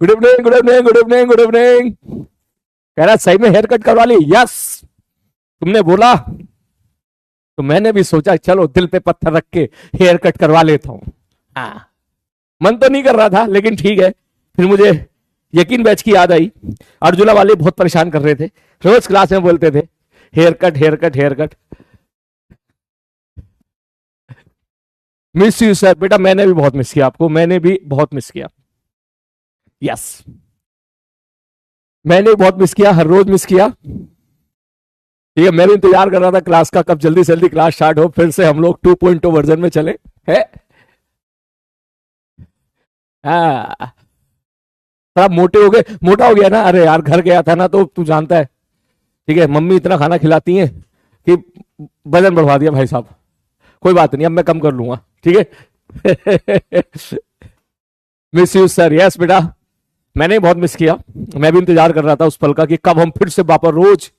Good evening, good evening, good evening, good evening. कह रहा सही में हेयर कट करवा ली? यस, तुमने बोला तो मैंने भी सोचा चलो दिल पे पत्थर रख के हेयर कट करवा लेता हूं। हाँ, मन तो नहीं कर रहा था लेकिन ठीक है। फिर मुझे यकीन बैच की याद आई। अर्जुला वाले बहुत परेशान कर रहे थे, रोज क्लास में बोलते थे hair cut, hair cut, hair cut. Miss you sir. बेटा मैंने भी बहुत मिस किया आपको, मैंने भी बहुत मिस किया। यस, मैंने बहुत मिस किया, हर रोज मिस किया। ठीक है, मैं भी इंतजार कर रहा था क्लास का, कब जल्दी से जल्दी क्लास स्टार्ट हो, फिर से हम लोग 2.0 वर्जन में चले है। हाँ, थोड़ा मोटे हो गए, मोटा हो गया ना। अरे यार घर गया था ना, तो तू जानता है। ठीक है, मम्मी इतना खाना खिलाती हैं कि वजन बढ़वा दिया भाई साहब। कोई बात नहीं, अब मैं कम कर लूंगा। ठीक है। Miss you sir. यस बेटा, मैंने बहुत मिस किया। मैं भी इंतजार कर रहा था उस पल का कि कब हम फिर से वापस रोज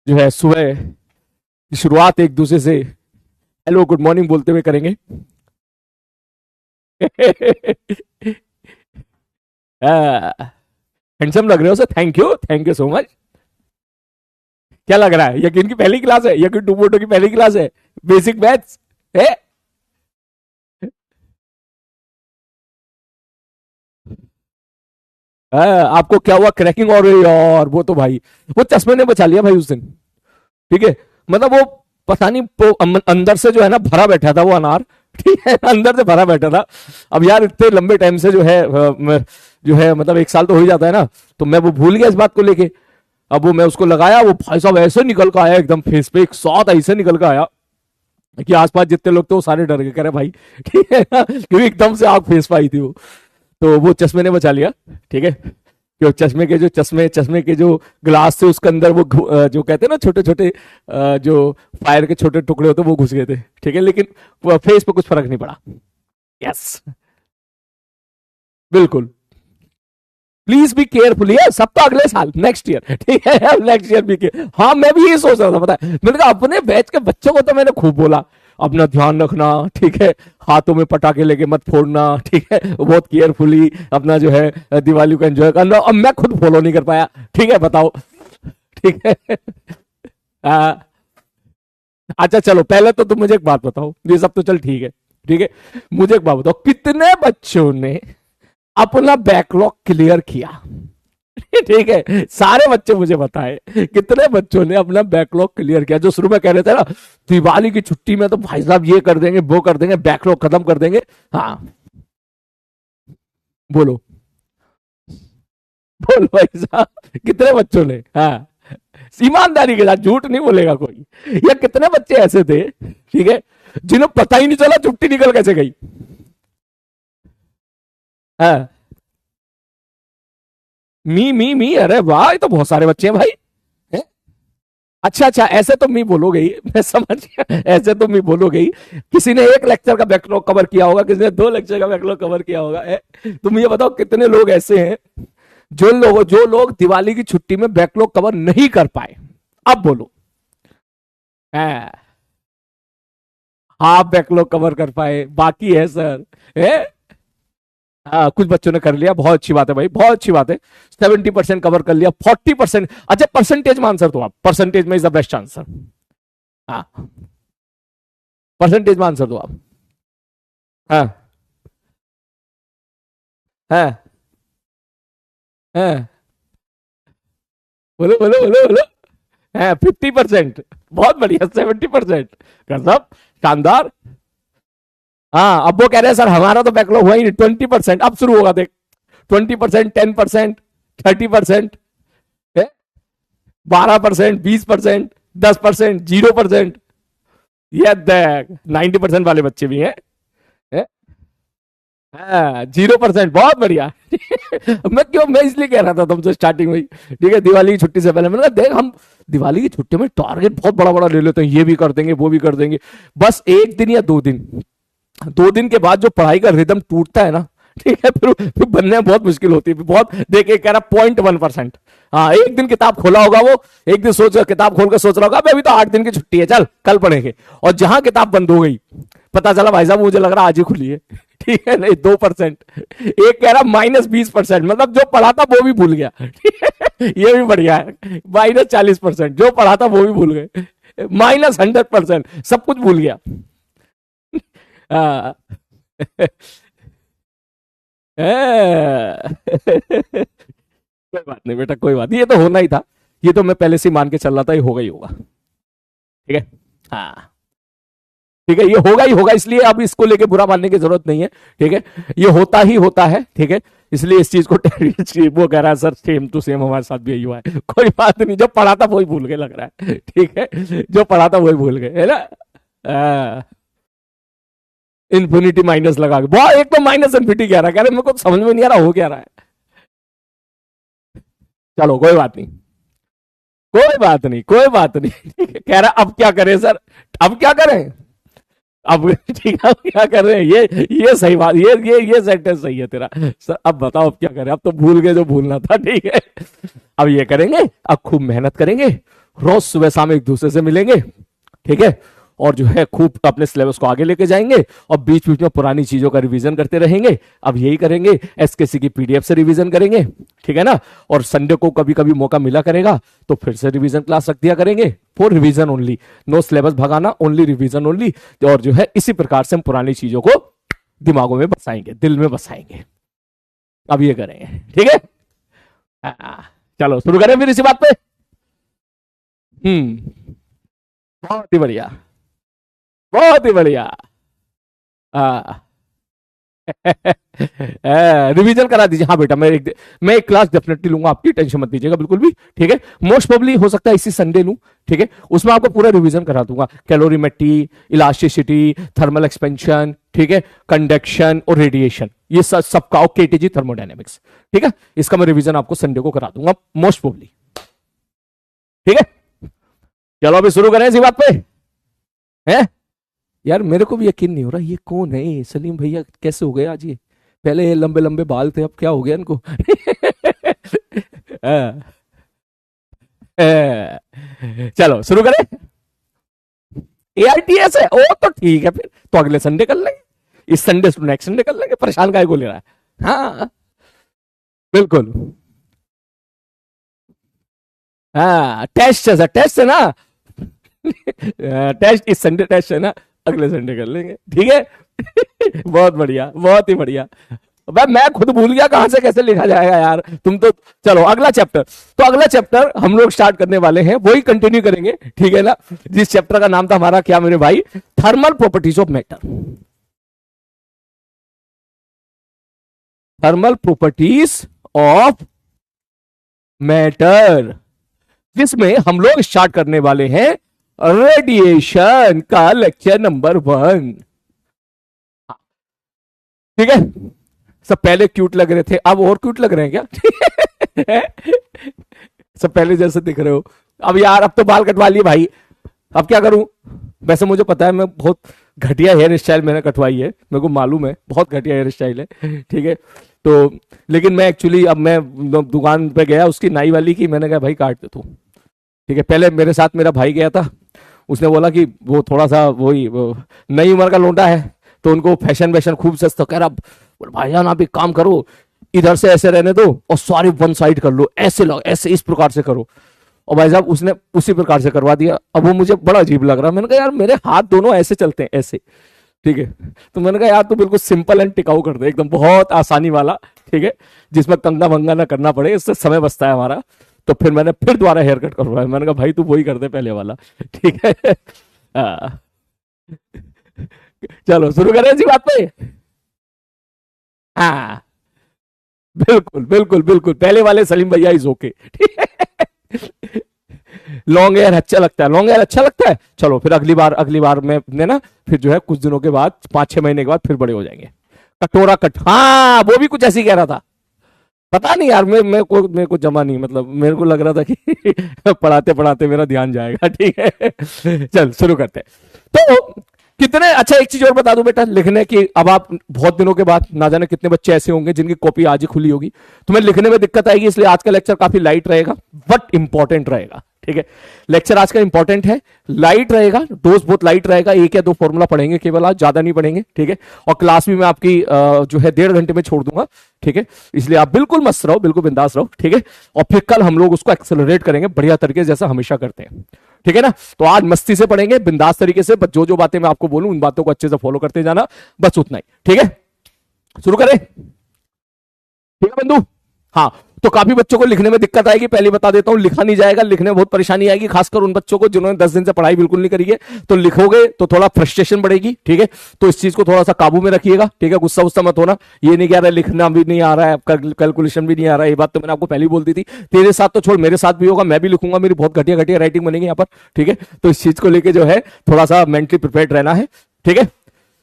जो है सुबह की शुरुआत एक दूसरे से हेलो गुड मॉर्निंग बोलते हुए करेंगे। हैंडसम लग रहे हो sir, thank you so much. क्या लग रहा है, यकीन की पहली क्लास है, यकीन 2.0 की पहली क्लास है, बेसिक मैथ्स है। आपको क्या हुआ, क्रैकिंग और और वो तो भाई वो चश्मे ने बचा लिया भाई उस दिन। ठीक है, मतलब वो पता नहीं अंदर से जो है ना भरा बैठा था वो अनार। ठीक है, अंदर से भरा बैठा था। अब यार इतने लंबे टाइम से जो है जो है मतलब 1 साल तो हो ही जाता है ना, तो मैं वो भूल गया इस बात को लेके। अब वो मैं उसको लगाया, वो भाई साहब ऐसे निकल कर आया एकदम फेस पे, एक साथ ऐसे निकल कर आया कि आसपास जितने लोग थे वो सारे डर गए, कह रहे भाई। ठीक है ना, क्योंकि एकदम से आग फेस पे आई थी वो। तो वो चश्मे ने बचा लिया। ठीक है, कि चश्मे के जो चश्मे के जो ग्लास थे उसके अंदर वो जो कहते हैं ना छोटे छोटे जो फायर के छोटे टुकड़े होते वो घुस गए थे। ठीक है, लेकिन फेस पे कुछ फर्क नहीं पड़ा। यस, बिल्कुल। Please be careful. ये सब तो अगले साल, नेक्स्ट ईयर। ठीक है, नेक्स्ट ईयर बी केयर। हाँ, मैं भी ये सोच रहा था, पता है, मैंने कहा अपने बैच के बच्चों को तो मैंने खूब बोला अपना ध्यान रखना। ठीक है, हाथों में पटाखे लेके मत फोड़ना। ठीक है, बहुत केयरफुली अपना जो है दिवाली को एंजॉय करना। अब मैं खुद फॉलो नहीं कर पाया। ठीक है, बताओ। ठीक है। आ, अच्छा चलो, पहले तो तुम मुझे एक बात बताओ, ये सब तो चल ठीक है। ठीक है, मुझे एक बात बताओ, कितने बच्चों ने अपना बैकलॉग क्लियर किया? ठीक है, सारे बच्चे मुझे बताए कितने बच्चों ने अपना बैकलॉग क्लियर किया। जो शुरू में कह रहे थे ना दिवाली की छुट्टी में तो भाई साहब ये कर देंगे वो कर देंगे, बैकलॉग खत्म कर देंगे। हाँ, बोलो बोलो भाई साहब, कितने बच्चों ने? हाँ, ईमानदारी के साथ, झूठ नहीं बोलेगा कोई। या कितने बच्चे ऐसे थे, ठीक है, जिन्हें पता ही नहीं चला छुट्टी निकल कैसे गई? हाँ, मी, अरे वाह, ये तो बहुत सारे बच्चे हैं भाई। है? अच्छा अच्छा, ऐसे तो मी बोलोगे ही, मैं समझ गया, ऐसे तो मी बोलोगे ही। किसी ने 1 लेक्चर का बैकलॉग कवर किया होगा, किसी ने 2 लेक्चर का बैकलॉग कवर किया होगा। तुम ये बताओ कितने लोग ऐसे हैं जो लोग दिवाली की छुट्टी में बैकलॉग कवर नहीं कर पाए? अब बोलो। है? हाफ बैकलॉग कवर कर पाए, बाकी है सर। है? हाँ, कुछ बच्चों ने कर लिया, बहुत अच्छी बात है भाई, बहुत अच्छी बात है। 70% कवर कर लिया, 40%। अच्छा, परसेंटेज में आंसर दो आप, परसेंटेज में इज द बेस्ट आंसर। हाँ, परसेंटेज में आंसर दो आप। हाँ हाँ हाँ, बोलो बोलो बोलो बोलो। है 50%, बहुत बढ़िया। 70%, गजब, शानदार। हाँ, अब वो कह रहे हैं सर हमारा तो बैकलॉग हुआ ही नहीं। 20%, अब शुरू होगा देख। 20%, 10%, 30%, 12%, 20%, 10%, 0%। ये देख 90% वाले बच्चे भी हैं। है? हाँ, 0%, बहुत बढ़िया। मैं इसलिए कह रहा था तुमसे स्टार्टिंग में, ठीक है, दिवाली की छुट्टी से पहले मैंने कहा देख हम दिवाली की छुट्टी में टारगेट बहुत बड़ा बड़ा ले लेते हैं, ये भी कर देंगे वो भी कर देंगे। बस 1 दिन या 2 दिन, 2 दिन के बाद जो पढ़ाई का रिदम टूटता है ना, ठीक है, फिर बनने में बहुत मुश्किल होती है। बहुत देखे कह रहा 0.1%। हाँ, 1 दिन किताब खोला होगा वो, एक दिन सोच किताब खोल कर सोच रहा होगा अभी तो 8 दिन की छुट्टी है, चल कल पढ़ेंगे। और जहां किताब बंद हो गई, पता चला भाई साहब मुझे लग रहा आज ही खुली है। ठीक है, नहीं 2%। एक कह रहा -20%, मतलब जो पढ़ा था वो भी भूल गया। ये भी बढ़िया है। -40%, जो पढ़ा था वो भी भूल गए। -100%, सब कुछ भूल गया। हाँ। कोई बात नहीं बेटा, कोई बात नहीं, ये तो होना ही था। ये तो मैं पहले से मान के चल रहा था, ये होगा ही होगा। ठीक है। हाँ ठीक है, ये होगा ही होगा, इसलिए अब इसको लेके बुरा मानने की जरूरत नहीं है। ठीक है, ये होता ही होता है। ठीक है, इसलिए इस चीज को वो कह रहा है सर सेम टू सेम हमारे साथ भी यही हुआ है। कोई बात नहीं, जो पढ़ा था वही भूल गए लग रहा है। ठीक है, जो पढ़ा था वही भूल गए, है ना। इन्फिनिटी माइनस लगा के बहुत, एक तो माइनस इन्फिनिटी कह रहा है, मेरे को समझ में नहीं आ रहा हो क्या रहा है। चलो कोई बात नहीं, कोई बात नहीं, कोई बात नहीं। ठीक है, कह रहा अब क्या करें सर, अब क्या करें अब। ठीक है, अब क्या कर रहे हैं, ये सही बात, ये सेंटेंस सही है तेरा सर। अब बताओ अब क्या करें, अब तो भूल गए जो भूलना था। ठीक है, अब ये करेंगे, अब खूब मेहनत करेंगे, रोज सुबह शाम एक दूसरे से मिलेंगे। ठीक है, और जो है खूब अपने सिलेबस को आगे लेके जाएंगे, और बीच बीच में पुरानी चीजों का रिवीजन करते रहेंगे। अब यही करेंगे, एसकेसी की पीडीएफ से रिवीजन करेंगे। ठीक है ना, और संडे को कभी कभी मौका मिला करेगा तो फिर से रिवीजन क्लास रख दिया करेंगे, for revision only, no syllabus भगाना, ओनली रिवीजन ओनली। और जो है इसी प्रकार से हम पुरानी चीजों को दिमागों में बसाएंगे, दिल में बसाएंगे। अब ये करेंगे, ठीक है। चलो शुरू करें फिर इसी बात पे। बहुत ही बढ़िया, बहुत ही बढ़िया। रिवीजन करा दीजिए। हाँ बेटा, मैं एक क्लास डेफिनेटली लूंगा आपकी, टेंशन मत लीजिएगा बिल्कुल भी। ठीक है, मोस्ट प्रोबेबली हो सकता है इसी संडे लूं। ठीक है, उसमें आपको पूरा रिवीजन करा दूंगा, कैलोरीमेट्री, इलास्टिसिटी, थर्मल एक्सपेंशन, ठीक है, कंडक्शन और रेडिएशन, ये सबका, और केटीजी थर्मोडायनेमिक्स। ठीक है, इसका मैं रिवीजन आपको संडे को करा दूंगा मोस्ट प्रोबेबली। ठीक है, चलो अभी शुरू करें इसी बात पे। है यार, मेरे को भी यकीन नहीं हो रहा, ये कौन है सलीम भैया, कैसे हो गए आज ये। पहले लंबे लंबे बाल थे, अब क्या हो गया इनको। चलो शुरू करें। एआरटीएस है, ओ तो ठीक है, फिर तो अगले संडे कर लेंगे, इस संडे से नेक्स्ट संडे कर लेंगे, परेशान काहे को ले रहा है। हाँ बिल्कुल। हाँ टेस्ट है, टेस्ट है ना। टेस्ट इस संडे, टेस्ट है ना, अगले संडे कर लेंगे। ठीक है। बहुत बढ़िया, बहुत ही बढ़िया। मैं खुद भूल गया कहां से कैसे लिखा जाएगा यार, तुम तो। चलो अगला चैप्टर, तो अगला चैप्टर हम लोग स्टार्ट करने वाले हैं, वही कंटिन्यू करेंगे। ठीक है ना, जिस चैप्टर का नाम था हमारा क्या मेरे भाई, thermal properties of matter. Thermal properties of matter, जिसमें हम लोग स्टार्ट करने वाले हैं रेडिएशन का लेक्चर नंबर 1। ठीक है, सब पहले क्यूट लग रहे थे, अब और क्यूट लग रहे हैं क्या। सब पहले जैसे दिख रहे हो। अब यार, अब तो बाल कटवा लिए भाई, अब क्या करूं। वैसे मुझे पता है, मैं बहुत घटिया हेयर स्टाइल मैंने कटवाई है, मेरे को मालूम है, बहुत घटिया हेयर स्टाइल है। ठीक है, तो लेकिन मैं एक्चुअली, अब मैं दुकान पे गया उसकी नाई वाली की, मैंने कहा भाई काट दे तू। ठीक है, पहले मेरे साथ मेरा भाई गया था, उसने बोला कि वो थोड़ा सा वही नई उम्र का लौंडा है, तो उनको फैशन वैशन खूब सस्ता, कह रहा भाईजान आप एक काम करो, इधर से ऐसे रहने दो और सारे वन साइड कर लो, ऐसे लो, ऐसे इस प्रकार से करो। और भाई साहब उसने उसी प्रकार से करवा दिया। अब वो मुझे बड़ा अजीब लग रहा, मैंने कहा यार मेरे हाथ दोनों ऐसे चलते हैं, ऐसे। ठीक है, तो मैंने कहा यार तू बिल्कुल सिंपल एंड टिकाऊ कर दे, एकदम बहुत आसानी वाला। ठीक है, जिसमें कंगा वंगा ना करना पड़े, इससे समय बचता है हमारा। तो फिर मैंने फिर दोबारा हेयर कट करवाया, मैंने कहा भाई तू वही कर दे पहले वाला। ठीक है। चलो शुरू करें इसी बात पे। हाँ बिल्कुल बिल्कुल बिल्कुल, पहले वाले सलीम भैया इज ओके। ठीक है, लॉन्ग हेयर अच्छा लगता है, लॉन्ग हेयर अच्छा लगता है। चलो फिर अगली बार में ना, फिर जो है कुछ दिनों के बाद, 5-6 महीने के बाद फिर बड़े हो जाएंगे। कटोरा कट, हाँ वो भी कुछ ऐसी कह रहा था, पता नहीं यार, मेरे को जमा नहीं, मतलब मेरे को लग रहा था कि पढ़ाते पढ़ाते मेरा ध्यान जाएगा। ठीक है, चल शुरू करते हैं। तो कितने, अच्छा एक चीज और बता दूं बेटा, लिखने की, अब आप बहुत दिनों के बाद, ना जाने कितने बच्चे ऐसे होंगे जिनकी कॉपी आज ही खुली होगी, तुम्हें लिखने में दिक्कत आएगी, इसलिए आज का लेक्चर काफी लाइट रहेगा बट इंपॉर्टेंट रहेगा। ठीक है, लेक्चर आज का इंपॉर्टेंट है, लाइट रहेगा, डोज बहुत लाइट रहेगा, एक या दो फॉर्मूला पढ़ेंगे केवल आज, ज्यादा नहीं पढ़ेंगे, ठीक है। और क्लास भी मैं आपकी जो है 1.5 घंटे में छोड़ दूंगा, ठीक है, इसलिए आप बिल्कुल मस्त रहो, बिल्कुल बिंदास रहो, ठीक है। और फिर कल हम लोग उसको एक्सेलरेट करेंगे बढ़िया तरीके से, जैसा हमेशा करते हैं, ठीक है ना। तो आज मस्ती से पढ़ेंगे, बिंदास तरीके से, बस जो जो बातें मैं आपको बोलूं उन बातों को अच्छे से फॉलो करते जाना, बस उतना ही, ठीक है। शुरू करें, ठीक है बंधु। हाँ, तो काफी बच्चों को लिखने में दिक्कत आएगी, पहले बता देता हूं, लिखा नहीं जाएगा, लिखने में बहुत परेशानी आएगी, खासकर उन बच्चों को जिन्होंने 10 दिन से पढ़ाई बिल्कुल नहीं करी है। तो लिखोगे तो थोड़ा फ्रस्ट्रेशन बढ़ेगी, ठीक है। तो इस चीज को थोड़ा सा काबू में रखिएगा, ठीक है, गुस्सा गुस्सा मत होना। ये नहीं कह रहा लिखना भी नहीं आ रहा है, कैलकुलेशन भी नहीं आ रहा है, ये बात तो मैंने आपको पहले ही बोल दी थी। तेरे साथ तो छोड़, मेरे साथ भी होगा, मैं भी लिखूंगा, मेरी बहुत घटिया घटिया राइटिंग बनेगी यहाँ पर, ठीक है। तो इस चीज को लेकर जो है थोड़ा सा मेंटली प्रिपेयर्ड रहना है, ठीक है।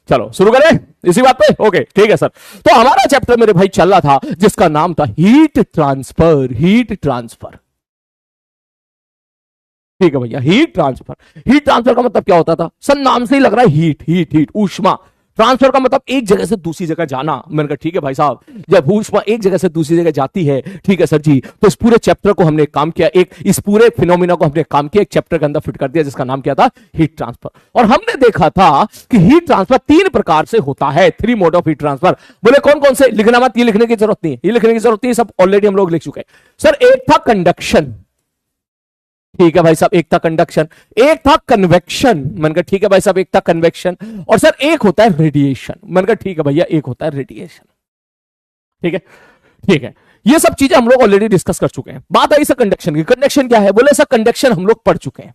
चलो शुरू करें इसी बात पे, ओके ठीक है सर। तो हमारा चैप्टर मेरे भाई चल रहा था जिसका नाम था हीट ट्रांसफर, हीट ट्रांसफर, ठीक है भैया, हीट ट्रांसफर। हीट ट्रांसफर का मतलब क्या होता था सर, नाम से ही लग रहा है हीट हीट हीट, ऊष्मा। ट्रांसफर का मतलब एक जगह से दूसरी जगह जाना। मैंने कहा ठीक है भाई साहब, जब ऊष्मा एक जगह से दूसरी जगह जाती है, ठीक है सर जी, तो इस पूरे चैप्टर को हमने काम किया, एक इस पूरे फिनोमिना को हमने काम किया, एक चैप्टर के अंदर फिट कर दिया जिसका नाम क्या था, हीट ट्रांसफर। और हमने देखा था कि हीट ट्रांसफर 3 प्रकार से होता है, 3 मोड ऑफ हीट ट्रांसफर। बोले कौन कौन से, लिखना मत, ये लिखने की जरूरत नहीं है, ये लिखने की जरूरत नहीं है, सब ऑलरेडी हम लोग लिख चुके हैं सर। एक था कंडक्शन, ठीक है भाई साहब, एक था कंडक्शन, एक था कन्वेक्शन, मैंने कहा ठीक है भाई साहब, एक था कन्वेक्शन, और सर एक होता है रेडिएशन। मैंने कहा ठीक है भैया, एक होता है रेडिएशन, ठीक है ठीक है। ये सब चीजें हम लोग ऑलरेडी डिस्कस कर चुके हैं। बात आई सर कंडक्शन की, कंडक्शन क्या है, बोले सर कंडक्शन हम लोग पढ़ चुके हैं,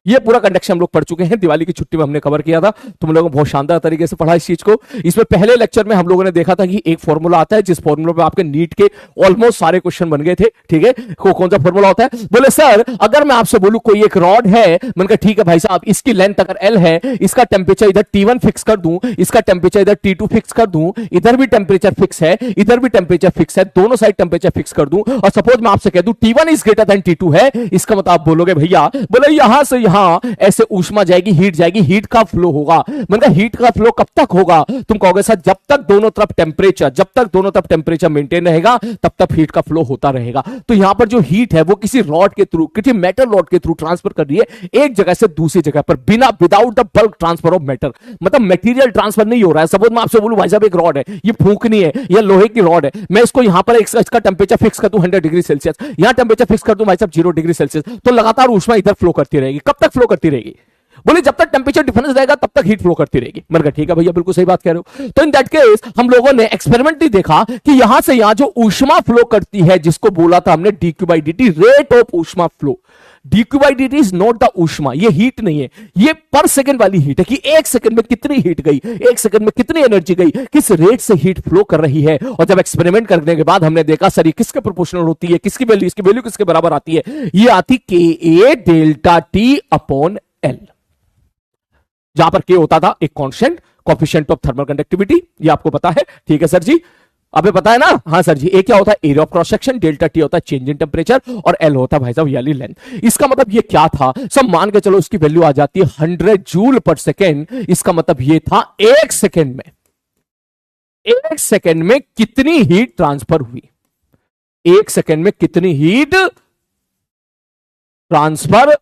ये पूरा कंडक्शन हम लोग पढ़ चुके हैं, दिवाली की छुट्टी में हमने कवर किया था, तुम लोगों ने बहुत शानदार तरीके से पढ़ा इस चीज को। इसमें पहले लेक्चर में हम लोगों ने देखा था कि एक फॉर्मूला आता है जिस फॉर्मूला पे आपके नीट के ऑलमोस्ट सारे क्वेश्चन बन गए थे, ठीक है। कौन सा फॉर्मूला होता है, बोले सर अगर मैं आपसे बोलूं कोई एक रॉड है, मैंने कहा ठीक है भाई साहब, इसकी लेंथ अगर L है, इसका टेम्परेचर इधर T1 फिक्स कर दूं, इसका टेम्परेचर इधर T2 फिक्स कर दूं, इधर भी टेम्परेचर फिक्स है, इधर भी टेम्परेचर फिक्स है, दोनों साइड टेम्परेचर फिक्स कर दूं, और सपोज मैं आपसे कह दूं T1 is greater then T2 है, इसका मतलब आप बोलोगे भैया, बोले यहां से यहां ऐसे ऊष्मा जाएगी, हीट जाएगी, हीट का फ्लो होगा। मतलब हीट का फ्लो कब तक होगा, तुम कहोगे सर जब तक दोनों तरफ टेम्परेचर, जब तक दोनों तरफ टेम्परेचर मेंटेन रहेगा तब तक हीट का फ्लो होता रहेगा। तो यहां पर जो हीट है वो किसी रॉड के थ्रू, किसी मेटल रॉड के थ्रू ट्रांसफर कर रही है एक जगह से दूसरी जगह पर, बिना without the bulk transfer of matter, मतलब मटेरियल ट्रांसफर नहीं हो रहा है। सपोज मैं आपसे बोलूं भाई साहब एक रॉड है, ये फूंकनी है, या लोहे की रॉड है, मैं इसको यहां पर इसका टेम्परेचर फिक्स कर दूं 100 डिग्री सेल्सियस, यहां टेम्परेचर फिक्स कर दूं भाई साहब 0 डिग्री सेल्सियस, तो लगातार ऊष्मा इधर फ्लो करती रहेगी। कब तक फ्लो करती रहेगी, बोले जब तक टेम्परेचर डिफरेंस रहेगा तब तक हीट फ्लो करती रहेगी। मैंने कहा ठीक है भैया, बिल्कुल सही बात कह रहे हो। तो इन दैट केस हम लोगों ने एक्सपेरिमेंटली देखा कि यहां से यहां जो ऊष्मा फ्लो करती है, जिसको बोला था हमने dQ/dt, रेट ऑफ ऊष्मा flow. dQ/dt is not the ऊष्मा, ये हीट नहीं है, ये पर सेकंड वाली हीट है कि एक सेकंड में कितनी हीट गई, एक सेकंड में कितनी एनर्जी गई, किस रेट से हीट फ्लो कर रही है। और जब एक्सपेरिमेंट करने के बाद हमने देखा सर ये किसके प्रोपोर्शनल होती है, किसकी वैल्यू, इसकी वैल्यू किसके बराबर आती है, ये आती KA delta T upon L, जहां पर K होता था एक constant, coefficient of thermal conductivity, ये आपको पता है, ठीक है सर जी, अबे पता है ना, हाँ सर जी। ए क्या होता है, area of cross section, delta T होता है चेंज इन टेम्परेचर, और L होता है भाई साहब याली लेंथ। इसका मतलब ये क्या था, सब मान के चलो इसकी वैल्यू आ जाती है 100 जूल पर सेकेंड। इसका मतलब ये था एक सेकेंड में कितनी हीट ट्रांसफर हुई, एक सेकेंड में कितनी हीट ट्रांसफर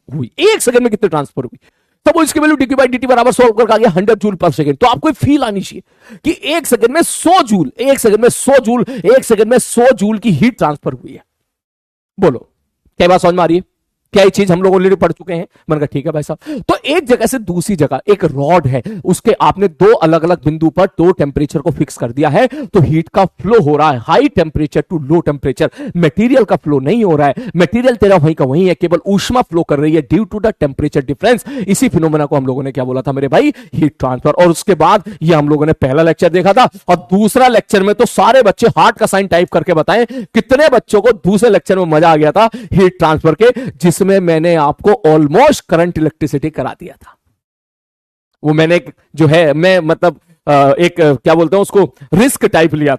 हुई, एक सेकेंड में कितनी ट्रांसफर हुई। तब इसकी वैल्यू dQ/dt बराबर सॉल्व करके आ गया 100 जूल पर सेकंड। तो आपको फील आनी चाहिए कि एक सेकंड में 100 जूल, एक सेकंड में 100 जूल, एक सेकंड में 100 जूल की हीट ट्रांसफर हुई है। बोलो क्या बात समझ में आ रही है, क्या ये चीज हम लोग ऑलरेडी पढ़ चुके हैं। मैंने कहा ठीक है भाई साहब। तो एक जगह से दूसरी जगह एक रॉड है, उसके आपने दो अलग अलग बिंदु पर दो टेम्परेचर को फिक्स कर दिया है, तो हीट का फ्लो हो रहा है high temperature to low temperature. Material का फ्लो नहीं हो रहा है, मटेरियल तेरा वहीं का वहीं है, केवल ऊष्मा फ्लो कर रही है due to the temperature difference. इसी फिनोमेना को हम लोगों ने क्या बोला था मेरे भाई, हीट ट्रांसफर। और उसके बाद ये हम लोगों ने पहला लेक्चर देखा था, और दूसरा लेक्चर में तो सारे बच्चे हार्ट का साइन टाइप करके बताएं कितने बच्चों को दूसरे लेक्चर में मजा आ गया था हीट ट्रांसफर के, जिसमें मैंने आपको ऑलमोस्ट करंट इलेक्ट्रिसिटी करा दिया था। वो मैंने जो है मैं मतलब एक क्या बोलते हैं उसको, रिस्क टाइप लिया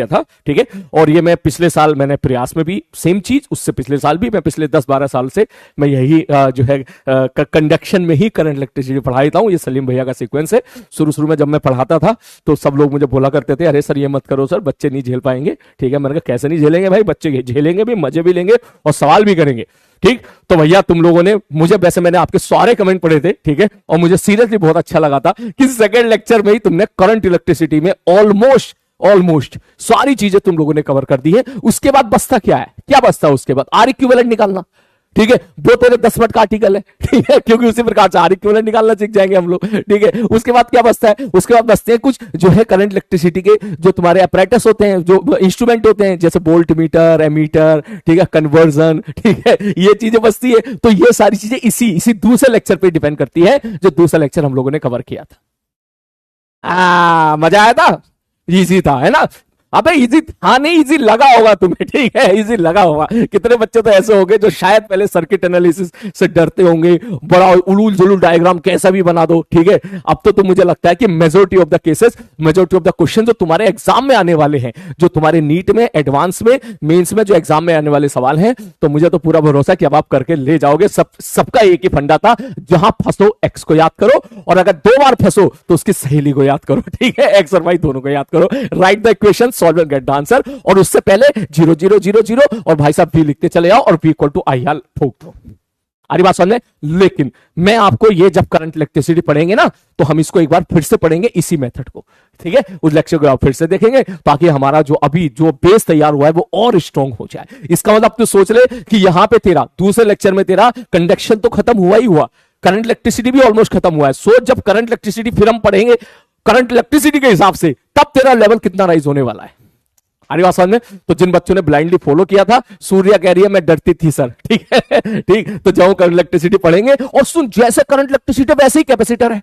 था, ठीक है। और ये मैं पिछले साल मैंने प्रयास में भी सेम चीज, उससे पिछले साल भी, मैं पिछले 10-12 साल से मैं यही जो है कंडक्शन में ही करंट इलेक्ट्रिसिटी पढ़ाता हूं। ये सलीम भैया का सीक्वेंस है। शुरू में जब मैं पढ़ाता था तो सब लोग मुझे बोला करते थे, अरे सर ये मत करो सर, बच्चे नहीं झेल पाएंगे। ठीक है, मैंने कहा कैसे नहीं झेलेंगे भाई, बच्चे झेलेंगे भी, मजे भी लेंगे और सवाल भी करेंगे। ठीक, तो भैया तुम लोगों ने मुझे, वैसे मैंने आपके सारे कमेंट पढ़े थे, ठीक है, और मुझे सीरियसली बहुत अच्छा लगा था कि सेकंड लेक्चर में ही तुमने करंट इलेक्ट्रिसिटी में ऑलमोस्ट ऑलमोस्ट सारी चीजें तुम लोगों ने कवर कर दी है। उसके बाद बचता क्या है, क्या बचता है उसके बाद? आर इक्विवेलेंट निकालना, ठीक है, वो तेरे 10 मिनट का आर्टिकल है, ठीक है, क्योंकि उसी प्रकार से आर इक्विवेलेंट निकालना सीख जाएंगे हम लोग, ठीक है। उसके बाद क्या बचता है? उसके बाद बचते हैं कुछ जो है करंट इलेक्ट्रिसिटी के जो तुम्हारे अपरेटस होते हैं, जो इंस्ट्रूमेंट होते हैं, जैसे वोल्ट मीटर, एमीटर, ठीक है, कन्वर्जन, ठीक है, ये चीजें बचती है। तो ये सारी चीजें इसी दूसरे लेक्चर पे डिपेंड करती है, जो दूसरा लेक्चर हम लोगों ने कवर किया था। मजा आया था, इजी था, है ना? अबे इजी था नहीं, इजी लगा होगा तुम्हें, ठीक है, इजी लगा होगा। कितने बच्चे तो ऐसे होंगे जो शायद पहले सर्किट एनालिसिस से डरते होंगे, बड़ा उलूल जुलूल डायग्राम कैसा भी बना दो, ठीक है। अब तो मुझे लगता है कि majority of the cases, majority of the question जो तुम्हारे एग्जाम में आने वाले हैं, जो तुम्हारे नीट में, एडवांस में, मेंस में जो एग्जाम में आने वाले सवाल हैं, तो मुझे तो पूरा भरोसा कि अब आप करके ले जाओगे। सबका एक ही फंडा था, जहां फंसो एक्स को याद करो, और अगर 2 बार फंसो तो उसकी सहेली को याद करो, ठीक है, एक्स और वाई दोनों को याद करो, right the equation, solve and get the answer. और उससे पहले 0 0 0 0 और भाई साहब भी लिखते चले जाओ और v equal to I R ठोक दो। अरे बात समझ। लेकिन मैं आपको ये जब करंट इलेक्ट्रिसिटी पढ़ेंगे ना, तो हम इसको एक बार फिर से पढ़ेंगे इसी मेथड को, ठीक है। उस लेक्चर को आप फिर से देखेंगे ताकि हमारा जो अभी जो बेस तैयार हुआ है वो और स्ट्रॉन्ग हो जाए। इसका मतलब तो सोच ले कि यहां पे तेरा दूसरे लेक्चर में तेरा कंडक्शन तो खत्म हुआ ही हुआ, करंट इलेक्ट्रिसिटी भी ऑलमोस्ट खत्म हुआ है। सोच जब करंट इलेक्ट्रिसिटी फिर हम पढ़ेंगे करंट इलेक्ट्रिसिटी के हिसाब से, तब तेरा लेवल कितना राइज होने वाला है। अरे बात समझ में। तो जिन बच्चों ने ब्लाइंडली फॉलो किया था, सूर्या कह रही है मैं डरती थी सर, ठीक है, ठीक, तो जाओ करंट इलेक्ट्रिसिटी पढ़ेंगे। और सुन, जैसे करंट इलेक्ट्रिसिटी वैसे ही कैपेसिटर है,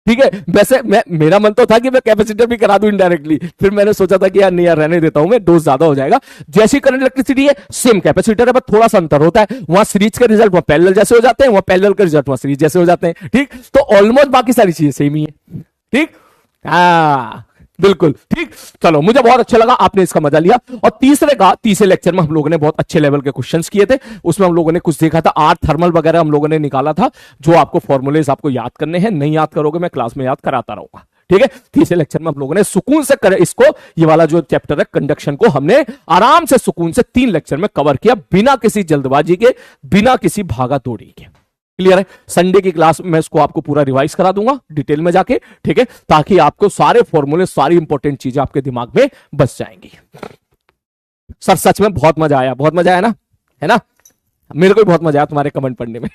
ठीक है। वैसे मेरा मन तो था कि मैं कैपेसिटर भी करा दूं इनडायरेक्टली, फिर मैंने सोचा था कि यार नहीं यार रहने देता हूं मैं, डोज ज्यादा हो जाएगा। जैसी करंट इलेक्ट्रिसिटी है सेम कैपेसिटर है, बस थोड़ा सा अंतर होता है, वहां सीरीज के रिजल्ट वहां पैरेलल जैसे हो जाते हैं, वहां पैरेलल के रिजल्ट वहां सीरीज जैसे हो जाते हैं, ठीक। तो ऑलमोस्ट बाकी सारी चीजें सेम ही है, ठीक। बिल्कुल ठीक। चलो, मुझे बहुत अच्छा लगा, आपने इसका मजा लिया। और तीसरे लेक्चर में हम लोगों ने बहुत अच्छे लेवल के क्वेश्चंस किए थे। उसमें हम लोगों ने कुछ देखा था, आर थर्मल वगैरह हम लोगों ने निकाला था, जो आपको फॉर्मूलेज आपको याद करने हैं। नहीं याद करोगे मैं क्लास में याद कराता रहूंगा, ठीक है। तीसरे लेक्चर में हम लोगों ने सुकून से इसको, ये वाला जो चैप्टर है कंडक्शन को, हमने आराम से सुकून से 3 लेक्चर में कवर किया, बिना किसी जल्दबाजी के, बिना किसी भागा दौड़ी के। क्लियर है। संडे की क्लास में इसको आपको पूरा रिवाइज करा दूंगा डिटेल में जाके, ठीक है, ताकि आपको सारे फॉर्मूले, सारी इंपॉर्टेंट चीजें आपके दिमाग में बच जाएंगी। सर सच में बहुत मजा आया, बहुत मजा आया ना, है ना? मेरे को भी बहुत मजा आया तुम्हारे कमेंट पढ़ने में,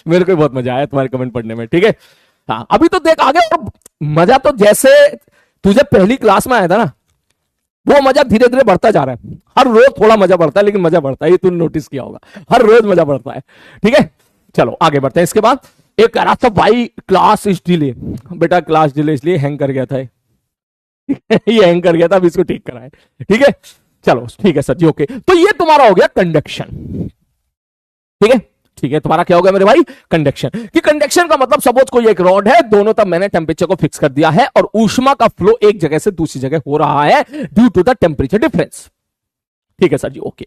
मेरे को भी बहुत मजा आया तुम्हारे कमेंट पढ़ने में, ठीक है। हाँ, अभी तो देख आगे, और मजा तो जैसे तुझे पहली क्लास में आया था ना, वो मजा धीरे धीरे बढ़ता जा रहा है। हर रोज थोड़ा मजा बढ़ता है, लेकिन मजा बढ़ता है, ये तूने नोटिस किया होगा, हर रोज मजा बढ़ता है, ठीक है। चलो आगे बढ़ते हैं। इसके बाद एक कह रहा था भाई क्लास इज डिले, बेटा क्लास डिले इसलिए हैंग कर गया था, ये हैंग कर गया था, अभी इसको ठीक करा है, ठीक है। चलो ठीक है सर जी, ओके। तो ये तुम्हारा हो गया कंडक्शन, ठीक है, ठीक है। तुम्हारा क्या हो गया मेरे भाई? कंडक्शन। कि कंडक्शन का मतलब सपोज कोई एक रॉड है, दोनों तब मैंने टेम्परेचर को फिक्स कर दिया है और ऊष्मा का फ्लो एक जगह से दूसरी जगह हो रहा है due to the temperature difference, ठीक है सर जी, ओके।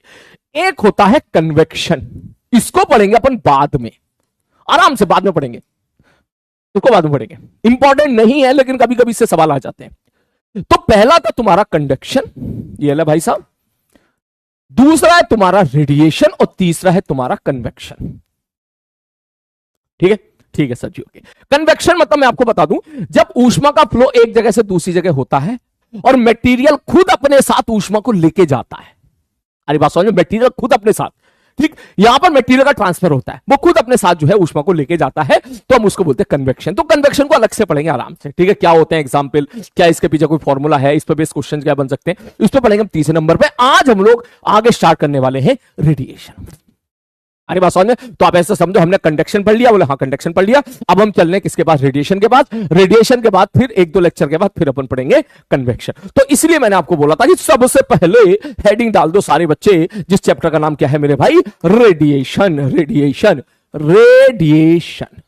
एक होता है कन्वेक्शन, इसको पढ़ेंगे अपन बाद में, आराम से बाद में पढ़ेंगे, इसको बाद में पढ़ेंगे, इंपॉर्टेंट नहीं है लेकिन कभी कभी इससे सवाल आ जाते हैं। तो पहला था तुम्हारा कंडक्शन, ये ले भाई साहब, दूसरा है तुम्हारा रेडिएशन, और तीसरा है तुम्हारा कन्वेक्शन, ठीक है, ठीक है सर जी, ओके। कन्वेक्शन मतलब मैं आपको बता दूं, जब ऊष्मा का फ्लो एक जगह से दूसरी जगह होता है और मटेरियल खुद अपने साथ ऊष्मा को लेके जाता है। अरे बात समझ में, मटेरियल खुद अपने साथ, ठीक, यहां पर मटेरियल का ट्रांसफर होता है, वो खुद अपने साथ जो है ऊष्मा को लेके जाता है, तो हम उसको बोलते हैं कन्वेक्शन। तो कन्वेक्शन को अलग से पढ़ेंगे आराम से, ठीक है। क्या होते हैं एग्जांपल, क्या इसके पीछे कोई फॉर्मूला है, इस पर बेस क्वेश्चन क्या बन सकते हैं, इस पर पढ़ेंगे हम तीसरे नंबर पे। आज हम लोग आगे स्टार्ट करने वाले हैं रेडिएशन। अरे बात समझ में, तो आप ऐसा समझो हमने कंडक्शन पढ़ लिया, बोले हाँ कंडक्शन पढ़ लिया, अब हम चलने किसके पास? रेडिएशन के पास। रेडिएशन के बाद फिर 1-2 लेक्चर के बाद फिर अपन पढ़ेंगे कन्वेक्शन। तो इसलिए मैंने आपको बोला था कि सबसे पहले हेडिंग डाल दो सारे बच्चे, जिस चैप्टर का नाम क्या है मेरे भाई? रेडिएशन, रेडिएशन, रेडिएशन,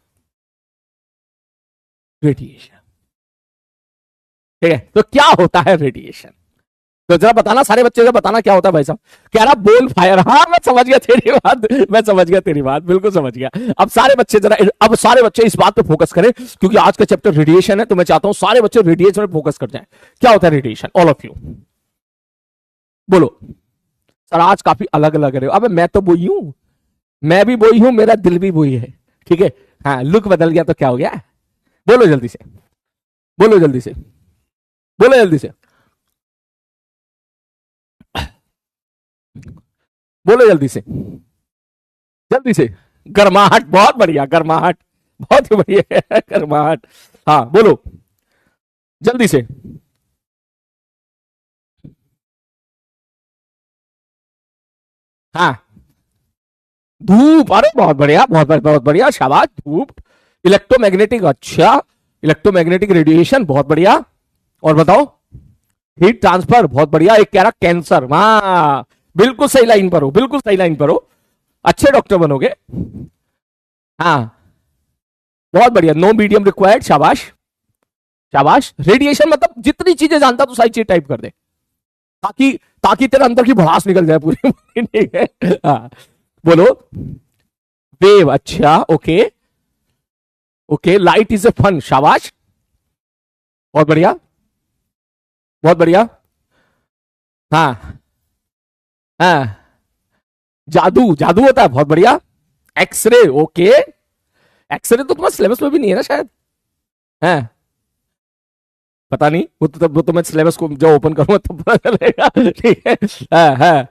रेडिएशन, ठीक है। तो क्या होता है रेडिएशन? तो जरा बताना, सारे बच्चे से बताना क्या होता है भाई साहब। कह रहा बोल फायर, हाँ मैं समझ गया तेरी बात, मैं समझ गया तेरी बात, बिल्कुल समझ गया। अब सारे बच्चे जरा, अब सारे बच्चे इस बात पे फोकस करें, क्योंकि आज का चैप्टर रेडिएशन है, तो मैं चाहता हूं सारे बच्चे रेडिएशन में फोकस कर जाएं। क्या होता है रेडिएशन? ऑल ऑफ यू बोलो। सर आज काफी अलग अलग रहे हो। अब मैं तो वही हूं, मैं भी वही हूं, मेरा दिल भी वही है। ठीक है, हाँ लुक बदल गया तो क्या हो गया? बोलो जल्दी से, बोलो जल्दी से, बोलो जल्दी से, बोलो जल्दी से, जल्दी से। गर्माहट, बहुत बढ़िया, गर्माहट, बहुत ही बढ़िया है, गर्माहट। हाँ बोलो जल्दी से। हाँ, धूप, अरे बहुत बढ़िया, बहुत बढ़िया, बहुत बढ़िया, शाबाश, धूप। इलेक्ट्रोमैग्नेटिक, अच्छा, इलेक्ट्रोमैग्नेटिक रेडिएशन, बहुत बढ़िया। और बताओ, हीट ट्रांसफर, बहुत बढ़िया। एक कह रहा कैंसर, हाँ बिल्कुल सही लाइन पर हो, बिल्कुल सही लाइन पर हो, अच्छे डॉक्टर बनोगे। हाँ बहुत बढ़िया, नो मीडियम रिक्वायर्ड, शाबाश, शाबाश। रेडिएशन मतलब जितनी चीजें जानता तो सारी चीज टाइप कर दे, ताकि ताकि तेरे अंदर की भड़ास निकल जाए पूरी। ठीक है, हाँ बोलो। वेव, अच्छा, okay, okay. Light is a fun, शाबाश, बहुत बढ़िया, बहुत बढ़िया। हाँ हाँ, जादू, जादू होता है, बहुत बढ़िया। एक्सरे, ओके, एक्सरे तो तुम्हारे सिलेबस में भी नहीं है ना शायद, है? पता नहीं, वो तो मैं सिलेबस को जब ओपन करूंगा तो पता चलेगा। ठीक है, हाँ,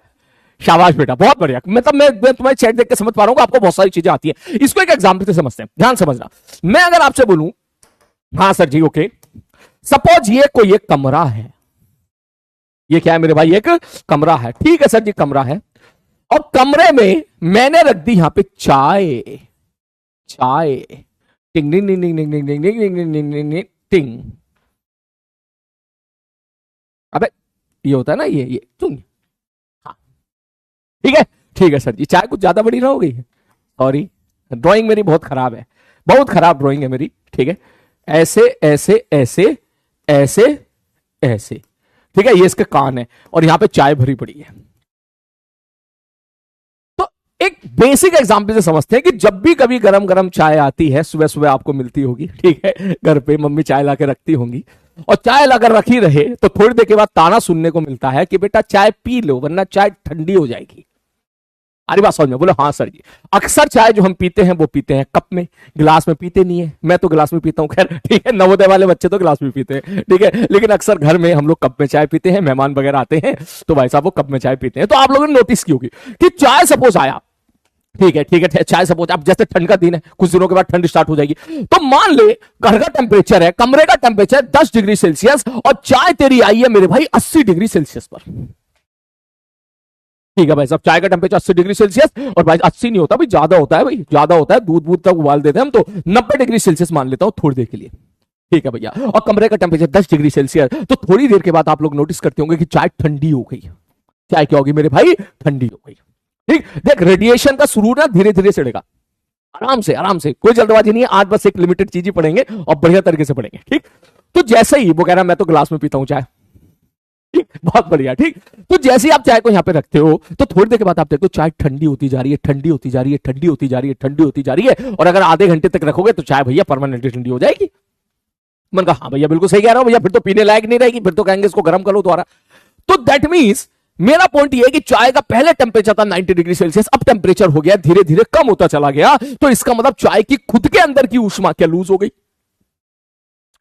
शाबाश बेटा, बहुत बढ़िया। मतलब मैं तुम्हारी चैट देख के समझ पा रहा हूँ आपको बहुत सारी चीजें आती है। इसको एक एग्जाम्पल से समझते हैं, ध्यान समझना। मैं अगर आपसे बोलूं, हाँ सर जी, ओके, सपोज ये कोई एक कमरा है, ये क्या है मेरे भाई? एक कमरा है, ठीक है सर जी, कमरा है। और कमरे में मैंने रख दी यहां पे चाय, चाय, टिंग टिंग टिंग टिंग टिंग टिंग टिंग टिंग टिंग टिंग टिंग टिंग टिंग। अबे ये होता है ना, ये चुंग। हाँ ठीक है, ठीक है सर जी, चाय कुछ ज्यादा बड़ी ना हो गई, सॉरी, ड्राइंग मेरी बहुत खराब है, बहुत खराब ड्राइंग है मेरी। ठीक है, ऐसे ऐसे ऐसे ऐसे ऐसे, ठीक है, ये इसके कान है और यहां पे चाय भरी पड़ी है। तो एक बेसिक एग्जांपल से समझते हैं कि जब भी कभी गरम गरम चाय आती है, सुबह सुबह आपको मिलती होगी, ठीक है, घर पे मम्मी चाय लाके रखती होंगी, और चाय लाकर रखी रहे तो थोड़ी देर के बाद ताना सुनने को मिलता है कि बेटा चाय पी लो वरना चाय ठंडी हो जाएगी। अरे बात समझ में? बोलो हाँ सर जी। अक्सर चाय जो हम पीते हैं वो पीते हैं कप में, गिलास में पीते नहीं है। मैं तो गिलास में पीता हूँ, खैर ठीक है, नवोदय वाले बच्चे तो गिलास में पीते हैं, ठीक है, लेकिन अक्सर घर में हम लोग कप में चाय पीते हैं। मेहमान वगैरह आते हैं तो भाई साहब वो कप में चाय पीते हैं। तो आप लोगों ने नोटिस की होगी कि चाय सपोज आया, ठीक है, ठीक है, चाय सपोज, अब जैसे ठंड का दिन है, कुछ दिनों के बाद ठंड स्टार्ट हो जाएगी, तो मान ले घर का टेम्परेचर है, कमरे का टेम्परेचर 10 डिग्री सेल्सियस और चाय तेरी आई है मेरे भाई 80 डिग्री सेल्सियस पर। ठीक है भाई साहब, चाय का टेम्परेचर 80 डिग्री सेल्सियस, और भाई 80 नहीं होता भाई, ज्यादा होता है भाई, ज्यादा होता है, दूध दूध तक उबाल देते हैं हम तो, 90 डिग्री सेल्सियस मान लेता हूं थोड़ी देर के लिए। ठीक है भैया, और कमरे का टेम्परेचर 10 डिग्री सेल्सियस, तो थोड़ी देर के बाद आप लोग नोटिस करते होंगे कि चाय ठंडी हो गई। चाय क्या होगी मेरे भाई? ठंडी हो गई। ठीक, देख रेडिएशन का शुरू ना धीरे धीरे चढ़ेगा, आराम से, आराम से, कोई जल्दबाजी नहीं है। आज बस एक लिमिटेड चीज ही पढ़ेंगे और बढ़िया तरीके से पढ़ेंगे। ठीक, तो जैसे ही वो कह रहा मैं तो गिलास में पीता हूं चाय, ठीक, बहुत बढ़िया। ठीक, तो जैसे ही आप चाय को यहां पे रखते हो तो थोड़ी देर के बाद आप देखते हो चाय ठंडी होती जा रही है, ठंडी होती जा रही है, ठंडी होती जा रही है, ठंडी होती जा रही है, और अगर आधे घंटे तक रखोगे तो चाय भैया परमानेंटली ठंडी हो जाएगी। मैंने कहा हाँ भैया बिल्कुल सही कह रहा हूं भैया, फिर तो पीने लायक नहीं रहेगी, फिर तो कहेंगे इसको गर्म करो दोबारा। तो दैट मीन्स मेरा पॉइंट ये है कि चाय का पहले टेम्परेचर था 90 डिग्री सेल्सियस, अब टेम्परेचर हो गया धीरे धीरे कम होता चला गया, तो इसका मतलब चाय की खुद के अंदर की ऊष्मा क्या लूज हो गई?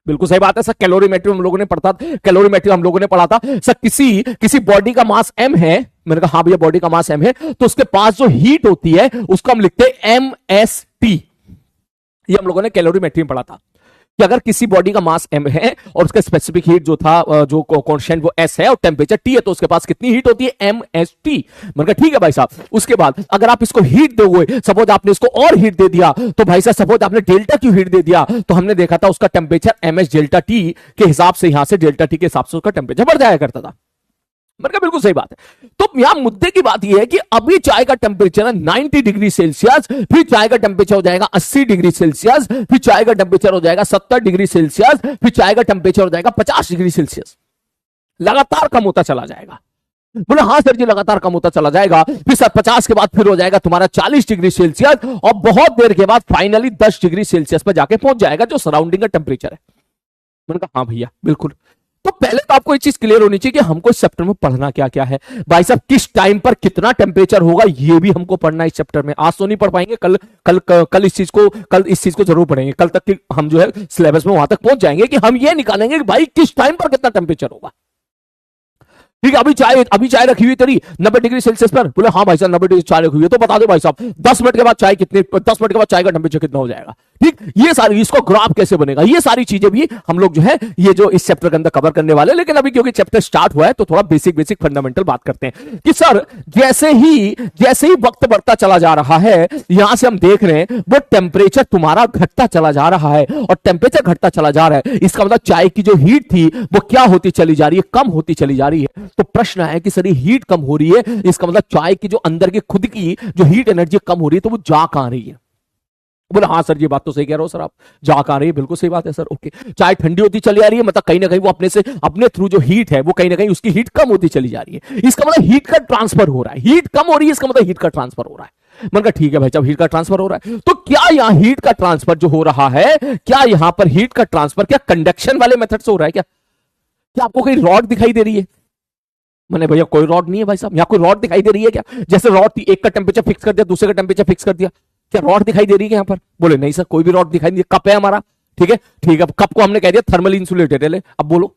बिल्कुल सही बात है सर, कैलोरीमेट्री हम लोगों ने पढ़ा था, कैलोरीमेट्री हम लोगों ने पढ़ा था सर। किसी बॉडी का मास m है, मैंने कहा हाँ भैया बॉडी का मास m है, तो उसके पास जो हीट होती है उसको हम लिखते हैं MST। ये हम लोगों ने कैलोरीमेट्री में पढ़ा था कि अगर किसी बॉडी का मास m है और उसका स्पेसिफिक हीट जो था, जो कांस्टेंट वो s है और टेम्परेचर t है, तो उसके पास कितनी हीट होती है? MST। मैंने कहा ठीक है भाई साहब। उसके बाद अगर आप इसको हीट दोगे, सपोज आपने इसको और हीट दे दिया, तो भाई साहब सपोज आपने डेल्टा क्यू हीट दे दिया, तो हमने देखा था उसका टेम्परेचर MS डेल्टा टी के हिसाब से, यहां से डेल्टा टी के हिसाब से उसका टेम्परेचर बढ़ जाया करता था। मैंने कहा बिल्कुल सही बात है। तो यहां मुद्दे की बात यह है कि अभी चाय का टेम्परेचर है 90 डिग्री सेल्सियस, फिर चाय का टेम्परेचर हो जाएगा 80 डिग्री सेल्सियस, फिर चाय का टेम्परेचर हो जाएगा 70 डिग्री सेल्सियस, फिर चाय का टेम्परेचर हो जाएगा 50 डिग्री सेल्सियस, लगातार कम होता चला जाएगा। बोले हाँ सर जी लगातार कम होता चला जाएगा, फिर सर 50 के बाद फिर हो जाएगा तुम्हारा 40 डिग्री सेल्सियस, और बहुत देर के बाद फाइनली 10 डिग्री सेल्सियस पर जाके पहुंच जाएगा जो सराउंडिंग का टेम्परेचर है। मैंने कहा हाँ भैया बिल्कुल। तो पहले तो आपको ये चीज क्लियर होनी चाहिए कि हमको इस चैप्टर में पढ़ना क्या क्या है। भाई साहब किस टाइम पर कितना टेम्परेचर होगा ये भी हमको पढ़ना है इस चैप्टर में। आज तो नहीं पढ़ पाएंगे, कल इस चीज को जरूर पढ़ेंगे। कल तक हम जो है सिलेबस में वहां तक पहुंच जाएंगे कि हम ये निकालेंगे कि भाई किस टाइम पर कितना टेम्परेचर होगा। ठीक है, अभी चाय रखी हुई तेरी 90 डिग्री सेल्सियस पर। बोले हाँ भाई साहब 90 डिग्री चाय रखी हुई है, तो बता दो भाई साहब 10 मिनट के बाद चाय कितने, 10 मिनट के बाद चाय का टेम्परेचर कितना हो जाएगा। ठीक, ये सारी, इसको ग्राफ कैसे बनेगा, ये सारी चीजें भी हम लोग जो है ये जो इस चैप्टर के अंदर कवर करने वाले। लेकिन अभी क्योंकि चैप्टर स्टार्ट हुआ है तो थोड़ा बेसिक फंडामेंटल बात करते हैं कि सर जैसे ही वक्त बढ़ता चला जा रहा है, यहां से हम देख रहे हैं वो टेम्परेचर तुम्हारा घटता चला जा रहा है, और टेम्परेचर घटता चला जा रहा है, इसका मतलब चाय की जो हीट थी वो क्या होती चली जा रही है, कम होती चली जा रही है। तो प्रश्न है कि सर ये हीट कम हो रही है, इसका मतलब चाय की जो अंदर की खुद की जो हीट एनर्जी कम हो रही है, तो वो जा कहां रही है। बोले हाँ सर ये बात तो सही कह रहे हो सर आप, जा कहां रही है, बिल्कुल सही बात है सर। ओके, चाय ठंडी होती चली आ रही है, मतलब कहीं ना कहीं वो अपने थ्रू जो हीट है वो कहीं ना कहीं उसकी हीट कम होती चली जा रही है, इसका मतलब हीट का ट्रांसफर हो रहा है। हीट कम हो रही है इसका मतलब हीट का ट्रांसफर हो रहा है। मैंने कहा ठीक है भाई, जब हीट का ट्रांसफर हो रहा है तो क्या यहां हीट का ट्रांसफर जो हो रहा है, क्या यहां पर हीट का ट्रांसफर क्या कंडक्शन वाले मेथड से हो रहा है? क्या आपको कहीं रॉड दिखाई दे रही है? मैंने भैया कोई रॉड नहीं है भाई साहब, यहां कोई रॉड दिखाई दे रही है क्या? जैसे रॉड थी, एक का टेम्परेचर फिक्स कर दिया, दूसरे का टेम्परेचर फिक्स कर दिया, क्या रॉड दिखाई दे रही है यहां पर? बोले नहीं सर कोई भी रॉड दिखाई नहीं, कप है हमारा। ठीक है, कप को हमने कह दिया थर्मल इंसुलेटेड है। अब बोलो,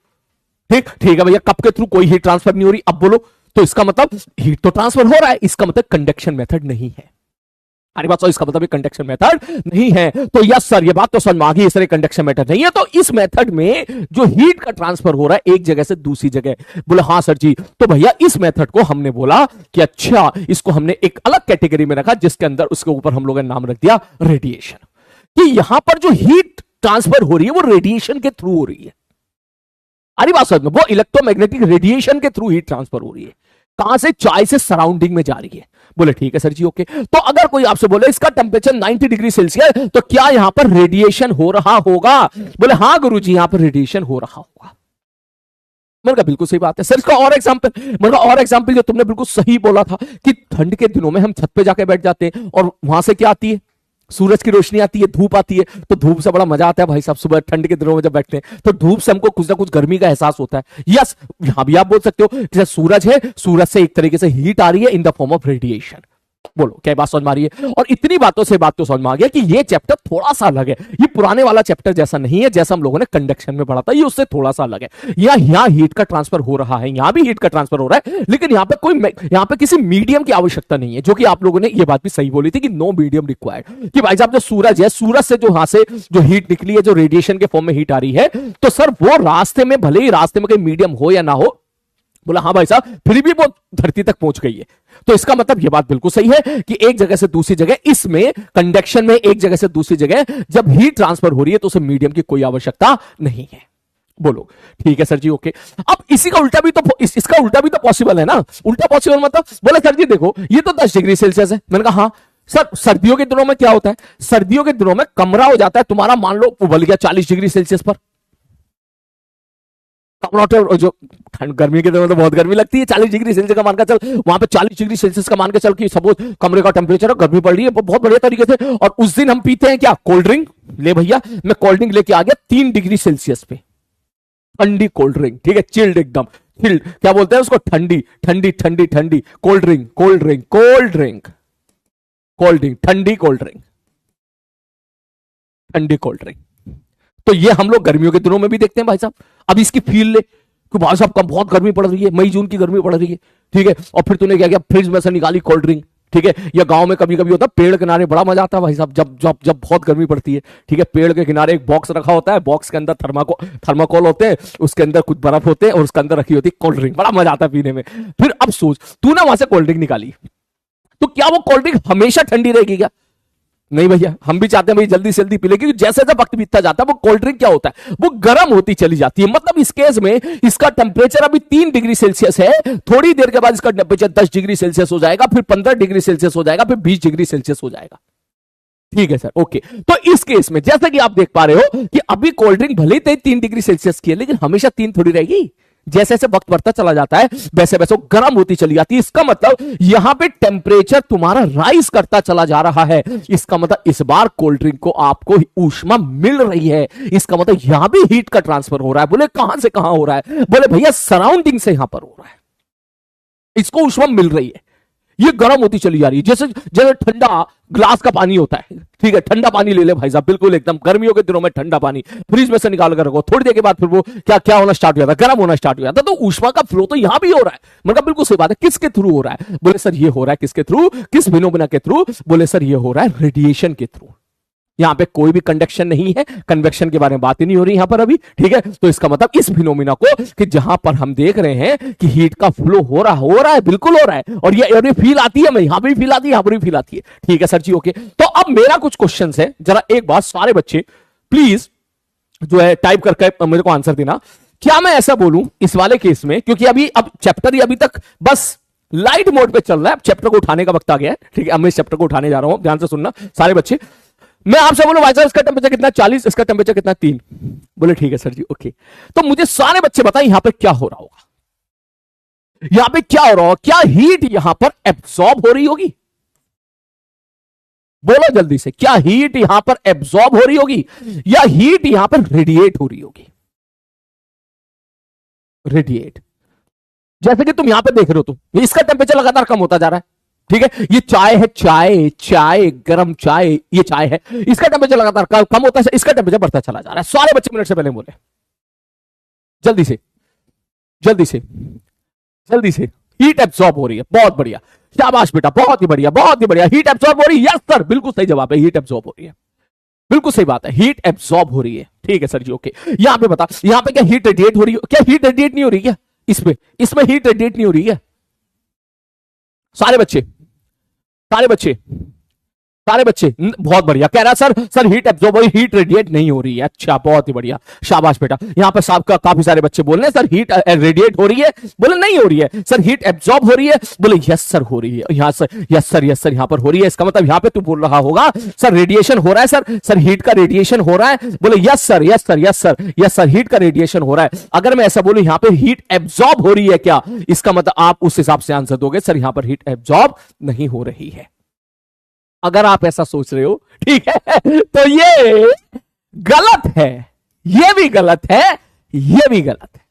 ठीक है भैया, कप के थ्रू कोई हीट ट्रांसफर नहीं हो रही। अब बोलो, तो इसका मतलब हीट तो ट्रांसफर हो रहा है, इसका मतलब कंडक्शन मेथड नहीं है। अरे बात, इसका मतलब कंडक्शन मेथड नहीं है। तो यस सर, ये बात तो समझ में आ गई, इस तरह कंडक्शन मेथड नहीं है। तो इस मेथड में जो हीट का ट्रांसफर हो रहा है एक जगह से दूसरी जगह, बोले हाँ सर जी, तो भैया इस मेथड को हमने बोला कि अच्छा, इसको हमने एक अलग कैटेगरी में रखा, जिसके अंदर उसके ऊपर हम लोगों ने नाम रख दिया रेडिएशन। कि यहां पर जो हीट ट्रांसफर हो रही है वो रेडिएशन के थ्रू हो रही है। अरे बात समझ में, वो इलेक्ट्रोमैग्नेटिक रेडिएशन के थ्रू हीट ट्रांसफर हो रही है। कहां से? चाय से सराउंडिंग में जा रही है। बोले ठीक है सर जी, ओके। तो अगर कोई आपसे बोले इसका टेम्परेचर 90 डिग्री सेल्सियस, तो क्या यहां पर रेडिएशन हो रहा होगा? बोले हाँ गुरुजी, यहां पर रेडिएशन हो रहा होगा। मैंने कहा बिल्कुल सही बात है सर। इसका और एग्जांपल जो तुमने बिल्कुल सही बोला था कि ठंड के दिनों में हम छत पे जाके बैठ जाते हैं और वहां से क्या आती है? सूरज की रोशनी आती है, धूप आती है। तो धूप से बड़ा मजा आता है भाई साहब, सुबह ठंड के दिनों में जब बैठते हैं तो धूप से हमको कुछ ना कुछ गर्मी का एहसास होता है। यस, यहां भी आप बोल सकते हो कि सूरज है, सूरज से एक तरीके से हीट आ रही है in the form of radiation. बोलो क्या बात समझ में आ रही है? और इतनी बातों से बात तो समझ में आ गया कि ये चैप्टर थोड़ा सा अलग है। ये पुराने वाला चैप्टर जैसा नहीं है, जैसा हम लोगों ने कंडक्शन में पढ़ा था, ये उससे थोड़ा सा अलग है। यहां हीट का ट्रांसफर हो रहा है, यहां भी हीट का ट्रांसफर हो रहा है, लेकिन यहां पे किसी मीडियम की आवश्यकता नहीं है। जो कि आप लोगों ने ये बात भी सही बोली थी कि नो मीडियम रिक्वायर्ड। कि भाई साहब जो सूरज है, सूरज से जो यहां से जो हीट निकली है, जो रेडिएशन के फॉर्म में हीट आ रही है, तो सर वो रास्ते में, भले ही रास्ते में कहीं मीडियम हो या ना हो, बोला हाँ भाई साहब, फिर भी वो धरती तक पहुंच गई है। तो इसका मतलब ये बात बिल्कुल सही है कि एक जगह से दूसरी जगह, इसमें कंडक्शन में एक जगह से दूसरी जगह जब हीट ट्रांसफर हो रही है तो उसे मीडियम की कोई आवश्यकता नहीं है। बोलो ठीक है सर जी, ओके। अब इसका उल्टा भी तो, इसका उल्टा भी तो पॉसिबल है ना। उल्टा पॉसिबल मतलब, बोले सर जी देखो ये तो 10 डिग्री सेल्सियस है। मैंने कहा हाँ सर, सर्दियों के दिनों में क्या होता है? सर्दियों के दिनों में कमरा हो जाता है तुम्हारा, मान लो उबल गया 40 डिग्री सेल्सियस पर। जो गर्मी के दिनों में तो बहुत गर्मी लगती है, 40 डिग्री सेल्सियस का मान के चल, वहां पे 40 डिग्री सेल्सियस का मान के चल कि सपोज कमरे का टेम्परेचर है, गर्मी पड़ रही है बहुत बढ़िया तरीके से। और उस दिन हम पीते हैं क्या? Cold drink. ले भैया, मैं कोल्ड ड्रिंक लेके आ गया 3 डिग्री सेल्सियस पे, ठंडी कोल्ड ड्रिंक, ठीक है, चिल्ड एकदम, चिल्ड, क्या बोलते हैं उसको? ठंडी ठंडी ठंडी ठंडी cold drink, cold drink, cold drink, cold drink, ठंडी कोल्ड ड्रिंक, ठंडी कोल्ड ड्रिंक। तो ये हम लोग गर्मियों के दिनों में भी देखते हैं भाई साहब। अब इसकी फील ले कि भाई साहब कब बहुत गर्मी पड़ रही है, मई जून की गर्मी पड़ रही है, ठीक है, और फिर तूने क्या किया? फ्रिज में से निकाली कोल्ड ड्रिंक, ठीक है। या गांव में कभी कभी होता है पेड़ किनारे, बड़ा मजा आता है भाई साहब, जब जब जब बहुत गर्मी पड़ती है, ठीक है, पेड़ के किनारे एक बॉक्स रखा होता है, बॉक्स के अंदर थर्माकोल होते हैं, उसके अंदर कुछ बर्फ होते हैं और उसके अंदर रखी होती है कोल्ड ड्रिंक, बड़ा मजा आता है पीने में। फिर अब सोच, तू ना वहां से कोल्ड ड्रिंक निकाली, तो क्या वो कोल्ड ड्रिंक हमेशा ठंडी रहेगी क्या? नहीं भैया, हम भी चाहते हैं भाई जल्दी से जल्दी पी ले, क्योंकि जैसे जैसे वक्त बीतता जाता है वो कोल्ड ड्रिंक क्या होता है, वो गर्म होती चली जाती है। मतलब इस केस में इसका टेम्परेचर अभी 3 डिग्री सेल्सियस है, थोड़ी देर के बाद इसका टेम्परेचर 10 डिग्री सेल्सियस हो जाएगा, फिर 15 डिग्री सेल्सियस हो जाएगा, फिर 20 डिग्री सेल्सियस हो जाएगा। ठीक है सर, ओके। तो इस केस में जैसा कि आप देख पा रहे हो कि अभी कोल्ड ड्रिंक भले ही 3 डिग्री सेल्सियस की है, लेकिन हमेशा 3 थोड़ी रहेगी, जैसे जैसे वक्त बढ़ता चला जाता है वैसे वैसे वो गर्म होती चली जाती है। इसका मतलब यहां पे टेम्परेचर तुम्हारा राइज करता चला जा रहा है। इसका मतलब इस बार कोल्ड ड्रिंक को आपको ऊष्मा मिल रही है। इसका मतलब यहां भी हीट का ट्रांसफर हो रहा है। बोले कहां से कहां हो रहा है? बोले भैया सराउंडिंग से यहां पर हो रहा है, इसको ऊष्मा मिल रही है, ये गर्म होती चली जा रही है। जैसे जैसे ठंडा ग्लास का पानी होता है, ठीक है, ठंडा पानी ले ले भाई साहब, बिल्कुल एकदम गर्मियों के दिनों में ठंडा पानी फ्रिज में से निकाल कर रखो, थोड़ी देर के बाद फिर वो क्या क्या होना स्टार्ट हो जाता है, गर्म होना स्टार्ट हो जाता है। तो ऊष्मा का फ्लो तो यहां भी हो रहा है। मतलब बिल्कुल सही बात है। किसके थ्रू हो रहा है? बोले सर ये हो रहा है किसके थ्रू, किस फिनोमेना के थ्रू? बोले सर ये हो रहा है रेडिएशन के थ्रू। यहां पे कोई भी कंडक्शन नहीं है, कन्वेक्शन के बारे में बात ही नहीं हो रही यहां पर अभी, ठीक है। तो इसका मतलब इस फिनोमिना को कि जहां पर हम देख रहे हैं कि हीट का फ्लो हो रहा है, बिल्कुल हो रहा है, और ये फील आती है, यहां पर भी फील आती है, यहां पर भी फील आती है, ठीक है सर जी, ओके। तो अब मेरा कुछ क्वेश्चन है, जरा एक बात सारे बच्चे प्लीज जो है टाइप करके मेरे को आंसर देना। क्या मैं ऐसा बोलूं इस वाले केस में, क्योंकि अब चैप्टर ही अभी तक बस लाइट मोड पे चल रहा है, अब चैप्टर को उठाने का वक्त आ गया है, ठीक है। अब मैं इस चैप्टर को उठाने जा रहा हूं, ध्यान से सुनना सारे बच्चे। मैं आपसे बोलूं भाई साहब इसका टेम्परेचर कितना 40, इसका टेम्परेचर कितना 3। बोले ठीक है सर जी, ओके। तो मुझे सारे बच्चे बताएं यहां पे क्या हो रहा होगा, यहां पे क्या हो रहा होगा? क्या हीट यहां पर एब्सॉर्ब हो रही होगी? बोलो जल्दी से, क्या हीट यहां पर एब्सॉर्ब हो रही होगी या हीट यहां पर रेडिएट हो रही होगी? रेडिएट। जैसे कि तुम यहां पे देख रहे हो, तुम इसका टेम्परेचर लगातार कम होता जा रहा है, ठीक है। ये चाय है, चाय गरम चाय, ये चाय है, इसका टेम्परेचर लगातार कम होता है, इसका टेम्परेचर बढ़ता चला जा रहा है। सारे बच्चे मिनट से पहले बोले, जल्दी से जल्दी से जल्दी से। हीट एब्सॉर्ब हो रही है, बहुत बढ़िया, शाबाश बेटा, बहुत ही बढ़िया, बहुत ही बढ़िया। हीट एब्सॉर्ब हो रही है, यस सर, बिल्कुल सही जवाब है, हीट एब्सॉर्ब हो रही है, बिल्कुल सही बात है, हीट एब्सॉर्ब हो रही है, ठीक है सर जी, ओके। यहां पे बता, यहां पे क्या हीट रेडिएट हो रही है? क्या हीट रेडिएट नहीं हो रही क्या? इसमें हीट रेडिएट नहीं हो रही है? सारे बच्चे बहुत बढ़िया कह रहा सर हीट एब्जॉर्ब हो रही, हीट रेडिएट नहीं हो रही है। अच्छा, बहुत ही बढ़िया, शाबाश बेटा। यहां पर साहब का काफी सारे बच्चे बोल रहे हैं सर हीट रेडिएट हो रही है, बोले नहीं हो रही है। सर हीट एब्जॉर्ब हो रही है, बोले यस सर हो रही है। यहां सर यस सर यहां पर हो रही है। इसका मतलब यहां पे तू बोल रहा होगा सर रेडिएशन हो रहा है, सर हीट का रेडिएशन हो रहा है। बोले यस सर हीट का रेडिएशन हो रहा है। अगर मैं ऐसा बोलूं यहां पे हीट एब्जॉर्ब हो रही है क्या, इसका मतलब आप उस हिसाब से आंसर दोगे सर यहां पर हीट एब्जॉर्ब नहीं हो रही है। अगर आप ऐसा सोच रहे हो, ठीक है, तो ये गलत है, ये भी गलत है, ये भी गलत है।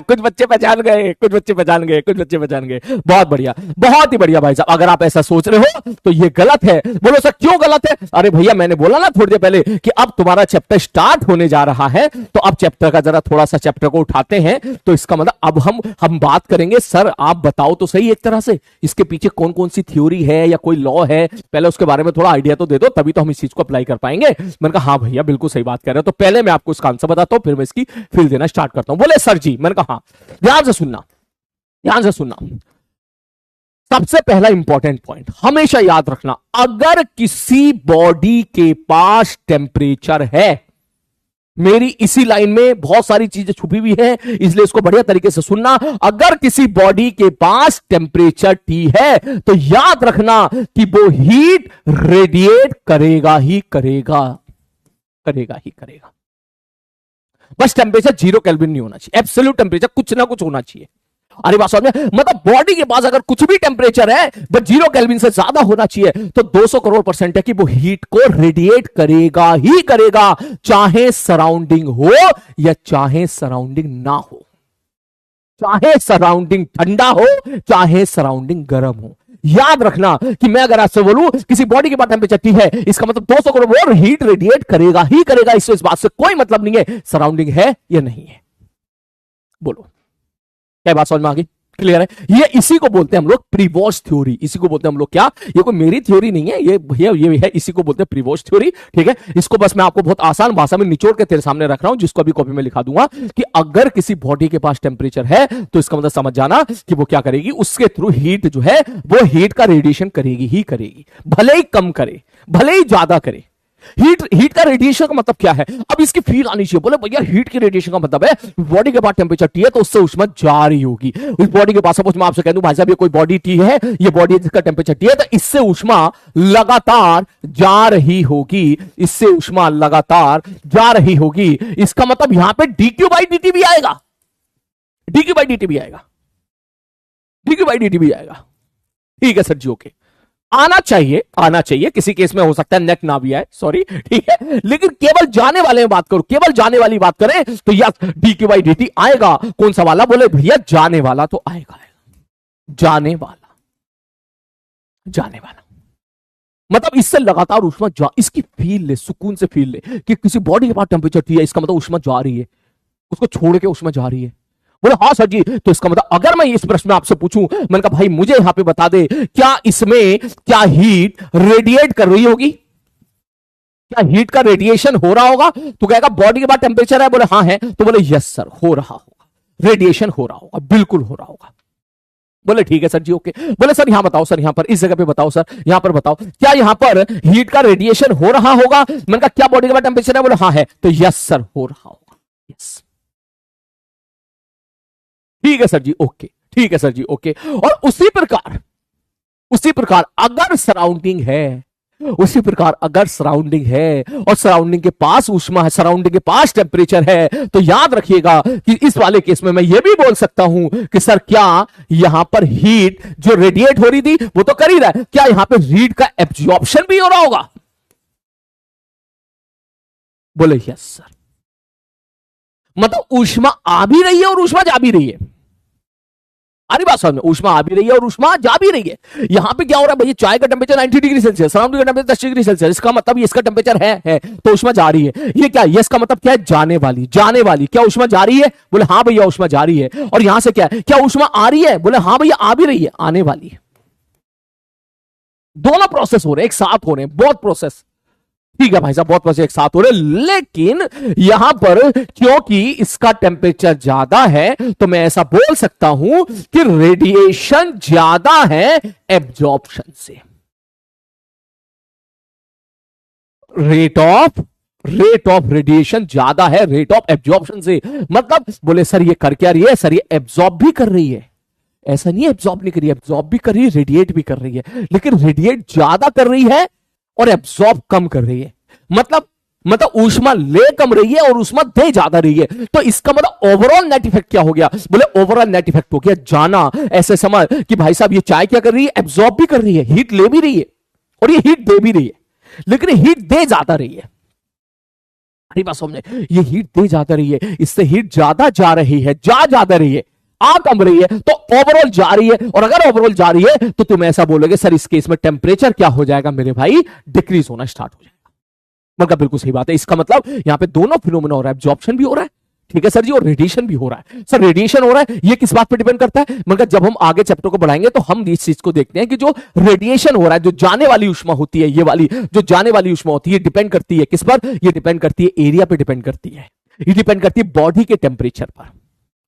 कुछ बच्चे पहचान गए, कुछ बच्चे पहचान गए, बहुत बढ़िया, बहुत ही बढ़िया भाई साहब। अगर आप ऐसा सोच रहे हो तो ये गलत है। बोलो सर क्यों गलत है? अरे भैया मैंने बोला ना थोड़ी देर पहले कि अब तुम्हारा चैप्टर स्टार्ट होने जा रहा है, तो अब चैप्टर का जरा थोड़ा सा चैप्टर को उठाते हैं। तो इसका मतलब अब हम बात करेंगे, सर आप बताओ तो सही एक तरह से इसके पीछे कौन कौन सी थ्योरी है या कोई लॉ है, पहले उसके बारे में थोड़ा आइडिया तो दे दो, तभी तो हम इस चीज को अप्लाई कर पाएंगे। मैंने कहा हाँ भैया बिल्कुल सही बात कर रहे हो, तो पहले मैं आपको इसका आंसर बताता हूं, फिर मैं इसकी फील देना स्टार्ट करता हूं। बोले सर जी, मैंने कहा हाँ, ध्यान से सुनना। सबसे पहला इंपॉर्टेंट पॉइंट हमेशा याद रखना, अगर किसी बॉडी के पास टेम्परेचर है, मेरी इसी लाइन में बहुत सारी चीजें छुपी हुई है, इसलिए इसको बढ़िया तरीके से सुनना। अगर किसी बॉडी के पास टेम्परेचर T है तो याद रखना कि वो हीट रेडिएट करेगा ही करेगा। बस टेम्परेचर 0 केल्विन नहीं होना चाहिए, एब्सोल्यूट टेम्परेचर कुछ ना कुछ होना चाहिए। अरे बात समझ में? मतलब बॉडी के पास अगर कुछ भी टेम्परेचर है बट 0 केल्विन से ज्यादा होना चाहिए, तो 200 करोड़ % है कि वो हीट को रेडिएट करेगा ही करेगा, चाहे सराउंडिंग हो या चाहे सराउंडिंग ना हो, चाहे सराउंडिंग ठंडा हो चाहे सराउंडिंग गर्म हो। याद रखना कि मैं अगर आपसे बोलूं किसी बॉडी के पास टेम्परेचर T है, इसका मतलब 200 करोड़ और हीट रेडिएट करेगा ही करेगा, इससे इस बात से कोई मतलब नहीं है सराउंडिंग है या नहीं है। बोलो क्या बात समझ में आ गई? क्लियर है? ये इसी को बोलते हैं हम लोग प्रीवॉश थ्योरी। इसी को बोलते हैं हम लोग क्या, ये कोई मेरी थ्योरी नहीं है, ये है, इसी को बोलते हैं प्रीवॉश थ्योरी। ठीक है, इसको बस मैं आपको बहुत आसान भाषा में निचोड़ के तेरे सामने रख रहा हूं, जिसको अभी कॉपी में लिखा दूंगा कि अगर किसी बॉडी के पास टेम्परेचर है तो इसका मतलब समझ जाना कि वो क्या करेगी, उसके थ्रू हीट जो है वो हीट का रेडिएशन करेगी ही करेगी, भले ही कम करे भले ही ज्यादा करे। हीट हीट का रेडिएशन का मतलब क्या है? अब इसकी फील आनी चाहिए। बोले भैया हीट की रेडिएशन का मतलब है बॉडी के पास टेम्परेचर टी है तो उससे ऊष्मा जा रही होगी। इस बॉडी के पास सपोज मैं आपसे कह दूं भाई साहब ये कोई बॉडी टी है, ये बॉडी जिसका टेम्परेचर टी है, तो इससे ऊष्मा लगातार जा रही होगी, इससे ऊष्मा लगातार जा रही होगी। इसका मतलब यहां पे dQ/dt भी आएगा, dQ/dt भी आएगा, dQ/dt भी आएगा। ठीक है सर जी, ओके। आना चाहिए, आना चाहिए। किसी केस में हो सकता है नेट ना भी आए, सॉरी, ठीक है। लेकिन केवल जाने वाले में बात करो, केवल जाने वाली बात करें तो यस dQ/dt आएगा। कौन सा वाला? बोले भैया जाने वाला तो आएगा, जाने वाला, जाने वाला। मतलब इससे लगातार ऊष्मा जा, इसकी फील ले, सुकून से फील ले कि किसी बॉडी के पास टेम्परेचर टी है, इसका मतलब ऊष्मा जा रही है, उसको छोड़ के ऊष्मा जा रही है। बोले हाँ सर जी, तो इसका मतलब अगर मैं इस प्रश्न में आपसे पूछूं, मैंने कहा भाई मुझे यहां पे बता दे, क्या इसमें क्या हीट रेडिएट कर रही होगी? क्या हीट का रेडिएशन हो रहा होगा? तो कहेगा बॉडी के बाद टेम्परेचर है, बोले हाँ है, तो बोले यस सर हो रहा होगा, रेडिएशन हो रहा होगा, बिल्कुल हो रहा होगा। बोले ठीक है सर जी, ओके। बोले सर यहां बताओ, सर यहां पर इस जगह पे बताओ, सर यहां पर बताओ, क्या यहां पर हीट का रेडिएशन हो रहा होगा? मैंने कहा क्या बॉडी के बाद टेम्परेचर है? बोले हाँ है, तो यस सर हो रहा होगा, यस। ठीक है सर जी, ओके, ठीक है सर जी, ओके। और उसी प्रकार अगर सराउंडिंग है, उसी प्रकार अगर सराउंडिंग है और सराउंडिंग के पास ऊष्मा है, सराउंडिंग के पास टेम्परेचर है, तो याद रखिएगा कि इस वाले केस में मैं ये भी बोल सकता हूं कि सर क्या यहां पर हीट जो रेडिएट हो रही थी वो तो कर ही रहा है, क्या यहां पर हीट का एब्जॉर्प्शन भी हो रहा होगा? बोले यस सर। मतलब ऊष्मा आ भी रही है और ऊष्मा जा भी रही है। अरे बात समझ में, ऊष्मा आ भी रही है और ऊष्मा जा भी रही है। यहां पे क्या हो रहा है भाई, चाय का टेम्परेचर 90 डिग्री सेल्सियस, सराउंडिंग का टेम्परेचर 10 डिग्री सेल्सियस, इसका मतलब ये इसका टेम्परेचर है तो ऊष्मा जा रही है। ये क्या, ये इसका मतलब क्या है? जाने वाली, जाने वाली। क्या ऊष्मा जा रही है? बोले हाँ भैया ऊष्मा जा रही है। और यहां से क्या है, क्या ऊष्मा आ रही है? बोले हाँ भैया आ भी रही है, आने वाली है। दोनों प्रोसेस हो रहे हैं, एक साथ हो रहे हैं, बहुत प्रोसेस। ठीक है भाई साहब, बहुत प्रोसेस एक साथ हो रहे, लेकिन यहां पर क्योंकि इसका टेम्परेचर ज्यादा है तो मैं ऐसा बोल सकता हूं कि रेडिएशन ज्यादा है एब्जॉर्प्शन से। रेट ऑफ रेडिएशन ज्यादा है रेट ऑफ एब्जॉर्प्शन से। मतलब बोले सर ये कर क्या रही है? सर ये एब्जॉर्ब भी कर रही है। ऐसा नहीं है एब्जॉर्ब नहीं कर रही है, एब्जॉर्ब भी कर रही है, रेडिएट भी कर रही है, लेकिन रेडिएट ज्यादा कर रही है और एब्जॉर्ब कम कर रही है। मतलब ऊष्मा ले कम रही है और ऊष्मा दे ज्यादा रही है। तो इसका मतलब ओवरऑल नेट इफेक्ट क्या हो गया? बोले ओवरऑल नेट इफेक्ट हो गया जाना। ऐसे समझ कि भाई साहब ये चाय क्या कर रही है? एब्जॉर्ब भी कर रही है, हीट ले भी रही है और ये हीट दे भी रही है, लेकिन हीट दे ज्यादा रही है। अरे बात समझे, ये हीट दे ज्यादा रही है, इससे हीट ज्यादा जा रही है, ज्यादा रही है, आ कम रही है, तो ओवरऑल जा रही है। और अगर ओवरऑल जा रही है तो तुम ऐसा बोलोगे सर इस केस में टेम्परेचर क्या हो जाएगा मेरे भाई? डिक्रीज होना स्टार्ट हो जाएगा। मतलब बिल्कुल सही बात है। इसका मतलब यहां पे दोनों फिनोमेना हो रहा है, एब्जॉर्प्शन भी हो रहा है, ठीक है सर जी, और रेडिएशन भी हो रहा है। सर रेडिएशन हो रहा है, ये किस बात पे डिपेंड करता है? मतलब जब हम आगे चैप्टर को बढ़ाएंगे तो हम इस चीज को देखते हैं कि जो रेडिएशन हो रहा है, जो जाने वाली ऊष्मा होती है, ये वाली जो जाने वाली ऊष्मा होती है, डिपेंड करती है किस पर? ये डिपेंड करती है एरिया पे, डिपेंड करती है, ये डिपेंड करती है बॉडी के टेम्परेचर पर।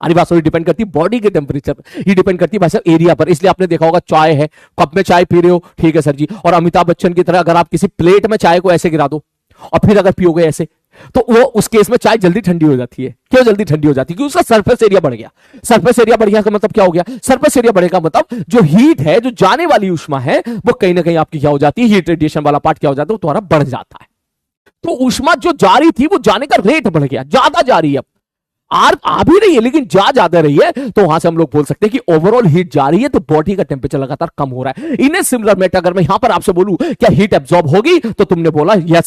अरे बात सॉरी, डिपेंड करती है बॉडी के टेम्परेचर पर, ये डिपेंड करती है भाई साहब एरिया पर। इसलिए आपने देखा होगा चाय है, कप में चाय पी रहे हो, ठीक है सर जी, और अमिताभ बच्चन की तरह अगर आप किसी प्लेट में चाय को ऐसे गिरा दो और फिर अगर पियोगे ऐसे, तो वो उस केस में चाय जल्दी ठंडी हो जाती है। क्यों जल्दी ठंडी हो जाती है? क्योंकि उसका सरफेस एरिया बढ़ गया। सरफेस एरिया बढ़ गया का मतलब क्या हो गया? सरफेस एरिया बढ़ेगा मतलब जो हीट है, जो जाने वाली ऊष्मा है, वो कहीं ना कहीं आपकी क्या हो जाती है? हीट रेडिएशन वाला पार्ट क्या हो जाता है? वो तुम्हारा बढ़ जाता है। तो ऊष्मा जो जा रही थी वो जाने का रेट बढ़ गया, ज्यादा जा रही है, आ भी रही है लेकिन ज्यादा रही है। तो वहां से हम लोग बोल सकते हैं कि ओवरऑल हीट जा रही है, तो बॉडी का टेम्परेचर लगातार कम हो रहा है। इन सिमिलर मेट अगर मैं यहां पर आपसे बोलूं क्या हीट एब्जॉर्ब होगी, तो तुमने बोला यस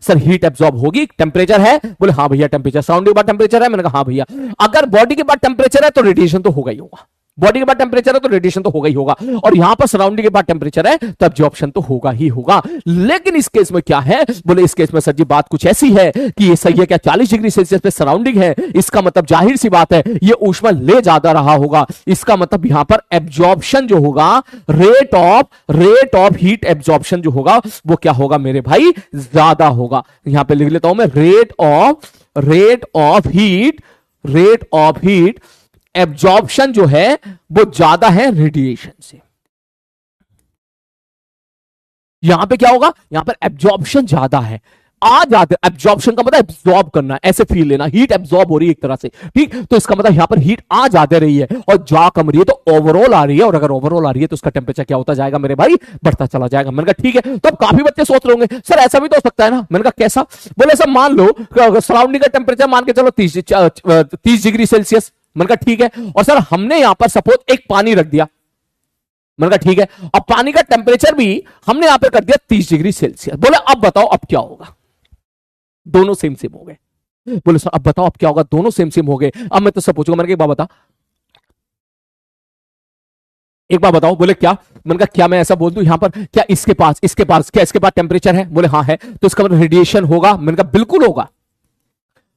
सर हीट एब्जॉर्ब होगी। टेम्परेचर है? बोले हाँ भैया टेम्परेचर, सराउंडिंग के बाद टेम्परेचर है? मैंने कहा हाँ भैया। अगर बॉडी के बाद टेम्परेचर है तो रेडिएशन तो होगा ही होगा, बॉडी के बाद टेम्परेचर है तो रेडिएशन तो होगा ही होगा, और यहां पर सराउंडिंग के बाद टेम्परेचर है तो एब्जॉर्प्शन तो होगा ही होगा। लेकिन इस केस में क्या है? बोले इस केस में सर जी बात कुछ ऐसी है कि ये सही है क्या 40 डिग्री सेल्सियस पे सराउंडिंग है, इसका मतलब जाहिर सी बात है ये ऊष्मा ले ज्यादा रहा होगा। इसका मतलब यहां पर एब्जॉर्प्शन जो होगा, रेट ऑफ हीट एब्जॉर्प्शन जो होगा वो क्या होगा मेरे भाई? ज्यादा होगा। यहां पे लिख लेता हूं मैं, रेट ऑफ हीट एब्जॉर्प्शन जो है वो ज्यादा है रेडिएशन से। यहां पे क्या होगा? यहां पर एब्जॉर्प्शन ज्यादा है, आ जाते, एब्जॉर्प्शन का मतलब एब्जॉर्ब करना, ऐसे फील लेना, हीट एब्जॉर्ब हो रही है एक तरह से, ठीक। तो इसका मतलब यहां पर हीट आ जाते रही है और जा कम रही है, तो ओवरऑल आ रही है, और अगर ओवरऑल आ रही है तो उसका टेम्परेचर क्या होता जाएगा मेरे भाई, बढ़ता चला जाएगा। मैंने कहा ठीक है। तो अब काफी बच्चे सोच रहे होंगे सर ऐसा भी तो हो सकता है ना। मैंने कहा कैसा? बोले सर मान लो सराउंडिंग का टेम्परेचर मान के चलो 30 डिग्री सेल्सियस। मैंने कहा ठीक है, और सर हमने यहां पर सपोज एक पानी रख दिया। मैंने कहा ठीक है, अब पानी का टेम्परेचर भी हमने यहां पर कर दिया 30 डिग्री सेल्सियस। बोले अब बताओ अब क्या होगा? दोनों सेम सेम हो गए। बोले सर अब बताओ अब क्या होगा? दोनों सेम सेम हो गए। अब मैं तो सब पूछूंगा, मैंने कहा एक बात बता, एक बार बताओ। बोले क्या? मैंने कहा क्या मैं ऐसा बोल दूं यहां पर, क्या इसके पास क्या इसके पास टेम्परेचर है? बोले हाँ है। तो इसका मतलब रेडिएशन होगा? मैंने कहा बिल्कुल होगा,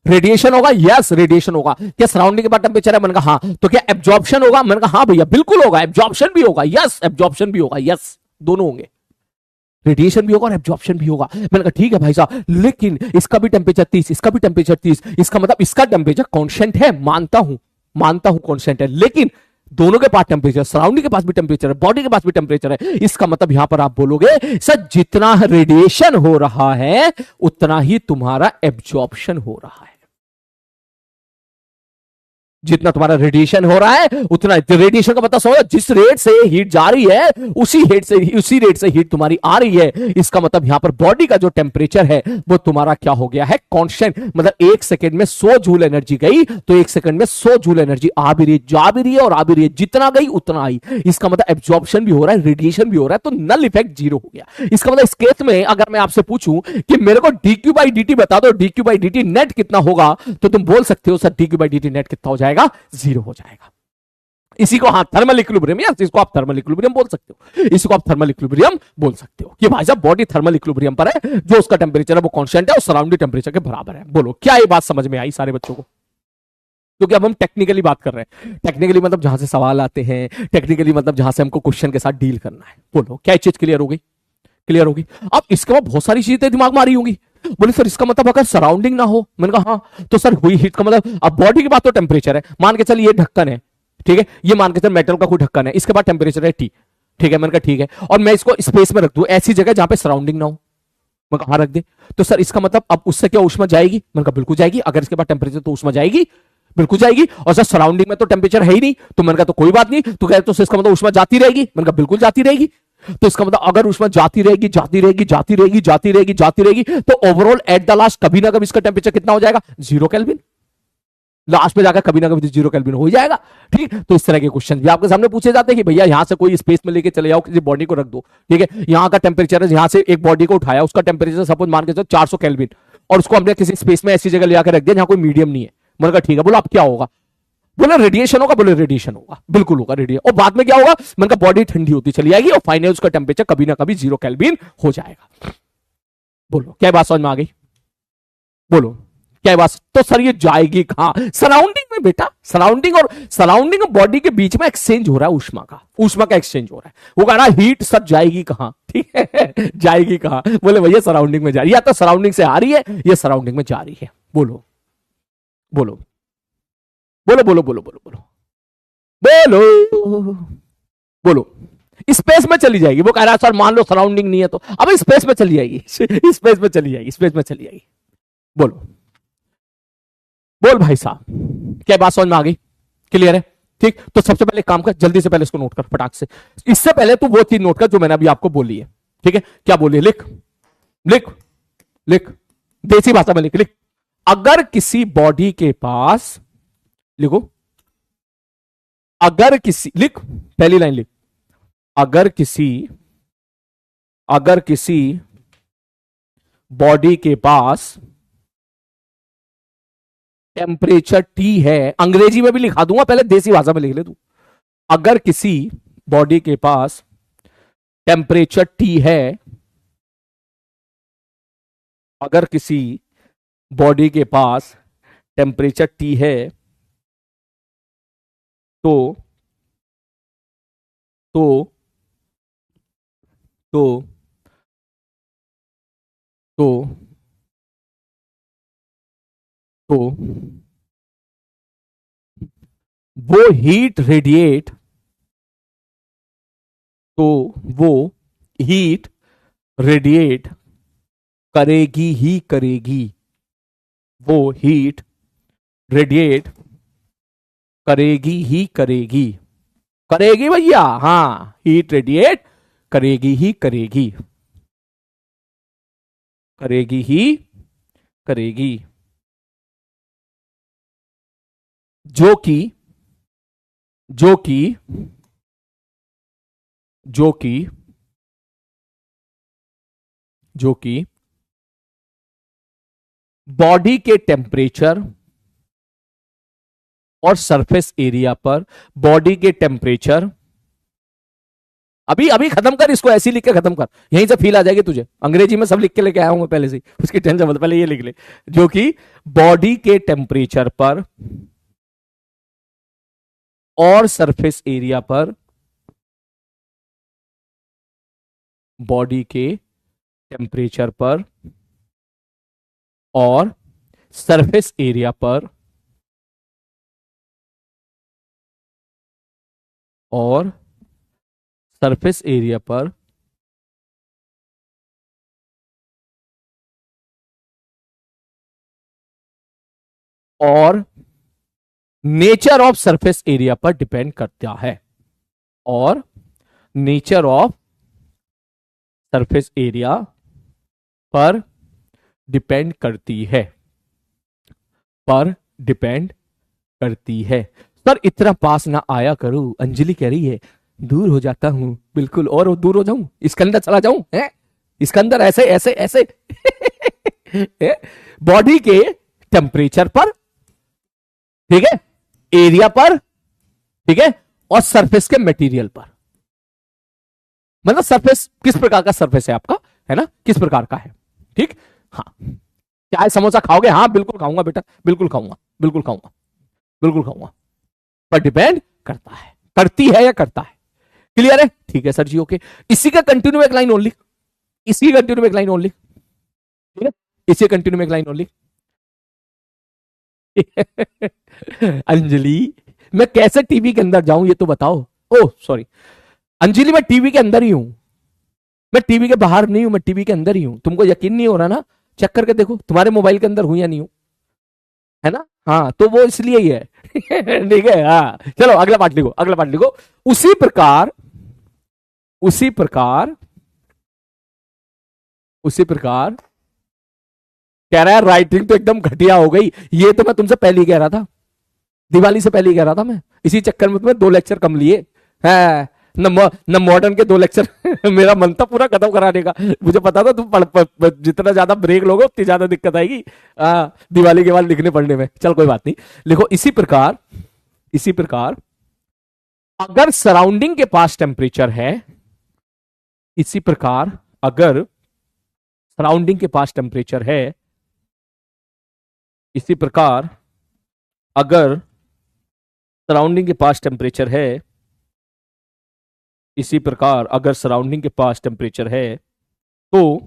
रेडिएशन होगा। यस रेडिएशन होगा। क्या सराउंडिंग के पास टेम्परेचर है? मैंने कहा हाँ। तो क्या एब्जॉर्प्शन होगा? मैंने कहा हाँ भैया बिल्कुल होगा, एब्जॉर्प्शन भी होगा। यस एब्जॉर्प्शन भी होगा, यस दोनों होंगे, रेडिएशन भी होगा और एब्जॉर्प्शन भी होगा। मैंने कहा ठीक है भाई साहब, लेकिन इसका भी टेम्परेचर 30, इसका भी टेम्परेचर 30, इसका मतलब इसका टेम्परेचर कांस्टेंट है, मानता हूं कांस्टेंट है, लेकिन दोनों के पास टेम्परेचर, सराउंडिंग के पास भी टेम्परेचर है, बॉडी के पास भी टेम्परेचर है। इसका मतलब यहां पर आप बोलोगे सर जितना रेडिएशन हो रहा है उतना ही तुम्हारा एब्जॉर्प्शन हो रहा है। जितना तुम्हारा रेडिएशन हो रहा है उतना, रेडिएशन का मतलब समझो, जिस रेट से हीट जा रही है उसी रेट से हीट तुम्हारी आ रही है। इसका मतलब यहां पर बॉडी का जो टेम्परेचर है वो तुम्हारा क्या हो गया है, कांस्टेंट। मतलब 1 सेकंड में 100 जूल एनर्जी गई तो 1 सेकंड में 100 जूल एनर्जी आ भी रही है, जा भी रही है और आ भी रही है, जितना गई उतना आई। इसका मतलब एब्जॉर्प्शन भी हो रहा है, रेडिएशन भी हो रहा है, तो नल इफेक्ट जीरो हो गया। इसका मतलब इस केस में अगर मैं आपसे पूछूं कि मेरे को dq बाई dt बता दो, dq बाई dt नेट कितना होगा, तो तुम बोल सकते हो sir dq by dt net कितना हो जाएगा, जीरो हो जाएगा। इसी को हाँ थर्मल इक्विलिब्रियम, या इसको आप थर्मल इक्विलिब्रियम बोल सकते हो, इसको आप थर्मल इक्विलिब्रियम बोल सकते हो कि भाई साहब बॉडी थर्मल इक्विलिब्रियम पर है, जो उसका टेम्परेचर है वो कांस्टेंट है और सराउंडिंग टेम्परेचर के बराबर है। बोलो क्या ये बात समझ में आई सारे बच्चों को? क्योंकि अब हम टेक्निकली बात कर रहे हैं, टेक्निकली मतलब जहां से सवाल आते हैं, टेक्निकली मतलब जहां से हमको क्वेश्चन के साथ डील करना है। बोलो क्या चीज क्लियर हो गई? क्लियर होगी। अब इसके बाद बहुत सारी चीजें दिमाग में आ रही होंगी। बोले सर इसका मतलब अगर सराउंडिंग ना हो, मैंने कहा हाँ, तो सर हुई हीट का मतलब, अब बॉडी के बाद तो टेम्परेचर है, मान के चलिए ये ढक्कन है, ठीक है, ये मान के चल मेटल का कोई ढक्कन है, इसके बाद टेम्परेचर है टी, ठीक है। मैंने कहा ठीक है, और मैं इसको स्पेस में रख दूं ऐसी जगह जहां पे सराउंडिंग ना हो, मैं कहा रख दे, तो सर इसका मतलब अब उससे क्या ऊष्मा जाएगी? मैंने कहा बिल्कुल जाएगी, अगर इसके बाद टेम्परेचर तो ऊष्मा जाएगी, बिल्कुल जाएगी। और सर सराउंडिंग में तो टेम्परेचर है ही नहीं, तो मैंने कहा तो कोई बात नहीं, तो कहते तो इसका मतलब ऊष्मा जाती रहेगी। मैंने कहा बिल्कुल जाती रहेगी। तो इसका मतलब अगर ऊष्मा जाती रहेगी जाती रहेगी जाती रहेगी जाती रहेगी जाती रहेगी, तो ओवरऑल एट द लास्ट कभी ना कभी इसका टेम्परेचर कितना हो जाएगा? 0 केल्विन। लास्ट में जाकर कभी ना कभी 0 केल्विन हो जाएगा, ठीक। तो इस तरह के क्वेश्चन भी आपके सामने पूछे जाते हैं कि भैया यहां से कोई स्पेस में लेके चले जाओ, किसी बॉडी को रख दो, ठीक है, यहां का टेम्परेचर है, यहां से एक बॉडी को उठाया, उसका टेम्परेचर सपोज मान के चलो 400 केल्विन, और उसको हमने किसी स्पेस में ऐसी जगह ले जाकर रख दिया जहां कोई मीडियम नहीं है। मैंने कहा ठीक है, बोलो अब क्या होगा? बोले रेडिएशन होगा। बोले रेडिएशन होगा, बिल्कुल होगा रेडिएशन। और बाद में क्या होगा? मैंने कहा बॉडी ठंडी होती चली जाएगी और फाइनल उसका टेम्परेचर कभी ना कभी 0 केल्विन हो जाएगा। बोलो क्या बात समझ में आ गई? बोलो क्या बात? तो सर ये जाएगी कहां? सराउंडिंग में बेटा, सराउंडिंग और बॉडी के बीच में एक्सचेंज हो रहा है, ऊष्मा का एक्सचेंज हो रहा है। वो कह रहा है हीट सर जाएगी कहां, ठीक है जाएगी कहां? बोले भैया सराउंडिंग में जा रही है, या तो सराउंडिंग से आ रही है या सराउंडिंग में जा रही है। बोलो बोलो बोलो बोलो बोलो बोलो बोलो बोलो बोलो। स्पेस में चली जाएगी। वो कह रहा है सर मान लो सराउंडिंग नहीं है तो, अब स्पेस में चली जाएगी स्पेस में चली जाएगी, स्पेस में चली जाएगी। बोलो बोल भाई साहब, क्या बात समझ में आ गई? क्लियर है? ठीक। तो सबसे पहले काम कर, जल्दी से पहले इसको नोट कर फटाक से। इससे पहले तू वो चीज नोट कर जो मैंने अभी आपको बोली है, ठीक है। क्या बोली है? लिख लिख लिख, देसी भाषा में लिख लिख। अगर किसी बॉडी के पास, लिखो, अगर किसी, लिख पहली लाइन लिख, अगर किसी बॉडी के पास टेम्परेचर टी है, अंग्रेजी में भी लिखा दूंगा, पहले देसी भाषा में लिख ले तू। अगर किसी बॉडी के पास टेम्परेचर टी है, अगर किसी बॉडी के पास टेम्परेचर टी है, तो तो तो तो तो वो हीट रेडिएट, तो वो हीट रेडिएट करेगी ही करेगी, वो हीट रेडिएट करेगी ही करेगी, करेगी भैया, हाँ हीट रेडिएट करेगी ही करेगी, करेगी ही करेगी, जो कि जो कि जो कि जो कि बॉडी के टेम्परेचर और सरफेस एरिया पर, बॉडी के टेम्परेचर, अभी अभी खत्म कर इसको, ऐसे लिख के खत्म कर, यहीं से फील आ जाएगी तुझे, अंग्रेजी में सब लिख के लेके आया हूं पहले से, उसकी टेंशन मत, पहले ये लिख ले, जो कि बॉडी के टेम्परेचर पर और सरफेस एरिया पर, बॉडी के टेम्परेचर पर और सरफेस एरिया पर और सरफेस एरिया पर और नेचर ऑफ सरफेस एरिया पर डिपेंड करता है, और नेचर ऑफ सरफेस एरिया पर डिपेंड करती है, पर डिपेंड करती है। सर इतना पास ना आया करूं, अंजलि कह रही है दूर हो जाता हूं, बिल्कुल, और दूर हो जाऊं, इसके अंदर चला जाऊं, है इसके अंदर ऐसे ऐसे ऐसे बॉडी के टेम्परेचर पर, ठीक है, एरिया पर, ठीक है, और सरफेस के मटेरियल पर, मतलब सरफेस किस प्रकार का सरफेस है आपका, है ना, किस प्रकार का है, ठीक, हाँ, चाय समोसा खाओगे, हाँ बिल्कुल खाऊंगा बेटा, बिल्कुल खाऊंगा, बिल्कुल खाऊंगा, बिल्कुल खाऊंगा, पर डिपेंड करता है, करती है या करता है, क्लियर है, ठीक है सर जी, ओके, इसी का कंटिन्यू एक लाइन ओनली, इसी कंटिन्यू एक लाइन ओनली, ठीक है, इसी कंटिन्यू एक लाइन ओनली। अंजलि मैं कैसे टीवी के अंदर जाऊं ये तो बताओ, ओह सॉरी अंजलि, मैं टीवी के अंदर ही हूं, मैं टीवी के बाहर नहीं हूं, मैं टीवी के अंदर ही हूं, तुमको यकीन नहीं हो रहा ना, चेक करके देखो तुम्हारे मोबाइल के अंदर हूं या नहीं हूं, है ना, हाँ तो वो इसलिए ही है। ठीक है, हाँ चलो अगला पार्ट लिखो, अगला पार्ट लिखो, उसी प्रकार उसी प्रकार उसी प्रकार कह रहा है राइटिंग तो एकदम घटिया हो गई, ये तो मैं तुमसे पहले ही कह रहा था, दिवाली से पहले ही कह रहा था मैं, इसी चक्कर में तुम्हें 2 लेक्चर कम लिए है, न मॉडर्न के 2 लेक्चर मेरा मन था पूरा खत्म कराने का, मुझे पता था तुम जितना ज्यादा ब्रेक लोगे उतनी ज्यादा दिक्कत आएगी दिवाली के बाद लिखने पढ़ने में, चल कोई बात नहीं, लिखो इसी प्रकार अगर सराउंडिंग के पास टेम्परेचर है, इसी प्रकार अगर सराउंडिंग के पास टेम्परेचर है, इसी प्रकार अगर सराउंडिंग के पास टेम्परेचर है, इसी प्रकार अगर सराउंडिंग के पास टेम्परेचर है, तो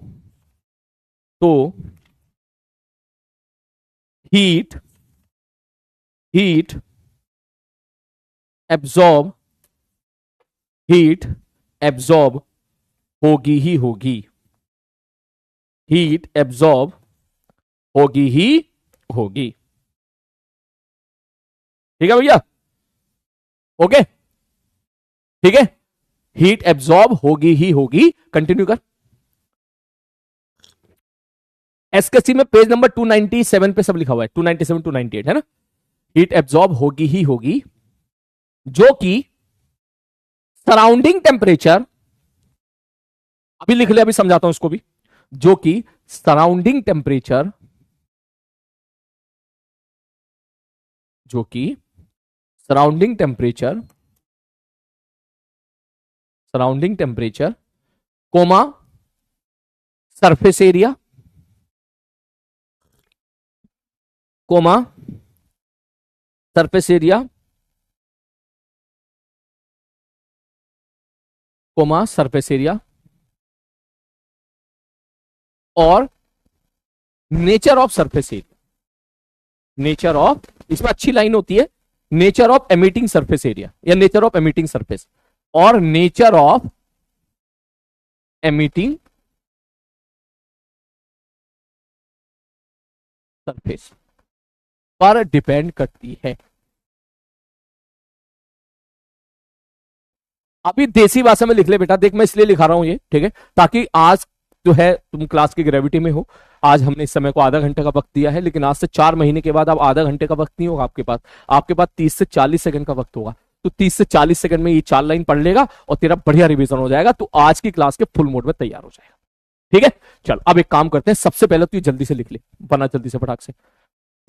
हीट एब्जॉर्ब होगी ही होगी, हीट एब्जॉर्ब होगी ही होगी, ठीक है भैया, ओके, ठीक है, हीट एब्जॉर्ब होगी ही होगी, कंटिन्यू कर, एसकेसी में पेज नंबर 297 पे सब लिखा हुआ है, 297 298 है ना, हीट एब्जॉर्ब होगी ही होगी, जो कि सराउंडिंग टेम्परेचर, अभी लिख ले, अभी समझाता हूं इसको भी, जो कि सराउंडिंग टेम्परेचर, जो कि surrounding temperature comma surface area, comma surface area, comma surface area और nature of surface area, nature of, इसमें अच्छी लाइन होती है, nature of emitting surface area या नेचर ऑफ एमिटिंग सरफेस, और नेचर ऑफ एमिटिंग सरफेस पर depend करती है। अभी देसी भाषा में लिख ले बेटा, देख मैं इसलिए लिखा रहा हूं ये, ठीक है, ताकि आज जो है तुम क्लास की ग्रेविटी में हो। आज हमने इस समय को आधा घंटे का वक्त दिया है, लेकिन आज से 4 महीने के बाद अब आधा घंटे का वक्त नहीं होगा आपके पास। आपके पास 30 से 40 सेकंड का वक्त होगा। तो 30 से 40 सेकंड में ये 4 लाइन पढ़ लेगा और तेरा बढ़िया रिवीजन हो जाएगा, तो आज की क्लास के फुल मोड में तैयार हो जाएगा। ठीक है, चल अब एक काम करते हैं, सबसे पहले तो ये जल्दी से लिख ले, बना जल्दी से, फटाक से,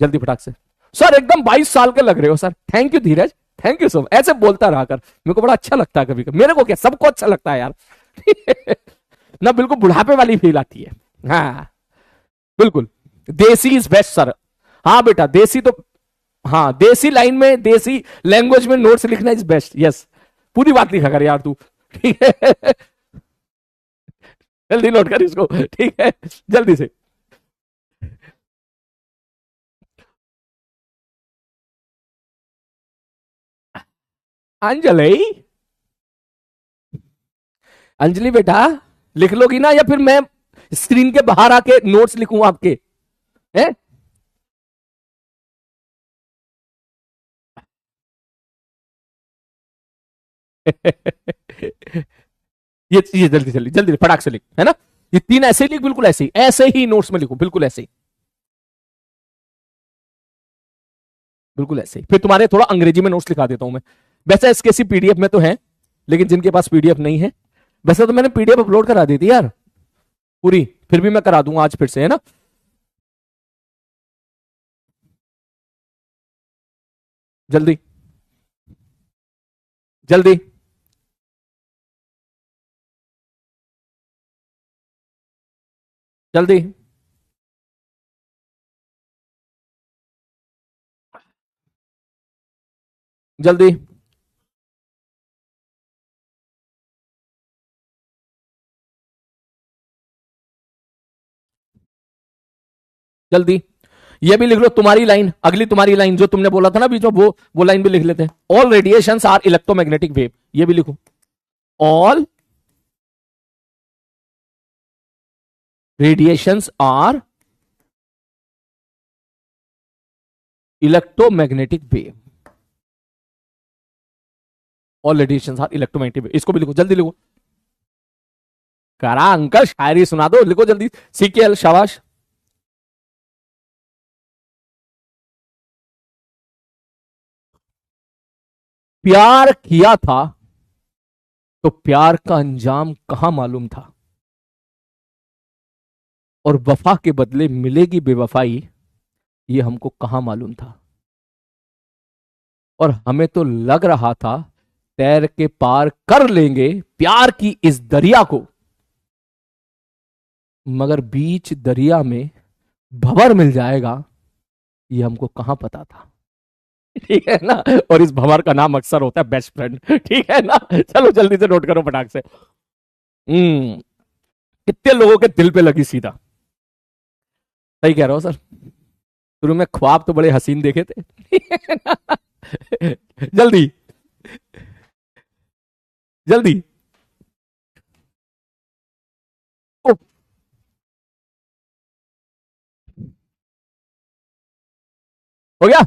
जल्दी फटाक से। सर एकदम 22 साल के लग रहे हो sir. Thank you Dheeraj, thank you so much. ऐसे बोलता रहा कर, मेरे को बड़ा अच्छा लगता है कभी कभी। मेरे को क्या, सबको अच्छा लगता है यार। ना बिल्कुल बुढ़ापे वाली फील आती है। हाँ बिल्कुल, देसी इज बेस्ट सर। हाँ बेटा देसी तो, हाँ देसी लाइन में, देसी लैंग्वेज में नोट्स लिखना इज बेस्ट। यस, पूरी बात लिखा कर यार तू। ठीक है, जल्दी नोट कर इसको, ठीक है, जल्दी से। अंजलि, अंजलि बेटा लिख लोगी ना, या फिर मैं स्क्रीन के बाहर आके नोट्स लिखूं आपके? हैं? ये जल्दी जल्दी जल्दी फटाक से लिख, है ना? ये 3 ऐसे ही लिख, बिल्कुल ऐसे ही नोट्स में लिखो, बिल्कुल ऐसे ही, बिल्कुल ऐसे ही। फिर तुम्हारे थोड़ा अंग्रेजी में नोट्स लिखा देता हूं मैं। वैसे एसकेसी पीडीएफ में तो है, लेकिन जिनके पास पीडीएफ नहीं है, वैसे तो मैंने पीडीएफ अपलोड करा दी थी यार पूरी, फिर भी मैं करा दूंगा आज फिर से, है ना? जल्दी जल्दी जल्दी जल्दी जल्दी। ये भी लिख लो तुम्हारी लाइन, अगली तुम्हारी लाइन जो तुमने बोला था ना बीच में, वो लाइन भी लिख लेते हैं। All radiations are electromagnetic wave, ये भी लिखो। All radiations are electromagnetic wave, all radiations are electromagnetic wave, इसको भी लिखो, जल्दी लिखो। करा अंकल, शायरी सुना दो, लिखो जल्दी। सीकेएल, शाबाश। प्यार किया था तो प्यार का अंजाम कहां मालूम था, और वफा के बदले मिलेगी बेवफाई, ये हमको कहां मालूम था। और हमें तो लग रहा था तैर के पार कर लेंगे प्यार की इस दरिया को, मगर बीच दरिया में भंवर मिल जाएगा, ये हमको कहां पता था। ठीक है ना? और इस भंवर का नाम अक्सर होता है बेस्ट फ्रेंड। ठीक है ना? चलो जल्दी से नोट करो फटाक से। कितने लोगों के दिल पे लगी सीधा। सही कह रहा हो सर, शुरू में ख्वाब तो बड़े हसीन देखे थे। जल्दी जल्दी। ओ, हो गया,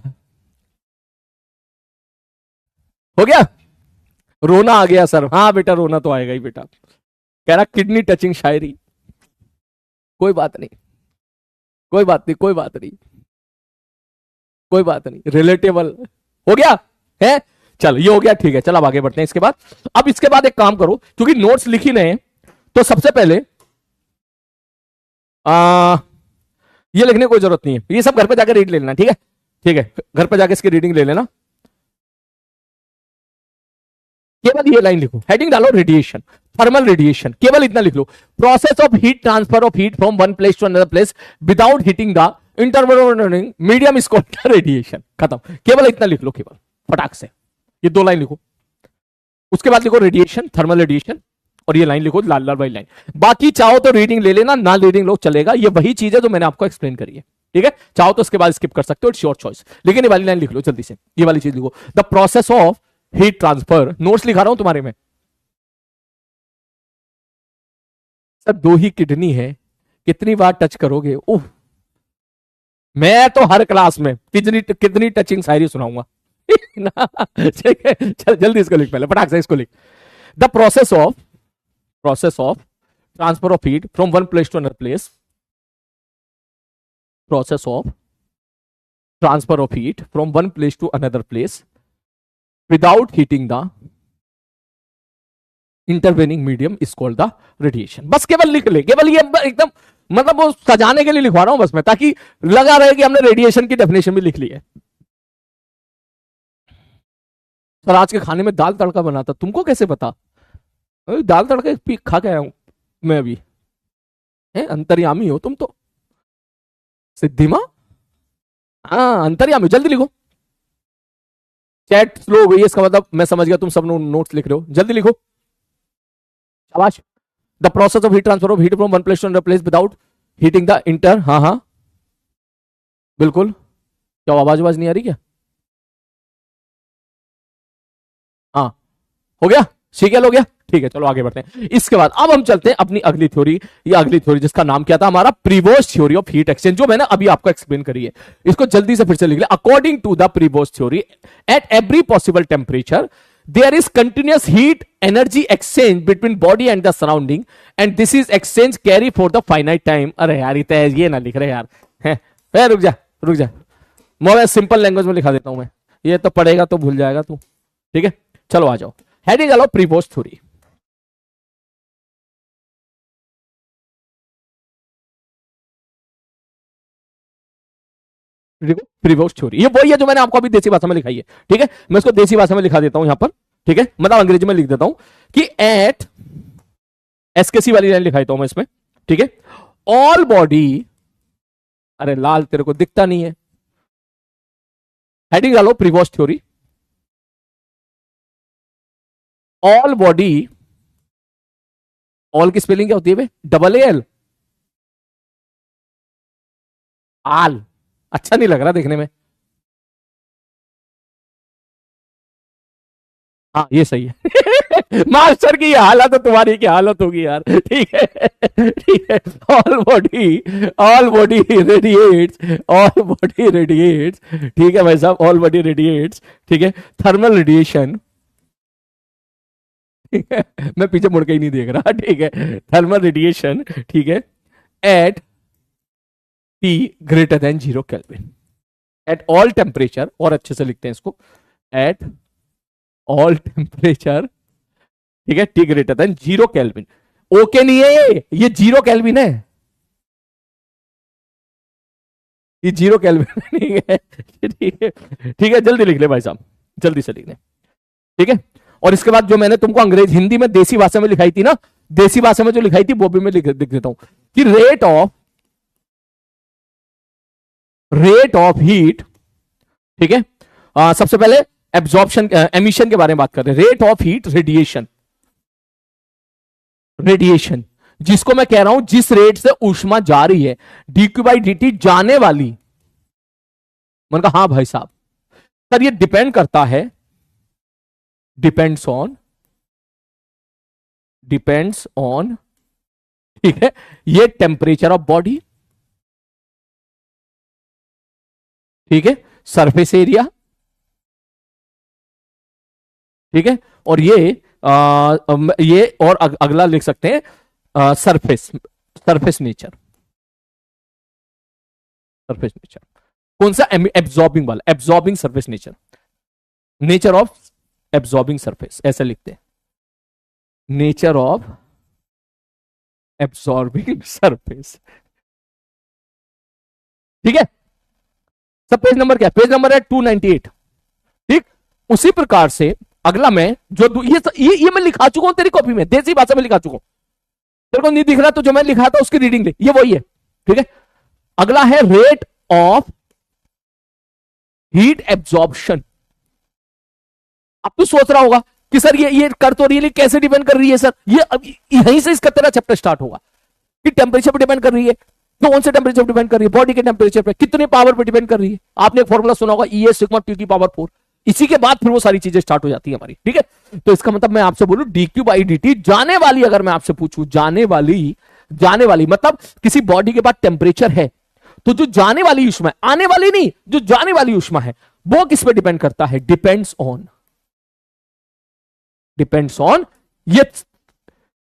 हो गया। रोना आ गया सर, हाँ बेटा रोना तो आएगा ही बेटा। कह रहा किडनी टचिंग शायरी। कोई बात नहीं, कोई बात नहीं, कोई बात नहीं, कोई बात नहीं, रिलेटेबल। हो गया है? चल ये हो गया, ठीक है, चल अब आगे बढ़ते हैं इसके बाद। अब इसके बाद एक काम करो, क्योंकि नोट्स लिख ही नहीं है, तो सबसे पहले आ, ये लिखने की कोई जरूरत नहीं है, ये सब घर पे जाकर रीड ले लेना, ठीक है? ठीक है, घर पे जाकर इसकी रीडिंग ले लेना। केवल ये लाइन लिखो, हेडिंग डालो रेडिएशन, थर्मल रेडिएशन, केवल इतना लिख लो। Process of heat transfer of heat from one place to another place without heating the interval medium is called radiation. खत्म, केवल इतना लिख लो, केवल फटाक से ये 2 लाइन लिखो। उसके बाद लिखो रेडिएशन, थर्मल रेडिएशन, और ये लाइन लिखो लाल लाल वाली लाइन। बाकी चाहो तो रीडिंग ले लेना, ना रीडिंग लो चलेगा, ये वही चीज है जो मैंने आपको एक्सप्लेन करी है। ठीक है, चाहो तो उसके बाद स्किप कर सकते हो, इट्स योर चॉइस, लेकिन ये वाली लाइन लिख लो जल्दी से, ये वाली चीज लिखो, the process of heat transfer. Notes लिखा रहा हूं तुम्हारे में। सर 2 ही किडनी है, कितनी बार टच करोगे? ओह, मैं तो हर क्लास में कितनी कितनी टचिंग शायरी सुनाऊंगा। ना, ठीक है, चल जल्दी इसको लिख, पहले फटाक से इसको लिख। The process of transfer of heat from one place to another place, process of transfer of heat from one place to another place without heating the intervening medium is called the radiation. बस केवल लिख ले, केवल ये एकदम मतलब वो सजाने के लिए लिखवा रहा हूं बस मैं, ताकि लगा रहे कि हमने रेडिएशन की डेफिनेशन भी लिख ली है। सर आज के खाने में दाल तड़का बना था, तुमको कैसे पता? दाल तड़का खा के आया हूं मैं अभी। अंतर्यामी हो तुम तो, सिद्धिमा। हाँ अंतर्यामी, जल्दी लिखो। चैट स्लो हो गई है, इसका मतलब मैं समझ गया तुम सब नोट्स लिख रहे हो, जल्दी लिखो, शाबाश। The process of heat transfer of heat from one place to another place without heating the inter, हाँ हाँ बिल्कुल। क्या आवाज नहीं आ रही क्या? हाँ हो गया, सीक्वल हो गया, ठीक है चलो आगे बढ़ते हैं। इसके बाद अब हम चलते हैं अपनी अगली थ्योरी, ये अगली थ्योरी जिसका नाम क्या था हमारा, Prevost theory of heat exchange, जो मैंने अभी आपको एक्सप्लेन करी है। इसको जल्दी से फिर से लिख ले। According to the Prevost theory, at every possible temperature there is continuous heat energy exchange between body and the surrounding and this is exchange carry for the finite time। अरे यार ये ना लिख रहे यार, है रुक जा मैं सिंपल लैंग्वेज में लिखा देता हूं मैं, ये तो पढ़ेगा तो भूल जाएगा तू, ठीक है चलो आ जाओ। हेडिंग डालो प्रीवोस्ट थ्योरी। प्रीवोस्ट थ्योरी ये वही है जो मैंने आपको अभी देसी भाषा में लिखाई है, ठीक है मैं इसको देसी भाषा में लिखा देता हूं यहां पर, ठीक है मतलब अंग्रेजी में लिख देता हूं कि एट एसकेसी वाली लाइन लिखा देता हूं मैं इसमें, ठीक है। ऑल बॉडी, अरे लाल तेरे को दिखता नहीं है, हेडिंग डालो Prevost theory. All body, all की स्पेलिंग क्या होती है बे? डबल एल, आल, अच्छा नहीं लग रहा देखने में, हाँ ये सही है। मास्टर की हालत तो तुम्हारी क्या हालत होगी यार, ठीक है ठीक है। All body radiates, all body radiates, ठीक है भाई साहब, ऑल बॉडी रेडिएट्स, ठीक है। थर्मल रेडिएशन, ठीक है मैं पीछे मुड़ के ही नहीं देख रहा, ठीक है। थर्मल रेडिएशन, ठीक है, at T greater than 0 kelvin, at all temperature, और अच्छे से लिखते हैं इसको, एट ऑल टेम्परेचर, ठीक है, T greater than 0 kelvin. Okay नहीं है ये 0 केल्विन है, ये 0 केल्विन नहीं है, ठीक है ठीक है जल्दी लिख ले भाई साहब, जल्दी से लिख ले, ठीक है। और इसके बाद जो मैंने तुमको अंग्रेजी हिंदी में देसी भाषा में लिखाई थी ना, देसी भाषा में जो लिखाई थी वो भी मैं लिख देता हूं कि रेट ऑफ हीट, ठीक है। सबसे पहले एब्जॉर्प्शन एमिशन के बारे में बात कर रहे हैं, rate of heat radiation, radiation जिसको मैं कह रहा हूं जिस रेट से ऊष्मा जा रही है, dq बाई dt जाने वाली। मैंने कहा हाँ भाई साहब, सर ये डिपेंड करता है, डिपेंड्स ऑन, ठीक है, ये टेम्परेचर ऑफ बॉडी, ठीक है, सरफेस एरिया, ठीक है, और ये और अगला लिख सकते हैं सरफेस नेचर, सरफेस नेचर कौन सा? एब्जॉर्बिंग वाला, absorbing surface nature, nature of absorbing surface, ऐसे लिखते हैं, नेचर ऑफ एब्जॉर्बिंग सरफेस, ठीक है। सब पेज नंबर क्या? पेज नंबर है 298, ठीक। उसी प्रकार से अगला मैं जो ये मैं लिखा चुका हूं तेरी कॉपी में, देसी भाषा में लिखा चुका हूं, तेरे को नहीं दिख रहा तो जो मैं लिखा था उसकी रीडिंग ले, ये वही है, ठीक है। अगला है रेट ऑफ हीट एब्जॉर्प्शन। अब तू सोच रहा होगा कि सर ये कर तो रियली कैसे डिपेंड कर रही है सर, ये अब यहीं से इसका तेरा चैप्टर स्टार्ट होगा कि टेम्परेचर पर डिपेंड कर रही है, कौन से टेम्परेचर पर डिपेंड कर रही है? बॉडी के टेम्परेचर पे, कितने पावर पर डिपेंड कर रही है। आपने एक फॉर्मूला सुना होगा, ई सिग्मा टी की पावर 4, इसी के बाद फिर वो सारी चीजें स्टार्ट हो जाती है हमारी, ठीक है। तो इसका मतलब मैं आपसे बोलूं dq बाई dt जाने वाली, अगर मैं आपसे पूछूं जाने वाली मतलब किसी बॉडी के पास टेम्परेचर है तो जो जाने वाली ऊष्मा है, आने वाली नहीं, जो जाने वाली ऊष्मा है वो किस पे डिपेंड करता है? डिपेंड्स ऑन ये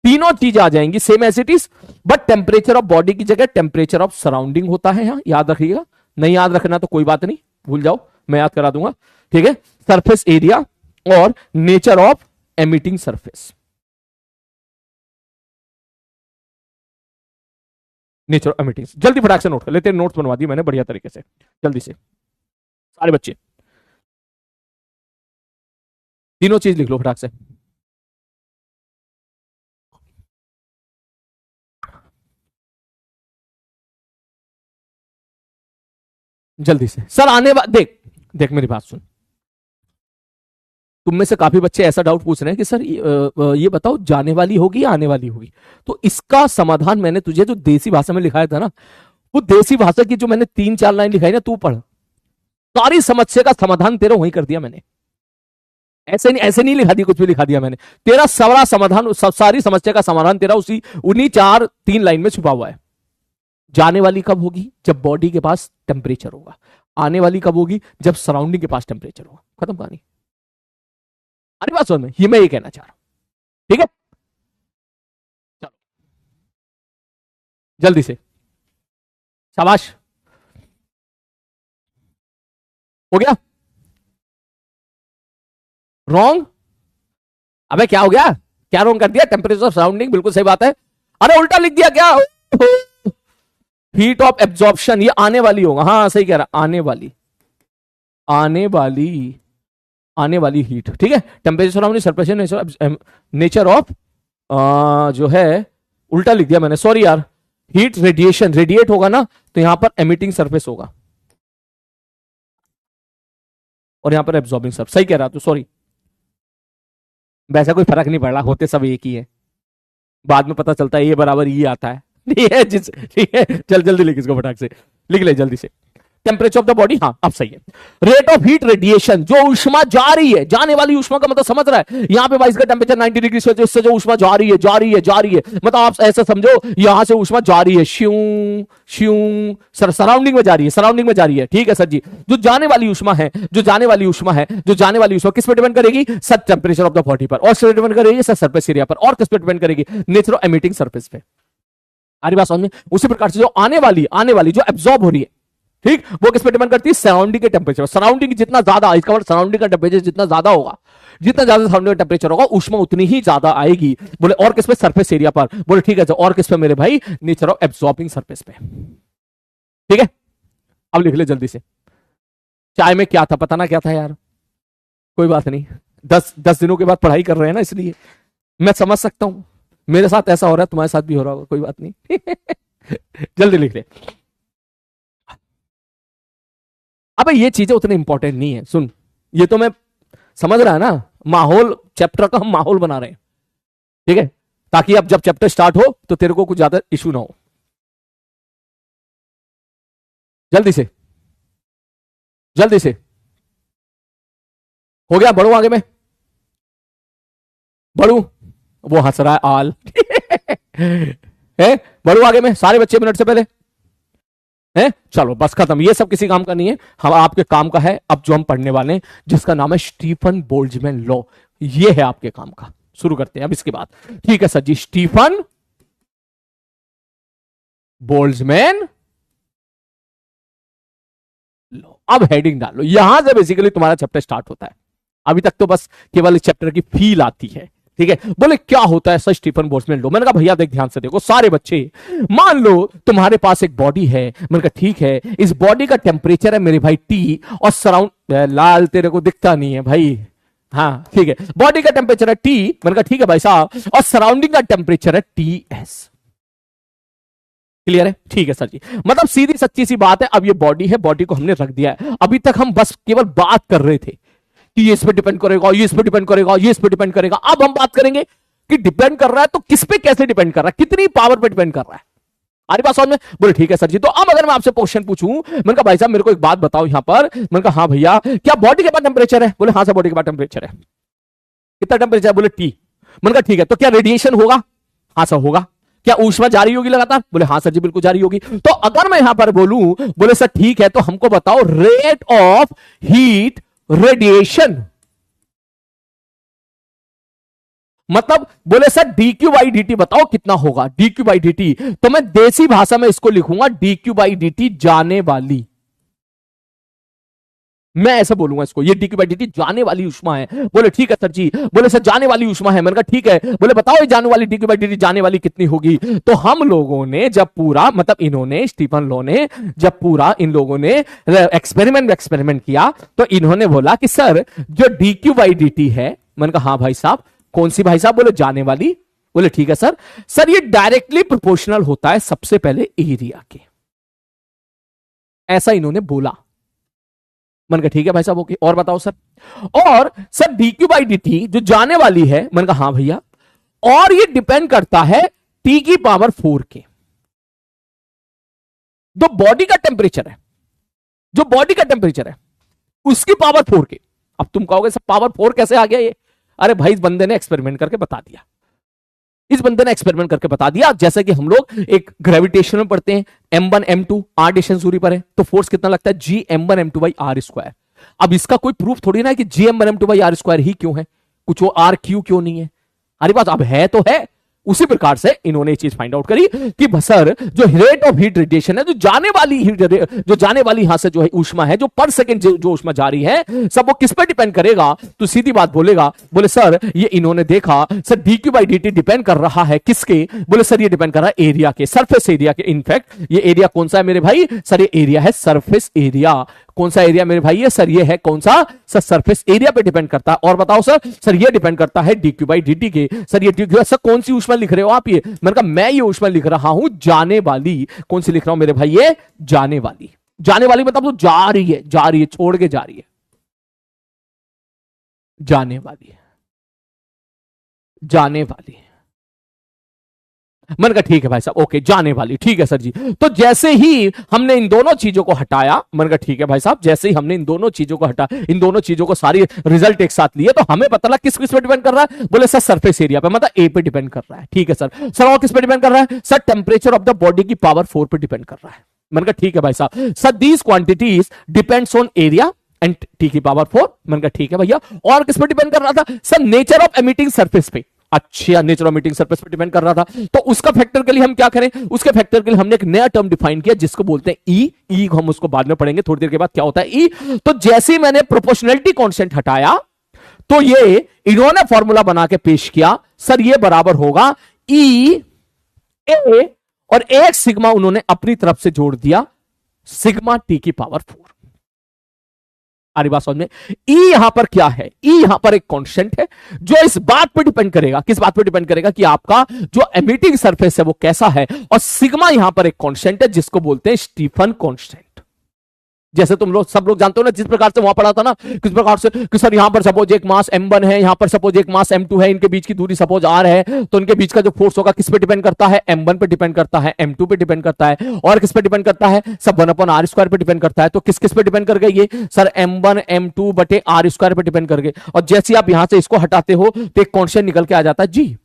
तीनों चीजें आ जाएंगी same as it is, but temperature of body की जगह टेम्परेचर ऑफ सराउंडिंग होता है। यहां याद रखिएगा, नहीं याद रखना तो कोई बात नहीं, भूल जाओ, मैं याद करा दूंगा। ठीक है, सरफेस एरिया और nature of emitting surface, nature of emitting. जल्दी फटाक से नोट कर लेते हैं, नोट्स बनवा दिए मैंने बढ़िया तरीके से, जल्दी से सारे बच्चे तीनों चीज लिख लो फटाक से। जल्दी से सर आने देख देख मेरी बात सुन, तुम में से काफी बच्चे ऐसा डाउट पूछ रहे हैं कि सर ये बताओ जाने वाली होगी या आने वाली होगी। तो इसका समाधान मैंने तुझे जो देसी भाषा में लिखाया था ना, वो देसी भाषा की जो मैंने 3-4 लाइन लिखाई ना, तू पढ़, सारी समस्या का समाधान तेरा वहीं कर दिया मैंने। ऐसे नहीं लिखा दिया, कुछ भी लिखा दिया मैंने, तेरा सारा समाधान, सारी समस्या का समाधान तेरा उन्हीं 4-3 लाइन में छुपा हुआ है। जाने वाली कब होगी? जब बॉडी के पास टेम्परेचर होगा। आने वाली कब होगी? जब सराउंडिंग के पास टेम्परेचर होगा। खत्म कहानी। अरे बात समझ में, ये मैं ये कहना चाह रहा हूं। ठीक है, चलो जल्दी से, शाबाश, हो गया? रॉन्ग? अबे क्या हो गया? क्या रॉन्ग कर दिया? टेम्परेचर ऑफ सराउंडिंग, बिल्कुल सही बात है। अरे उल्टा लिख दिया क्या? हीट ऑफ एब्जॉर्प्शन, ये आने वाली होगा। हाँ सही कह रहा, आने वाली हीट। ठीक है, temperature surrounding, surface nature of, जो है उल्टा लिख दिया मैंने, सॉरी यार। हीट रेडिएशन, रेडिएट होगा ना तो यहां पर एमिटिंग सरफेस होगा और यहां पर एब्जॉर्बिंग सरफेस। सही कह रहा तू, सॉरी। वैसा कोई फर्क नहीं पड़ रहा, होते सब एक ही है, बाद में पता चलता है ये बराबर ये आता है। ठीक है, चल जल्दी लिख इसको फटाक से, लिख ले जल्दी से। टेम्परेचर ऑफ द बॉडी, हाँ अब सही है। रेट ऑफ हीट रेडिएशन, जो ऊष्मा जा रही है, जाने वाली ऊष्मा का मतलब समझ रहा है, यहां पे भाई इसका टेम्परेचर 90 डिग्री सेल्सियस से जो ऊष्मा जा रही है, मतलब आप ऐसा समझो यहां से ऊष्मा जा रही है, श्यू श्यू, सराउंडिंग में जा रही है। ठीक है सर जी, जो जाने वाली ऊष्मा है, जो जाने वाली ऊष्मा किस पे डिपेंड करेगी? Sir temperature of the body पर, और किस पे डिपेंड करेगी? सर सरफेस एरिया पर, और किस पे डिपेंड करेगी? नेचर ऑफ एमिटिंग सरफेस पे। आ रही बात समझ में? उसी प्रकार से जो आने वाली जो एब्जॉर्ब हो रही है, ठीक, वो किस पे डिपेंड करती है? सराउंडिंग के टेम्परेचर। सराउंडिंग जितना ज्यादा, इसका मतलब सराउंडिंग का टेम्परेचर जितना ज्यादा होगा, जितना ज्यादा सराउंडिंग का टेम्परेचर होगा, ऊष्मा उतनी ही ज्यादा आएगी। बोले और किस पे? सरफेस एरिया पर। बोले ठीक है, और किस पे मेरे भाई? नेचर ऑफ एब्जॉर्बिंग सरफेस पे। ठीक है, अब लिख ले जल्दी से। चाय में क्या था? पता ना क्या था यार, कोई बात नहीं, 10 दिनों के बाद पढ़ाई कर रहे हैं ना, इसलिए मैं समझ सकता हूं। मेरे साथ ऐसा हो रहा है, तुम्हारे साथ भी हो रहा होगा, कोई बात नहीं। जल्दी लिख ले। अबे ये चीजें उतनी इंपॉर्टेंट नहीं है, सुन, ये तो मैं समझ रहा है ना, माहौल, चैप्टर का हम माहौल बना रहे हैं। ठीक है, ताकि अब जब चैप्टर स्टार्ट हो तो तेरे को कुछ ज्यादा इशू ना हो। जल्दी से हो गया? बढ़ू आगे में, बढ़ू, वो हंस रहा है आल। है, बढ़ू आगे में, सारे बच्चे मिनट से पहले है। चलो बस खत्म, ये सब किसी काम का नहीं है, हम आपके काम का है अब जो हम पढ़ने वाले हैं, जिसका नाम है स्टीफन बोल्ट्जमैन लॉ। ये है आपके काम का। शुरू करते हैं अब इसके बाद। ठीक है सर जी, स्टीफन बोल्ट्जमैन लॉ। अब हेडिंग डालो, यहां से बेसिकली तुम्हारा चैप्टर स्टार्ट होता है। अभी तक तो बस केवल इस चैप्टर की फील आती है। ठीक है, बोले क्या होता है सर स्टीफन बोल्ट्जमैन लॉ? मैंने कहा भैया देख, ध्यान से देखो सारे बच्चे, मान लो तुम्हारे पास एक बॉडी है। मैंने कहा ठीक है, इस बॉडी का टेम्परेचर है मेरे भाई T, और सराउंड, लाल तेरे को दिखता नहीं है भाई, हाँ ठीक है, बॉडी का टेम्परेचर है T। मैंने कहा ठीक है भाई साहब, और सराउंडिंग का टेम्परेचर है TS। क्लियर है? ठीक है सर जी, मतलब सीधी सच्ची सी बात है, अब ये बॉडी है, बॉडी को हमने रख दिया है। अभी तक हम बस केवल बात कर रहे थे कि ये इस पे डिपेंड करेगा, ये इस पे डिपेंड करेगा, ये इस पे डिपेंड करेगा। अब हम बात करेंगे कि डिपेंड कर रहा है तो किस पे, कैसे डिपेंड कर रहा है, कितनी पावर पे डिपेंड कर रहा है। हमारी बात समझ में? बोले ठीक है सर जी। तो अब अगर मैं आपसे क्वेश्चन पूछूं, मैंने कहा भाई साहब मेरे को एक बात बताओ यहां पर। मैंने कहा हाँ भैया, क्या बॉडी के पास टेम्परेचर है? बोले हाँ सर बॉडी के पास टेम्परेचर है। कितना टेम्परेचर? बोले T। मैंने कहा ठीक है, तो क्या रेडिएशन होगा? हाँ सर होगा। क्या ऊष्मा जारी होगी लगातार? बोले हाँ सर जी बिल्कुल जारी होगी। तो अगर मैं यहां पर बोलूं, बोले सर ठीक है, तो हमको बताओ रेट ऑफ हीट रेडिएशन, मतलब बोले सर dq बाई dt बताओ कितना होगा, dq बाई dt। तो मैं देसी भाषा में इसको लिखूंगा dq बाई dt जाने वाली, मैं ऐसा बोलूंगा इसको, ये dq बाई dt जाने वाली ऊष्मा है। बोले ठीक है सर जी, बोले सर जाने वाली ऊष्मा है। मैंने कहा ठीक है, बोले बताओ ये जाने वाली dq बाई dt जाने वाली कितनी होगी। तो हम लोगों ने जब पूरा, मतलब इन्होंने, स्टीफन लॉ ने जब पूरा इन लोगों ने एक्सपेरिमेंट किया, तो इन्होंने बोला कि सर जो dq बाई dt है, मैंने कहा हाँ भाई साहब, कौन सी भाई साहब? बोले जाने वाली। बोले ठीक है सर, सर ये डायरेक्टली प्रोपोर्शनल होता है सबसे पहले एरिया के, ऐसा इन्होंने बोला। मैंने कहा ठीक है भाई साहब ओके, और बताओ सर। और सर dq बाई dt जो जाने वाली है, मैंने कहा हाँ भैया, और ये डिपेंड करता है t की पावर 4 के, जो बॉडी का टेम्परेचर है, जो बॉडी का टेम्परेचर है उसकी पावर 4 के। अब तुम कहोगे सर पावर 4 कैसे आ गया ये? अरे भाई इस बंदे ने एक्सपेरिमेंट करके बता दिया, इस बंदे ने एक्सपेरिमेंट करके बता दिया। जैसे कि हम लोग एक ग्रेविटेशन में पढ़ते हैं, m1 m2 r डिस्टेंस दूरी पर है, तो फोर्स कितना लगता है? g m1 m2 by R square. अब इसका कोई प्रूफ थोड़ी ना है कि g m1 m2 by R square ही क्यों है, कुछ वो r क्यों नहीं है। अरे बात अब है तो है। उसी प्रकार से इन्होंने ये चीज फाइंड आउट करी कि सर जो रेट ऑफ हीट रेडिएशन है, जो जाने वाली यहां से जो है ऊष्मा है, जो पर सेकंड जो ऊष्मा जा रही है, सब वो किस पे डिपेंड करेगा? तो सीधी बात बोलेगा, बोले सर ये इन्होंने देखा sir dq by dt depend कर रहा है किसके? बोले सर ये डिपेंड कर रहा है एरिया के, सरफेस एरिया के। इनफैक्ट ये एरिया कौन सा है मेरे भाई? सर ये एरिया है सरफेस एरिया। कौन सा एरिया मेरे भाई? ये सर ये है कौन सा? सर सरफेस एरिया पे डिपेंड करता है। और बताओ सर, सर ये डिपेंड करता है dq बाई dt के। सर ये dq, सर कौन सी ऊष्मा लिख रहे हो आप? ये मैंने कहा मैं ये ऊष्मा लिख रहा हूं जाने वाली। कौन सी लिख रहा हूं मेरे भाई? ये जाने वाली। जाने वाली मतलब तो जा रही है, जा रही है, छोड़ के जा रही है, जाने वाली है, जाने वाली है। मैंने कहा ठीक है भाई साहब ओके, जाने वाली, ठीक है सर जी। तो जैसे ही हमने इन दोनों चीजों को हटाया, मैंने कहा ठीक है भाई साहब, जैसे ही हमने इन दोनों चीजों को हटा, इन दोनों चीजों को सारी रिजल्ट एक साथ लिए, तो हमें पता लगा किस किस पे डिपेंड कर रहा है? बोले सर सरफेस एरिया पे, मतलब ए पे डिपेंड कर रहा है। ठीक है सर। सर और किस पे डिपेंड कर रहा है? Sir temperature of the body की पावर 4 पे डिपेंड कर रहा है। मैंने कहा ठीक है भाई साहब। Sir these quantities depends on area and T की पावर 4। मैंने कहा ठीक है भैया। और किस पे डिपेंड कर रहा था? Sir nature of emitting surface पे। अच्छा, नेचर ऑफ मीटिंग सरफेस पर डिपेंड कर रहा था। तो उसका फैक्टर के लिए हम क्या करें? उसके फैक्टर के लिए हमने एक नया टर्म डिफाइन किया जिसको बोलते हैं ई। हम उसको बाद में पढ़ेंगे थोड़ी देर के बाद क्या होता है ई। तो जैसे ही मैंने प्रोपोर्शनैलिटी कांस्टेंट हटाया, तो ये इन्होंने फॉर्मूला बना के पेश किया, सर ये बराबर होगा ई ए, और एक सिग्मा उन्होंने अपनी तरफ से जोड़ दिया, सिग्मा टी की पावर 4। सारी बात समझ में? ई यहां पर क्या है? ई यहां पर एक कांस्टेंट है जो इस बात पर डिपेंड करेगा, किस बात पर डिपेंड करेगा कि आपका जो एमिटिंग सरफेस है वो कैसा है। और सिग्मा यहां पर एक कांस्टेंट है जिसको बोलते हैं स्टीफन कांस्टेंट। जैसे तुम लोग सब लोग जानते हो ना, जिस प्रकार से वहां पढ़ा था ना, किस प्रकार से कि सर यहां पर सपोज एक मास m1 है, यहां पर सपोज एक मास m2 है, इनके बीच की दूरी सपोज r है, तो इनके बीच का जो फोर्स होगा किस पे डिपेंड करता है? m1 पे डिपेंड करता है, m2 पे डिपेंड करता है, और किस पे डिपेंड करता है? सब 1/r² पे डिपेंड करता है। तो किस किस पे डिपेंड कर गए ये? सर m1 m2 बटे r² पे डिपेंड कर गए। और जैसे आप यहां से इसको हटाते हो तो एक कांस्टेंट निकल के आ जाता है जी।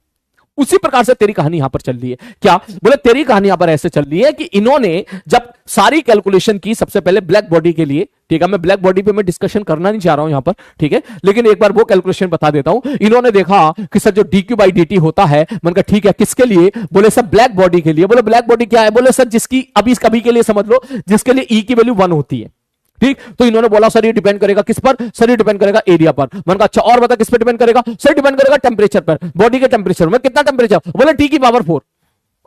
उसी प्रकार से तेरी कहानी यहां पर चल रही है। क्या बोले? तेरी कहानी यहां पर ऐसे चल रही है कि इन्होंने जब सारी कैलकुलेशन की, सबसे पहले ब्लैक बॉडी के लिए, ठीक है, मैं ब्लैक बॉडी पे मैं डिस्कशन करना नहीं चाह रहा हूं यहां पर, ठीक है, लेकिन एक बार वो कैलकुलेशन बता देता हूं। इन्होंने देखा कि सर जो dq बाई dt होता है, मैंने कहा ठीक है, किसके लिए? बोले सर ब्लैक बॉडी के लिए। बोले ब्लैक बॉडी क्या है? बोले सर जिसकी अभी कभी के लिए समझ लो, जिसके लिए e की वैल्यू 1 होती है, ठीक। तो इन्होंने बोला सर ये डिपेंड करेगा किस पर? सर ये डिपेंड करेगा एरिया पर। मैंने कहा अच्छा, और बता किस पर डिपेंड करेगा? सर डिपेंड करेगा टेम्परेचर पर, बॉडी के टेम्परेचर में। कितना टेम्परेचर? बोले टी की पावर 4।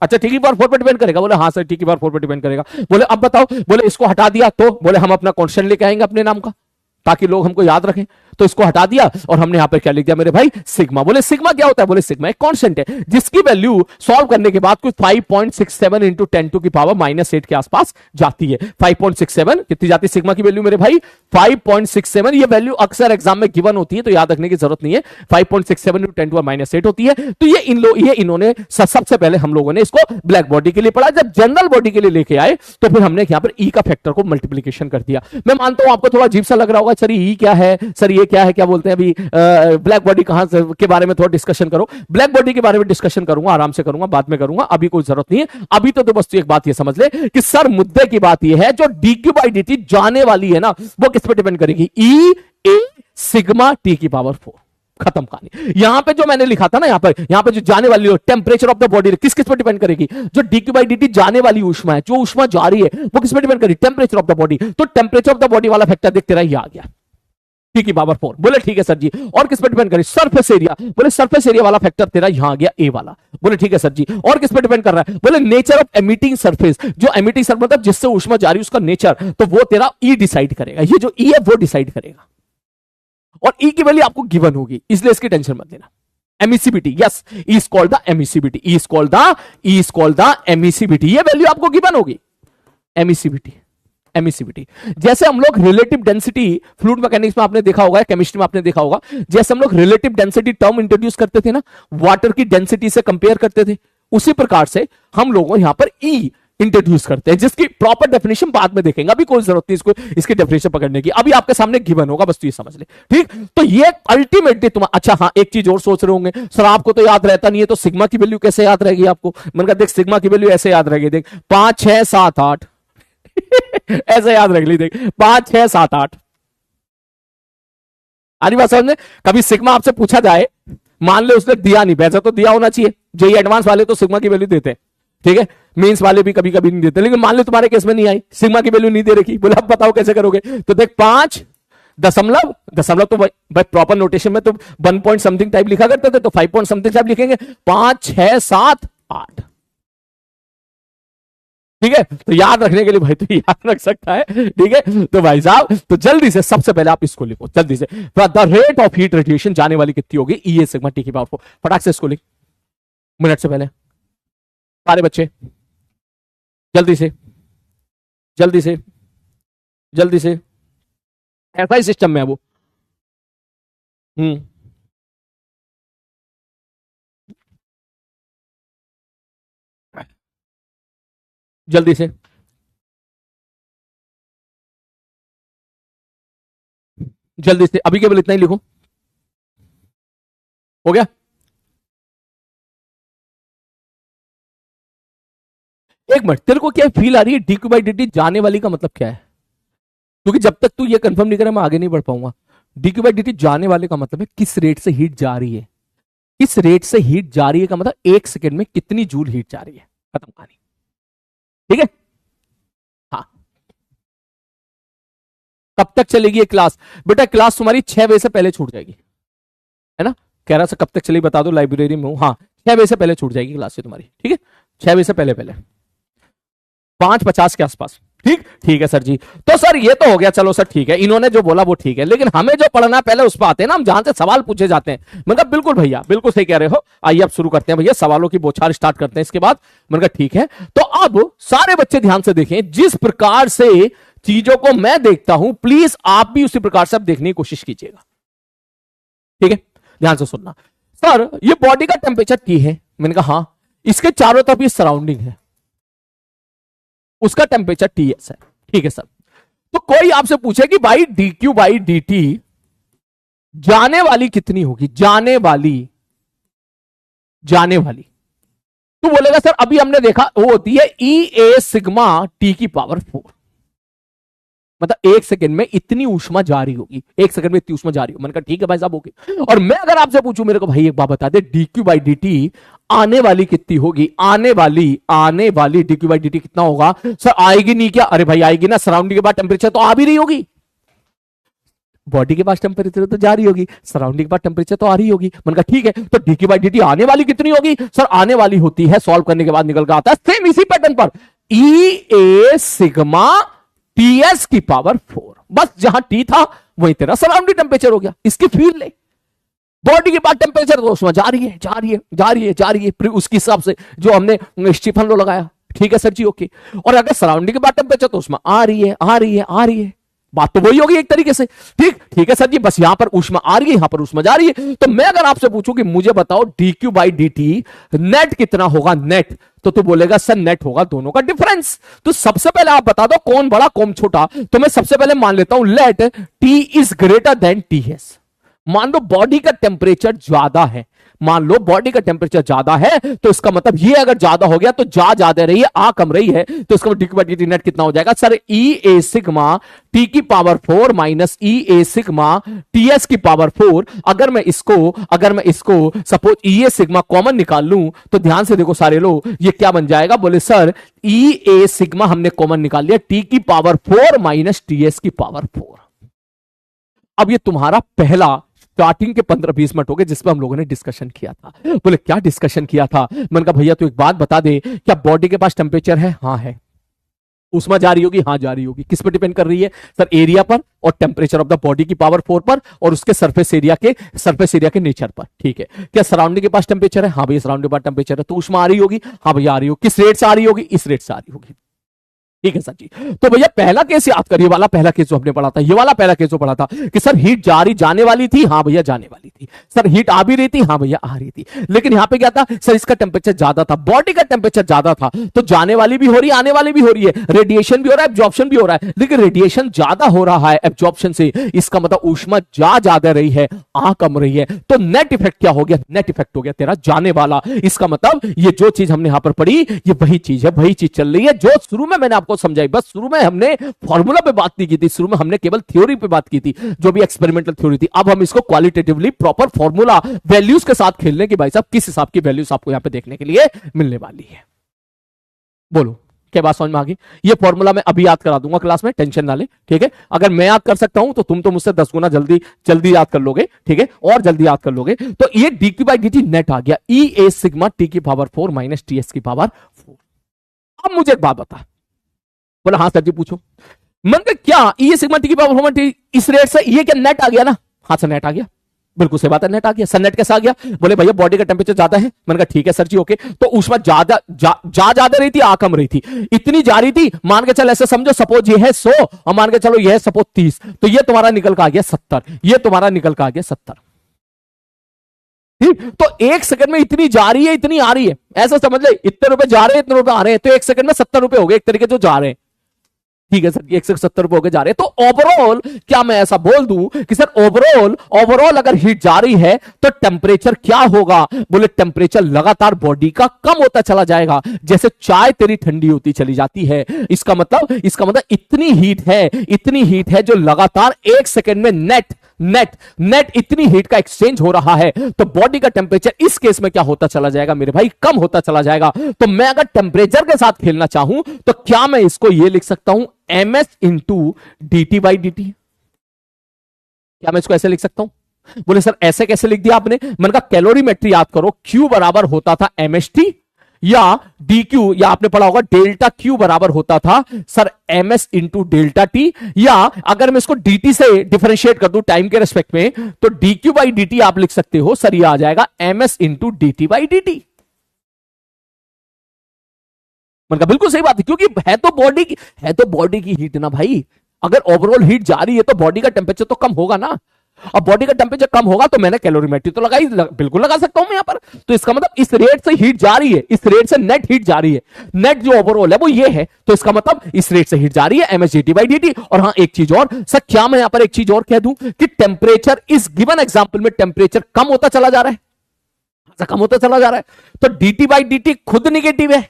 अच्छा, टी की पावर 4 पर डिपेंड करेगा? बोले हाँ सर टी की पावर 4 पर डिपेंड करेगा। बोले अब बताओ, बोले इसको हटा दिया तो बोले हम अपना कांस्टेंट लेके आएंगे अपने नाम का, ताकि लोग हमको याद रखें। तो इसको हटा दिया और हमने यहां पर क्या लिख दिया मेरे भाई? सिग्मा। बोले सिग्मा क्या होता है? बोले सिग्मा एक कांस्टेंट है जिसकी वैल्यू सॉल्व करने के बाद कुछ 5.67 इंटू 10 टू की पावर -8 के आसपास जाती है। 5.67 कितनी जाती है सिग्मा की वैल्यू मेरे भाई? 5.67। ये वैल्यू अक्सर एग्जाम में गिवन होती है, तो याद रखने की जरूरत नहीं है। 5.67 इंटू 10 टू -8 होती है। तो ये इन्होंने सबसे पहले हम लोगों ने इसको ब्लैक बॉडी के लिए पढ़ा। जब जनरल बॉडी के लिए लेके आए तो फिर हमने यहां पर ई का फैक्टर को मल्टीप्लीकेशन कर दिया। मैं मानता हूं आपको थोड़ा अजीब सा लग रहा होगा, सर ई क्या है, सर ये क्या है, क्या बोलते हैं अभी, ब्लैक बॉडी कहां से के बारे में थोड़ा डिस्कशन करो। ब्लैक बॉडी के बारे में डिस्कशन करूंगा, आराम से करूंगा, बाद में करूंगा, अभी कोई जरूरत नहीं है। अभी तो बस एक बात ये समझ ले कि सर मुद्दे की बात ये है, जो dq बाई dt जाने वाली है ना, वो किस पे डिपेंड करेगी, ई ए सिग्मा टी की पावर 4। खत्म कहानी। यहां पे जो मैंने लिखा था ना, यहां पे जो जाने वाली टेम्परेचर ऑफ द बॉडी किस किस पे डिपेंड करेगी, जो dq बाई dt जाने वाली ऊष्मा है, जो ऊष्मा जा रही है, वो किस पे डिपेंड करेगी, टेम्परेचर ऑफ द बॉडी। तो टेम्परेचर ऑफ द बॉडी वाला फैक्टर देखते रहा, ये आ गया टी की पावर 4। बोले ठीक है सर जी। और किस पे डिपेंड करे, सरफेस एरिया। बोले सरफेस एरिया वाला फैक्टर तेरा यहां आ गया ए वाला। बोले ठीक है सर जी। और किस पे डिपेंड कर रहा है, बोले नेचर ऑफ एमिटिंग सरफेस। जो एमिटिंग सरफेस मतलब जिससे ऊष्मा जा रही है उसका नेचर, तो वो तेरा ई डिसाइड करेगा। ये जो ई है वो डिसाइड करेगा, और ई की वैल्यू आपको गिवन होगी, इसलिए इसकी टेंशन मत लेना। Emissibility, yes, E is called the emissibility, E is called the emissibility. ये वैल्यू आपको गिवन होगी, एमिसिबिलिटी। एमिसिबिलिटी जैसे हम लोग रिलेटिव डेंसिटी फ्लूइड मैकेनिक्स में आपने देखा होगा, केमिस्ट्री में आपने देखा होगा, जैसे हम लोग रिलेटिव डेंसिटी टर्म इंट्रोड्यूस करते थे ना, वाटर की डेंसिटी से कंपेयर करते थे, उसी प्रकार से हम लोग यहां पर ई इंट्रोड्यूस करते हैं, जिसकी प्रॉपर डेफिनेशन बाद में देखेंगे। अभी कोई जरूरत नहीं इसको इसकी डेफिनेशन पकड़ने की, अभी आपके सामने गिवन होगा, बस तो ये समझ ले। ठीक, तो ये अल्टीमेटली तुम, अच्छा हाँ, एक चीज और सोच रहे होंगे, सर आपको तो याद रहता नहीं है, तो सिग्मा की वैल्यू कैसे याद रहेगी आपको। मैंने कहा देख, सिग्मा की वैल्यू ऐसे याद रहेगी, देख 5 6 7 8 ऐसे याद रख ली, देख 5 6 7 8। आनी बात समझ में। कभी सिग्मा आपसे पूछा जाए, मान ले उसने दिया नहीं, वैसे तो दिया होना चाहिए, जेई एडवांस वाले तो सिग्मा की वैल्यू देते हैं, ठीक है, मेंस वाले भी कभी कभी नहीं देते, लेकिन मान लो तुम्हारे केस में नहीं आई, सिग्मा की वैल्यू नहीं दे रखी, बोला अब बताओ कैसे करोगे। तो देख 5 दशमलव, दशमलव तो भाई प्रॉपर नोटेशन में तो 1 पॉइंट समथिंग टाइप लिखा करते थे, तो 5 पॉइंट समथिंग टाइप लिखेंगे, 5 6 7 8। ठीक है, तो याद रखने के लिए भाई तो याद रख सकता है, ठीक है। तो भाई साहब, तो जल्दी से सबसे पहले आप इसको लिखो, जल्दी से, the rate of heat radiation जाने वाली कितनी होगी, ई ए सिग्मा टी की पावर 4। फटाक से इसको लिख, मिनट से पहले सारे बच्चे, जल्दी से जल्दी से जल्दी से, ऐसा ही सिस्टम में है वो। जल्दी से, जल्दी से, अभी केवल इतना ही लिखो, हो गया। एक मिनट, तेरे को क्या फील आ रही है, dq बाई dt जाने वाली का मतलब क्या है, क्योंकि जब तक तू ये कंफर्म नहीं करे मैं आगे नहीं बढ़ पाऊंगा। dq बाई dt जाने वाले का मतलब है किस रेट से हीट जा रही है, किस रेट से हीट जा रही है का मतलब 1 सेकेंड में कितनी जूल हीट जा रही है, खत्म कहानी। ठीक है, हाँ। कब तक चलेगी ये क्लास, बेटा क्लास तुम्हारी 6 बजे से पहले छूट जाएगी, है ना। कह रहा था कब तक चलेगी बता दो, लाइब्रेरी में हूं, हाँ 6 बजे से पहले छूट जाएगी क्लास तुम्हारी, ठीक है, 6 बजे से पहले, 5:50 के आसपास। ठीक, ठीक है सर जी। तो सर ये तो हो गया, चलो सर ठीक है, इन्होंने जो बोला वो ठीक है, लेकिन हमें जो पढ़ना पहले उस पर आते हैं ना, हम जहां से सवाल पूछे जाते हैं। मैंने कहा बिल्कुल भैया, बिल्कुल सही कह रहे हो, आइए अब शुरू करते हैं भैया, सवालों की बौछार स्टार्ट करते हैं इसके बाद। मैंने कहा ठीक है। तो अब सारे बच्चे ध्यान से देखें, जिस प्रकार से चीजों को मैं देखता हूं, प्लीज आप भी उसी प्रकार से अब देखने की कोशिश कीजिएगा, ठीक है। ध्यान से सुनना, सर ये बॉडी का टेम्परेचर T है, मैंने कहा हाँ, इसके चारों तरफ ये सराउंडिंग है, उसका टेम्परेचर Ts है, ठीक है सर। तो कोई आपसे पूछे कि भाई dq बाई dt जाने वाली कितनी होगी, जाने वाली तो बोलेगा सर अभी हमने देखा वो होती है ई ए सिग्मा टी की पावर 4, मतलब 1 सेकंड में इतनी ऊष्मा जारी होगी, 1 सेकंड में इतनी ऊष्मा जारी होगी। मैंने कहा ठीक है भाई साहब, ओके। और मैं अगर आपसे पूछूं, मेरे को भाई एक बात बता दे, dq बाई dt आने वाली कितनी होगी, आने वाली dq बाई dt कितना होगा सर, आएगी नहीं क्या, अरे भाई आएगी ना, सराउंडिंग के बाद टेम्परेचर तो आ भी रही होगी, बॉडी के पास टेम्परेचर तो जा रही होगी, सराउंडिंग के पास टेम्परेचर तो आ रही होगी। मैंने कहा ठीक है, तो dq बाई dt आने वाली कितनी होगी सर, आने वाली होती है, सॉल्व करने के बाद निकल कर आता है सेम इसी पैटर्न पर, ई ए सिग्मा टीएस की पावर 4। बस जहां टी था वही तेरा सराउंडिंग टेम्परेचर हो गया, इसकी फील ले। बॉडी के बाद टेम्परेचर तो उसमें जा रही है, फिर उसके हिसाब से जो हमने स्टीफन लो लगाया, ठीक है सर जी, ओके। और अगर सराउंडिंग के बाद टेम्परेचर तो उसमें आ रही है, बात तो वही होगी एक तरीके से। ठीक ठीक है सर जी, बस यहां पर ऊष्मा आ रही है, यहां पर ऊष्मा जा रही है। तो मैं अगर आपसे पूछूं कि मुझे बताओ dq बाई dt नेट कितना होगा, नेट, तो तू बोलेगा सर नेट होगा दोनों का डिफरेंस। तो सबसे पहले आप बता दो कौन बड़ा कौन छोटा। तो मैं सबसे पहले मान लेता हूं let T is greater than TS। मान लो बॉडी का टेम्परेचर ज्यादा है, मान लो बॉडी का टेम्परेचर ज्यादा है, तो इसका मतलब ये अगर ज्यादा हो गया तो ज्यादा रही है, आ कम रही है, तो इसका मतलब डी नेट कितना हो जाएगा sir, E A sigma T की power 4 minus E A sigma T S की पावर 4। अगर मैं इसको suppose E A sigma common निकाल लूं तो ध्यान से देखो सारे लोग, ये क्या बन जाएगा, बोले सर ई ए सिग्मा हमने कॉमन निकाल लिया, टी की पावर 4 माइनस टी एस की पावर 4। अब ये तुम्हारा पहला स्टार्टिंग के 15-20 मिनट हो गए जिसपे हम लोगों ने डिस्कशन किया था। बोले क्या डिस्कशन किया था, मैंने कहा भैया तू एक बात बता दे, क्या बॉडी के पास टेम्परेचर है? हाँ है। ऊष्मा जा रही होगी? हाँ जा रही होगी। किस पर डिपेंड कर रही है सर? एरिया पर और टेम्परेचर ऑफ द बॉडी की पावर 4 पर और उसके सरफेस एरिया के नेचर पर। ठीक है, क्या सराउंडिंग के पास टेम्परेचर है? हाँ भैया सराउंडिंग के पास टेम्परेचर है, तो ऊष्मा आ रही होगी? हाँ भैया आ रही होगी। किस रेट से आ रही होगी? इस रेट से आ रही होगी। ठीक है सर जी। तो भैया पहला केस याद करिए, वाला पहला केस जो हमने पढ़ा था, ये वाला पहला केस जो पढ़ा था कि सर हीट जाने वाली थी, हाँ भैया जाने वाली थी। सर हीट आ भी रही थी, हाँ भैया आ रही थी। लेकिन यहां पे क्या था सर, इसका टेम्परेचर ज्यादा था, बॉडी का टेम्परेचर ज्यादा था, तो जाने वाली भी हो रही है, आने वाली भी हो रही है, रेडिएशन भी हो रहा है, एब्जॉर्प्शन भी हो रहा है। लेकिन रेडिएशन ज्यादा हो रहा है एब्जॉर्प्शन से, इसका मतलब ऊष्मा ज्यादा रही है, आ कम रही है। तो नेट इफेक्ट क्या हो गया? नेट इफेक्ट हो गया तेरा जाने वाला। इसका मतलब ये जो चीज हमने यहां पर पढ़ी, ये वही चीज है, वही चीज चल रही है जो शुरू में मैंने आपको समझाई। बस शुरू में हमने फॉर्मूला पे बात नहीं की थी, शुरू में हमने केवल थ्योरी पे बात की थी, जो भी एक्सपेरिमेंटल थ्योरी थी। अब हम इसको क्वालिटेटिवली प्रॉपर फॉर्मूला वैल्यूज के साथ खेलने की, भाई साहब किस हिसाब की वैल्यूज आपको यहां पे देखने के लिए मिलने वाली है। बोलो क्या बात समझ में आ गई? ये फॉर्मूला मैं अभी याद करा दूंगा क्लास में, टेंशन ना ले। ठीक है, अगर मैं याद कर सकता हूं तो तुम तो मुझसे 10 गुना जल्दी याद कर लोगे। ठीक है, और जल्दी याद कर लोगे। तो ये dq बाई dt नेट आ गया, ई ए सिग्मा टी की पावर 4 माइनस टी एस की पावर 4। अब मुझे एक बात बता। बोला हाँ सर जी पूछो। मन का क्या ये सिग्मा टी की पावर 4 इस रेट से ये क्या नेट आ गया ना? हाँ सर नेट आ गया, बिल्कुल सही बात है, नेट आ गया। सर नेट कैसा आ गया? बोले भैया बॉडी का टेम्परेचर ज्यादा है। मैंने कहा ठीक है सर जी ओके, तो ऊष्मा ज्यादा रही थी, आ कम रही थी, इतनी जा रही थी, मान के चल ऐसे समझो, सपोज ये है 100 और मान के चलो ये है सपोज 30, तो ये तुम्हारा निकल का आ गया 70, ये तुम्हारा निकल का आ गया 70। ठीक, तो एक सेकंड में इतनी जा रही है, इतनी आ रही है, ऐसा समझ ले, इतने रुपए जा रहे हैं, इतने रुपए आ रहे हैं, तो एक सेकंड में 70 रुपए हो गए एक तरीके जो जा रहे हैं। ठीक है सर, 170 रुपए होके जा रहे हैं। तो ओवरऑल क्या मैं ऐसा बोल दूं कि सर ओवरऑल अगर हीट जा रही है तो टेम्परेचर क्या होगा? बोले टेम्परेचर लगातार बॉडी का कम होता चला जाएगा, जैसे चाय तेरी ठंडी होती चली जाती है। इसका मतलब इतनी हीट है जो लगातार एक सेकंड में नेट इतनी हीट का एक्सचेंज हो रहा है, तो बॉडी का टेम्परेचर इस केस में क्या होता चला जाएगा मेरे भाई? कम होता चला जाएगा। तो मैं अगर टेम्परेचर के साथ खेलना चाहूं तो क्या मैं इसको ये लिख सकता हूं ms into dt by dt? क्या मैं इसको ऐसे लिख सकता हूं? बोले सर ऐसे कैसे लिख दिया आपने? मैंने कहा कैलोरीमेट्री याद करो, Q बराबर होता था mst या dq, या आपने पढ़ा होगा डेल्टा Q बराबर होता था sir ms into delta T, या अगर मैं इसको dt से डिफरेंशिएट कर दूं टाइम के रेस्पेक्ट में, तो dq बाई dt आप लिख सकते हो सर, ये आ जाएगा ms into dt by dt। मैंने कहा बिल्कुल सही बात है, क्योंकि है तो बॉडी की हीट ना भाई। अगर ओवरऑल हीट जा रही है तो बॉडी का टेम्परेचर तो कम होगा ना। अब बॉडी का टेम्परेचर कम होगा तो मैंने कैलोरीमेट्री तो बिल्कुल लगा सकता हूं मैं यहां पर। तो इसका मतलब इस रेट से हीट जा रही है, इस रेट से नेट हीट जा रही है, नेट जो ओवरऑल है वो ये है, तो इसका मतलब इस रेट से हीट जा रही है msdt बाई dt। और हाँ एक चीज और सर, क्या मैं यहां पर एक चीज और कह दूं कि टेम्परेचर इस गिवन एग्जाम्पल में टेम्परेचर कम होता चला जा रहा है, कम होता चला जा रहा है, तो dt बाई dt खुद निगेटिव है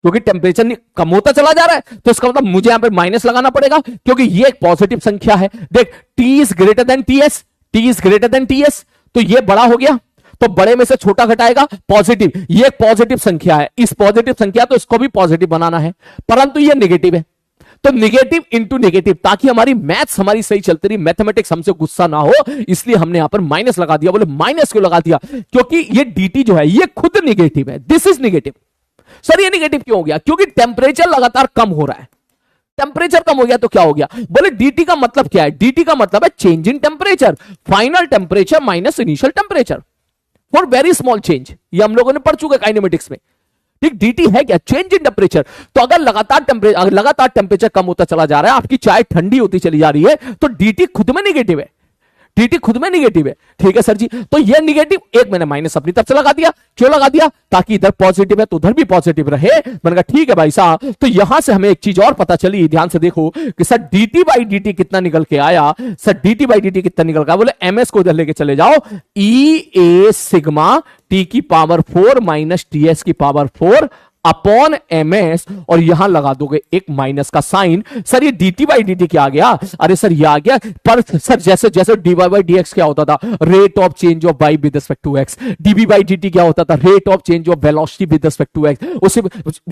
क्योंकि टेम्परेचर कम होता चला जा रहा है। तो इसका मतलब मुझे यहां पे माइनस लगाना पड़ेगा, क्योंकि ये एक पॉजिटिव संख्या है। देख T is greater than TS, तो ये बड़ा हो गया, तो बड़े में से छोटा घटाएगा पॉजिटिव, ये एक पॉजिटिव संख्या है, इस पॉजिटिव संख्या तो इसको भी पॉजिटिव बनाना है, परंतु ये नेगेटिव है, तो नेगेटिव इंटू नेगेटिव, ताकि हमारी मैथ्स हमारी सही चलती रही, मैथमेटिक्स हमसे गुस्सा ना हो, इसलिए हमने यहां पर माइनस लगा दिया। बोले माइनस क्यों लगा दिया? क्योंकि ये dt जो है ये खुद नेगेटिव है, दिस इज नेगेटिव। सर ये नेगेटिव क्यों हो गया? क्योंकि टेम्परेचर लगातार कम हो रहा है, टेम्परेचर कम हो गया तो क्या हो गया? बोले dt का मतलब क्या है? dt का मतलब है change in temperature, final temperature minus initial temperature for very small change. ये हम लोगों ने पढ़ चुके काइनेमेटिक्स में। ठीक, डीटी है क्या, चेंज इन टेम्परेचर। तो अगर लगातार टेम्परेचर कम होता चला जा रहा है, आपकी चाय ठंडी होती चली जा रही है, तो डीटी खुद में निगेटिव है, डीटी खुद में निगेटिव है। ठीक है सर जी, तो ये निगेटिव, एक मैंने माइनस अपनी तरफ से लगा दिया। क्यों लगा दिया, ताकि इधर पॉजिटिव है तो उधर भी पॉजिटिव रहे। मैंने कहा ठीक है भाई साहब। तो यहां से हमें एक चीज और पता चली, ध्यान से देखो कि सर डीटी बाई डीटी कितना निकल के आया। सर डीटी बाई डीटी कितना निकल गया, बोले एमएस को उधर लेके चले जाओ, ई ए सिग्मा टी की पावर 4 माइनस टीएस की पावर 4 अपॉन एमएस, और यहां लगा दोगे एक माइनस का साइन। सर ये dt बाई dt क्या आ गया, अरे सर ये आ गया, पर सर जैसे जैसे dy बाई dx क्या होता था, rate of change of y with respect to x, dv by dt क्या होता था, rate of change of velocity with respect to x। उसे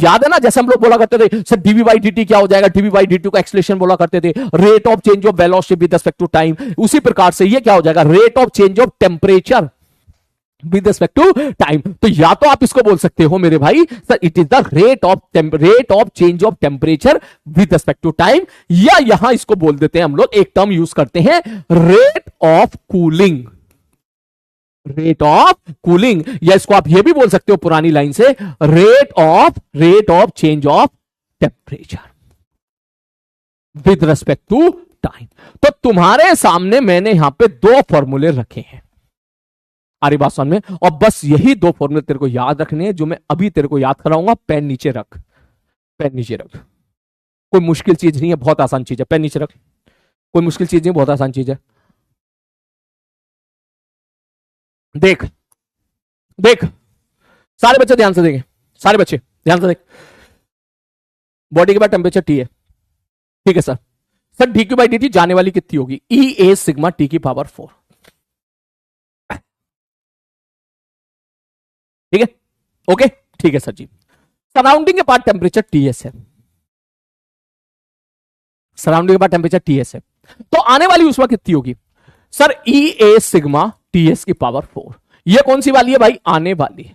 याद है ना, जैसे हम लोग बोला करते थे सर dv बाई dt क्या हो जाएगा, dv बाई dt का एक्सलेशन बोला करते थे, rate of change of velocity with respect to time. उसी प्रकार से ये क्या हो जाएगा, rate of change of temperature with respect to time. तो या तो आप इसको बोल सकते हो मेरे भाई sir it is the rate of change of temperature with respect to time, या यहां इसको बोल देते हैं हम लोग, एक टर्म यूज करते हैं rate of cooling, rate of cooling, या इसको आप ये भी बोल सकते हो पुरानी लाइन से, rate of change of temperature with respect to time. तो तुम्हारे सामने मैंने यहां पे दो फॉर्मूले रखे हैं, आ रही बात समझ में, और बस यही दो फॉर्मूले तेरे को याद रखने हैं, जो मैं अभी तेरे को याद कराऊंगा। पेन नीचे रख, पेन नीचे रख, कोई मुश्किल चीज नहीं है, बहुत आसान चीज है, पेन नीचे रख, कोई मुश्किल चीज नहीं, बहुत आसान चीज है। देख देख, सारे बच्चे ध्यान से देखें, सारे बच्चे ध्यान से देख, बॉडी के बाद टेम्परेचर टी है, ठीक है sir. Sir D Q by D T जाने वाली कितनी होगी, ई ए सिग्मा टी की पावर 4, ठीक है, ओके, ठीक है सर जी। सराउंडिंग के पास टेम्परेचर टीएस है, सराउंडिंग के पास टेम्परेचर टीएस है, तो आने वाली ऊष्मा कितनी होगी sir, E A sigma TS की पावर 4। ये कौन सी वाली है भाई, आने वाली,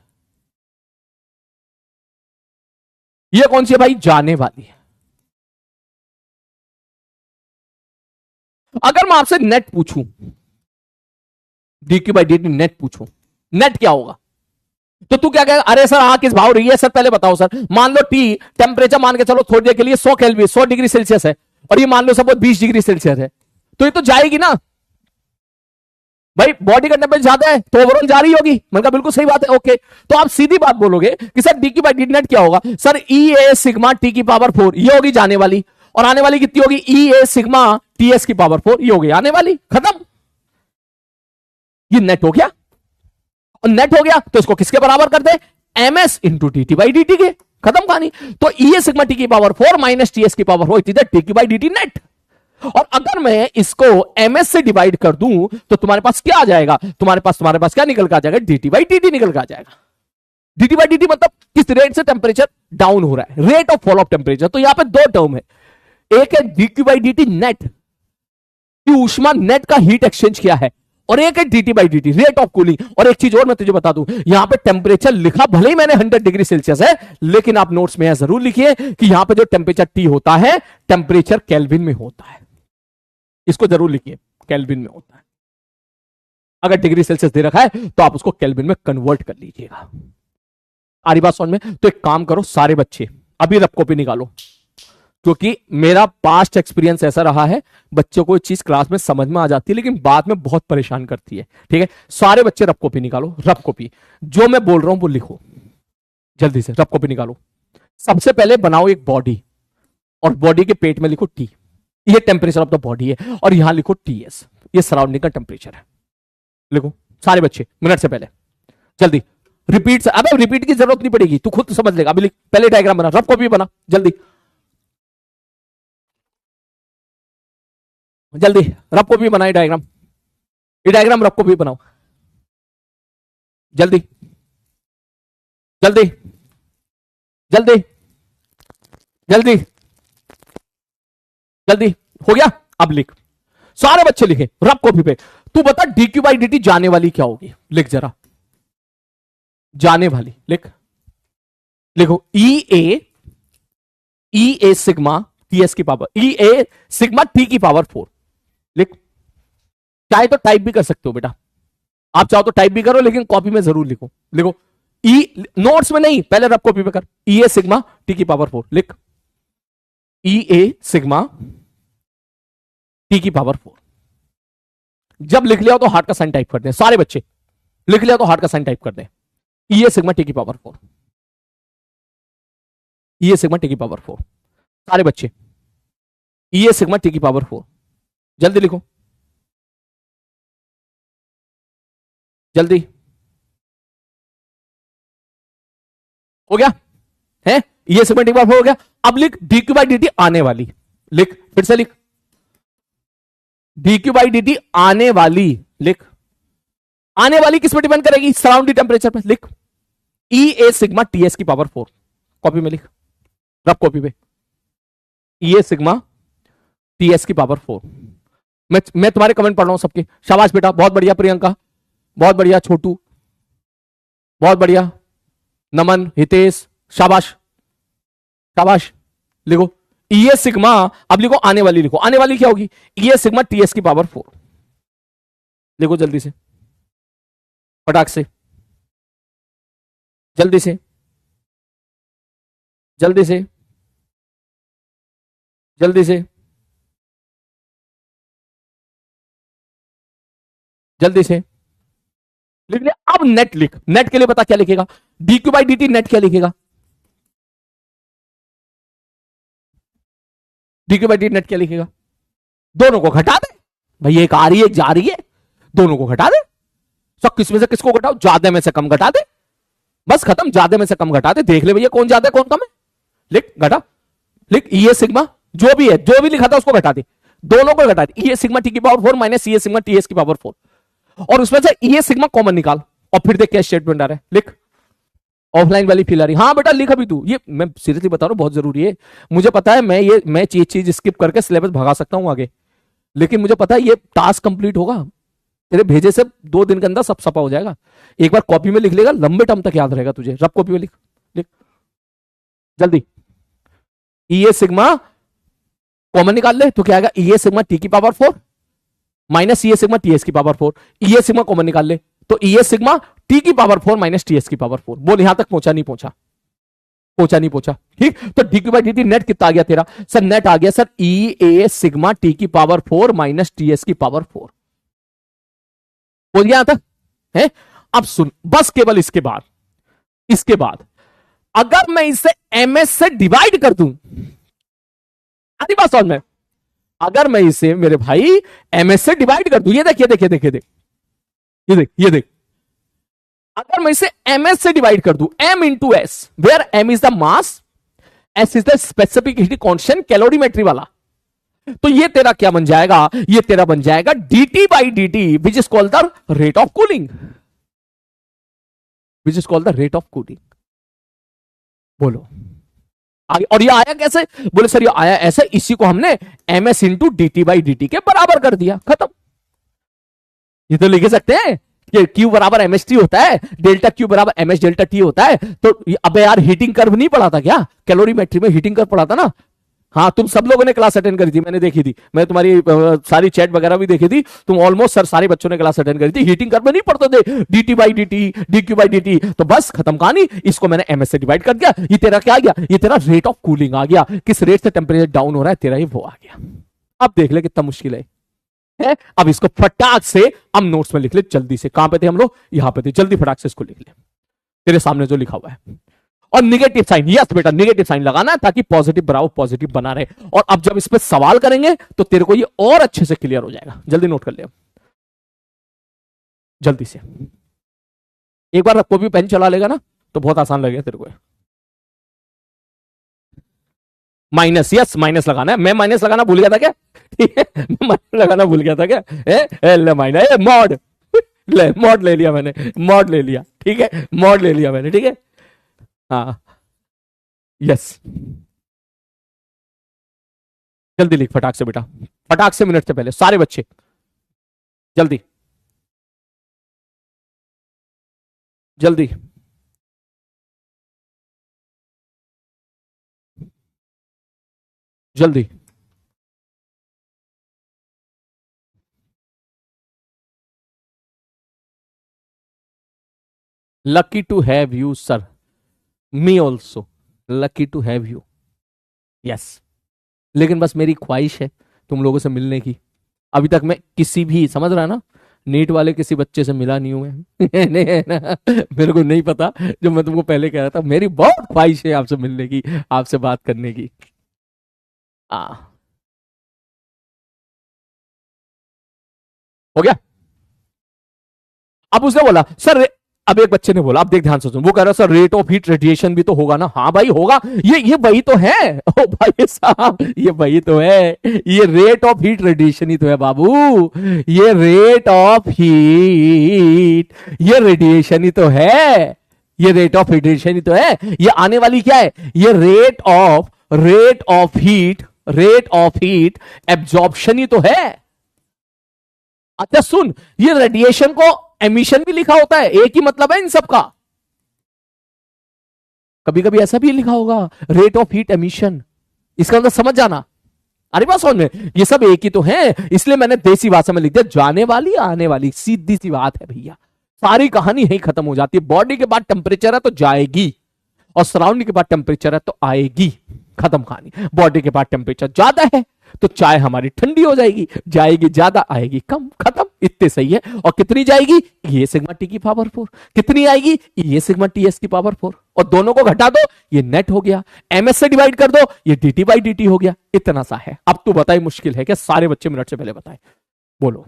ये कौन सी है भाई, जाने वाली है। अगर मैं आपसे नेट पूछूं, D Q by D T net पूछूं, नेट क्या होगा, तो तू क्या कहेगा, अरे सर हाँ किस भाव रही है सर, पहले बताओ सर। मान लो टी टेम्परेचर मान के चलो थोड़ी देर के लिए 100 केल्विन 100 डिग्री सेल्सियस है, और ये मान लो सपोज 20 डिग्री सेल्सियस है, तो ये तो जाएगी ना भाई, बॉडी का टेम्परेचर ज्यादा है तो ओवरऑल जा रही होगी। मैंने कहा बिल्कुल सही बात है, ओके। तो आप सीधी बात बोलोगे कि सर डी की बाई डी नेट क्या होगा, sir E A sigma T की पावर 4, ये होगी जाने वाली, और आने वाली कितनी होगी, ई ए सिग्मा टी एस की पावर 4, ये होगी आने वाली, खत्म, ये नेट हो गया। और नेट हो गया तो इसको किसके बराबर कर दे, MS into T T by D T के, खत्म कहानी। तो ई ए सिग्मा टी की पावर 4 माइनस टी एस की पावर 4 इट इज टी की बाई डी टी नेट। और अगर मैं इसको एमएस से डिवाइड कर दूं तो तुम्हारे पास क्या आ जाएगा, तुम्हारे पास क्या निकल के आ जाएगा, डीटी बाई डी टी निकल के आ जाएगा। डीटी बाई डी टी मतलब किस रेट से टेम्परेचर डाउन हो रहा है, rate of fall of temperature. तो यहां पे दो टर्म है, एक है dQ by D T net, कि ऊष्मा नेट का हीट एक्सचेंज किया है, और एक है dT by dT rate of cooling. और एक चीज और मैं तुझे बता दूं, यहां पे टेम्परेचर लिखा भले ही मैंने 100 डिग्री सेल्सियस है, लेकिन आप नोट्स में जरूर लिखिए कि यहां पे जो टेम्परेचर टी होता है टेम्परेचर केल्विन में होता है, इसको जरूर लिखिए, केल्विन में होता है। अगर डिग्री सेल्सियस दे रखा है तो आप उसको केल्विन में कन्वर्ट कर लीजिएगा। आ रही बात समझ में। तो एक काम करो सारे बच्चे अभी रफ कॉपी निकालो, क्योंकि मेरा पास्ट एक्सपीरियंस ऐसा रहा है, बच्चों को चीज क्लास में समझ में आ जाती है लेकिन बाद में बहुत परेशान करती है। ठीक है, सारे बच्चे रफ कॉपी निकालो, रफ कॉपी जो मैं बोल रहा हूं वो लिखो, जल्दी से रफ कॉपी निकालो। सबसे पहले बनाओ एक बॉडी, और बॉडी के पेट में लिखो टी, ये टेम्परेचर ऑफ द बॉडी है, और यहां लिखो टीएस, ये सराउंडिंग का टेम्परेचर है। लिखो सारे बच्चे मिनट से पहले, जल्दी रिपीट से। अब रिपीट की जरूरत नहीं पड़ेगी, तू खुद समझ लेगा। अभी लिख, पहले डायग्राम बना, रफ कॉपी बना, जल्दी जल्दी रफ कॉपी बनाए डायग्राम, ये डायग्राम रफ कॉपी बनाओ, जल्दी जल्दी जल्दी जल्दी जल्दी, हो गया। अब लिख, सारे बच्चे लिखे रफ कॉपी पे। तू बता डीक्यू बाई डी टी जाने वाली क्या होगी, लिख जरा, जाने वाली लिख, लिखो ई ए सिग्मा टी एस की power, E A sigma T की पावर 4 लिख। चाहे तो टाइप भी कर सकते हो बेटा, आप चाहो तो टाइप भी करो, लेकिन कॉपी में जरूर लिखो। लिखो ई नोट्स में नहीं, पहले रब कॉपी पे कर। ई ए सिग्मा टी की पावर 4 लिख, ई ए सिग्मा टी की पावर 4। जब लिख लिया हो तो हार्ट का साइन टाइप कर दें सारे बच्चे, लिख लिया तो हार्ट का साइन टाइप कर दें। ई ए सिग्मा टी की power 4, E A sigma T की पावर 4 सारे बच्चे, ई ए सिग्मा टी की पावर 4 जल्दी लिखो, जल्दी। हो गया है, ये सिग्मा टी की पावर 4 हो गया। अब लिख D Q by D T आने वाली, लिख फिर से लिख, D Q by D T आने वाली, लिख। आने वाली किस पे डिपेंड करेगी? सराउंडिंग टेम्परेचर पे, लिख ई ए सिग्मा टी एस की पावर 4, कॉपी में लिख, रब कॉपी पे, ई ए सिग्मा टी एस की पावर 4। मैं तुम्हारे कमेंट पढ़ रहा हूं सबके, शाबाश बेटा, बहुत बढ़िया प्रियंका, बहुत बढ़िया छोटू, बहुत बढ़िया नमन, हितेश, शाबाश शाबाश। लिखो ई ए सिग्मा, अब लिखो आने वाली, लिखो आने वाली क्या होगी? ई ए सिग्मा टी एस की पावर 4, लिखो जल्दी से, फटाक से, जल्दी से, जल्दी से, जल्दी से, जल्दी से लिख ले। अब नेट लिख, नेट के लिए पता क्या लिखेगा? D Q by D T net क्या लिखेगा? D Q by D net क्या लिखेगा? दोनों को घटा दे भाई, एक आ रही है एक जा रही है, दोनों को घटा दे। सब किस में से किसको घटाओ? ज्यादा में से कम घटा दे, बस खत्म। ज्यादा में से कम घटा दे, देख ले भैया कौन ज्यादा है कौन कम है। लिख घटा, लिख ई ए सिग्मा जो भी है, जो भी लिखा था उसको घटा दे, दोनों को घटा दे। ई ए सिग्मा टी की power 4 minus E A sigma T S की पावर 4, और उसमें से ई ए सिग्मा कॉमन निकाल, और फिर देख क्या स्टेटमेंट आ रहा है। लिख ऑफलाइन वाली फील आ रही, हाँ बेटा लिख अभी तू, ये मैं सीरियसली बता रहा हूं बहुत जरूरी है। मुझे पता है मैं चीज स्किप करके सिलेबस भगा सकता हूं आगे, लेकिन मुझे पता है ये टास्क कंप्लीट होगा तेरे भेजे से 2 दिन के अंदर, सब सपा हो जाएगा। एक बार कॉपी में लिख लेगा, लंबे टर्म तक याद रहेगा तुझे। रब कॉपी में लिख, लिख जल्दी। ई ए सिग्मा कॉमन निकाल ले तो क्या आएगा? ई ए सिग्मा टी की power 4 minus E A sigma T S की power 4। E A sigma common निकाल ले तो ई ए सिग्मा टी की पावर 4 माइनस टी एस की पावर 4। बोल यहां तक पहुंचा नहीं पहुंचा? पहुंचा नहीं पहुंचा? ठीक, तो D Q by D T net कितना आ गया तेरा? सर नेट आ गया sir E A sigma T की पावर 4 माइनस टी एस की पावर 4। बोल गया यहां तक है? अब सुन, बस केवल इसके बाद, इसके बाद अगर मैं इसे एम एस से डिवाइड कर दूं, आधी बात समझ में, अगर मैं इसे मेरे भाई एम एस से डिवाइड कर दूं, ये देख ये देख ये देख ये देख ये देख ये देख, अगर मैं इसे एम एस से डिवाइड कर दूं, m into s, where m is the mass, s is the specific heat constant calorimetry वाला, तो ये तेरा क्या बन जाएगा? ये तेरा बन जाएगा dt by D T, which is called the rate of cooling, which is called the rate of cooling. बोलो आगे, और ये आया कैसे? बोले सर ये आया ऐसे, इसी को हमने m s into d t by D T के बराबर कर दिया, खत्म। ये तो लिख सकते हैं कि Q बराबर एम एस टी होता है, डेल्टा Q बराबर एम एस डेल्टा टी होता है। तो अबे यार हीटिंग कर्व नहीं पढ़ा था क्या? कैलोरीमेट्री में हीटिंग कर्व पढ़ा था ना? हाँ तुम सब लोगों ने क्लास अटेंड करी थी, मैंने देखी थी, मैं तुम्हारी सारी चैट वगैरह भी देखी थी, तुम ऑलमोस्ट सर सारे बच्चों ने क्लास अटेंड करी थी। हीटिंग कर्व में नहीं पढ़ते थे dt by D T, D Q by D T, तो बस खत्म कहानी। इसको मैंने एमएस से डिवाइड कर दिया, ये तेरा क्या आ गया? ये तेरा रेट ऑफ कूलिंग आ गया। किस रेट से टेम्परेचर डाउन हो रहा है तेरा, ये वो आ गया। अब देख ले कितना मुश्किल है? अब इसको फटाक से हम नोट्स में लिख ले जल्दी से। कहां पे थे हम लोग? यहां पे थे। जल्दी फटाक से इसको लिख ले, तेरे सामने जो लिखा हुआ है। और निगेटिव साइन, यस बेटा निगेटिव साइन लगाना है ताकि पॉजिटिव बराबर पॉजिटिव बना रहे। और अब जब इस पे सवाल करेंगे तो तेरे को ये और अच्छे से क्लियर हो जाएगा। जल्दी नोट कर ले जल्दी से। एक बार कोई भी पेन चला लेगा ना तो बहुत आसान लगेगा तेरे को। माइनस, यस माइनस लगाना है। मैं माइनस लगाना भूल गया था क्या? ठीक है, मैं माइनस लगाना भूल गया था क्या? ले माइनस, मॉड ले, मॉड ले लिया मैंने, मॉड ले लिया, ठीक है, मॉड ले लिया मैंने, ठीक है। हाँ यस, जल्दी लिख फटाक से बेटा, फटाक से, मिनट से पहले सारे बच्चे जल्दी जल्दी जल्दी। Lucky to have you sir, me also lucky to have you, yes. लेकिन बस मेरी ख्वाहिश है तुम लोगों से मिलने की। अभी तक मैं किसी भी, समझ रहा ना, नीट वाले किसी बच्चे से मिला नहीं हूं मैं। नहीं है ना, मेरे को नहीं पता। जो मैं तुमको पहले कह रहा था, मेरी बहुत ख्वाहिश है आपसे मिलने की, आपसे बात करने की। आ, हो गया। अब उसने बोला सर, अब एक बच्चे ने बोला, अब देख ध्यान से सुन, वो कह रहा sir rate of heat radiation भी तो होगा ना। हाँ भाई होगा, ये वही तो है। ओ भाई साहब, ये वही तो है, ये रेट ऑफ हीट रेडिएशन ही तो है बाबू। ये रेट ऑफ हीट, ये रेडिएशन ही तो है, ये रेट ऑफ रेडिएशन ही तो है। ये आने वाली क्या है, ये rate of heat, rate of heat absorption ही तो है। अच्छा सुन, ये रेडिएशन को एमिशन भी लिखा होता है, एक ही मतलब है इन सब का। कभी कभी ऐसा भी लिखा होगा, रेट ऑफ हीट एमिशन, इसका मतलब समझ जाना। अरे बात समझ में, ये सब एक ही तो है, इसलिए मैंने देसी भाषा में लिख दिया, जाने वाली आने वाली, सीधी सी बात है भैया। सारी कहानी यही खत्म हो जाती है। बॉडी के बाद टेम्परेचर है तो जाएगी, और सराउंडिंग के बाद टेम्परेचर है तो आएगी। खत्म कहानी। बॉडी के बाद टेम्परेचर ज्यादा है तो चाय हमारी ठंडी हो जाएगी, जाएगी ज्यादा आएगी कम, खत्म, इतने सही है। और कितनी जाएगी, ये सिग्मा टी की पावर 4, कितनी आएगी, ये सिग्मा टी एस की पावर 4, और दोनों को घटा दो, ये नेट हो गया। एमएस से डिवाइड कर दो, ये डीटी बाई डी टी हो गया। इतना सा है। अब तू बताई मुश्किल है क्या, सारे बच्चे मिनट से पहले बताए, बोलो।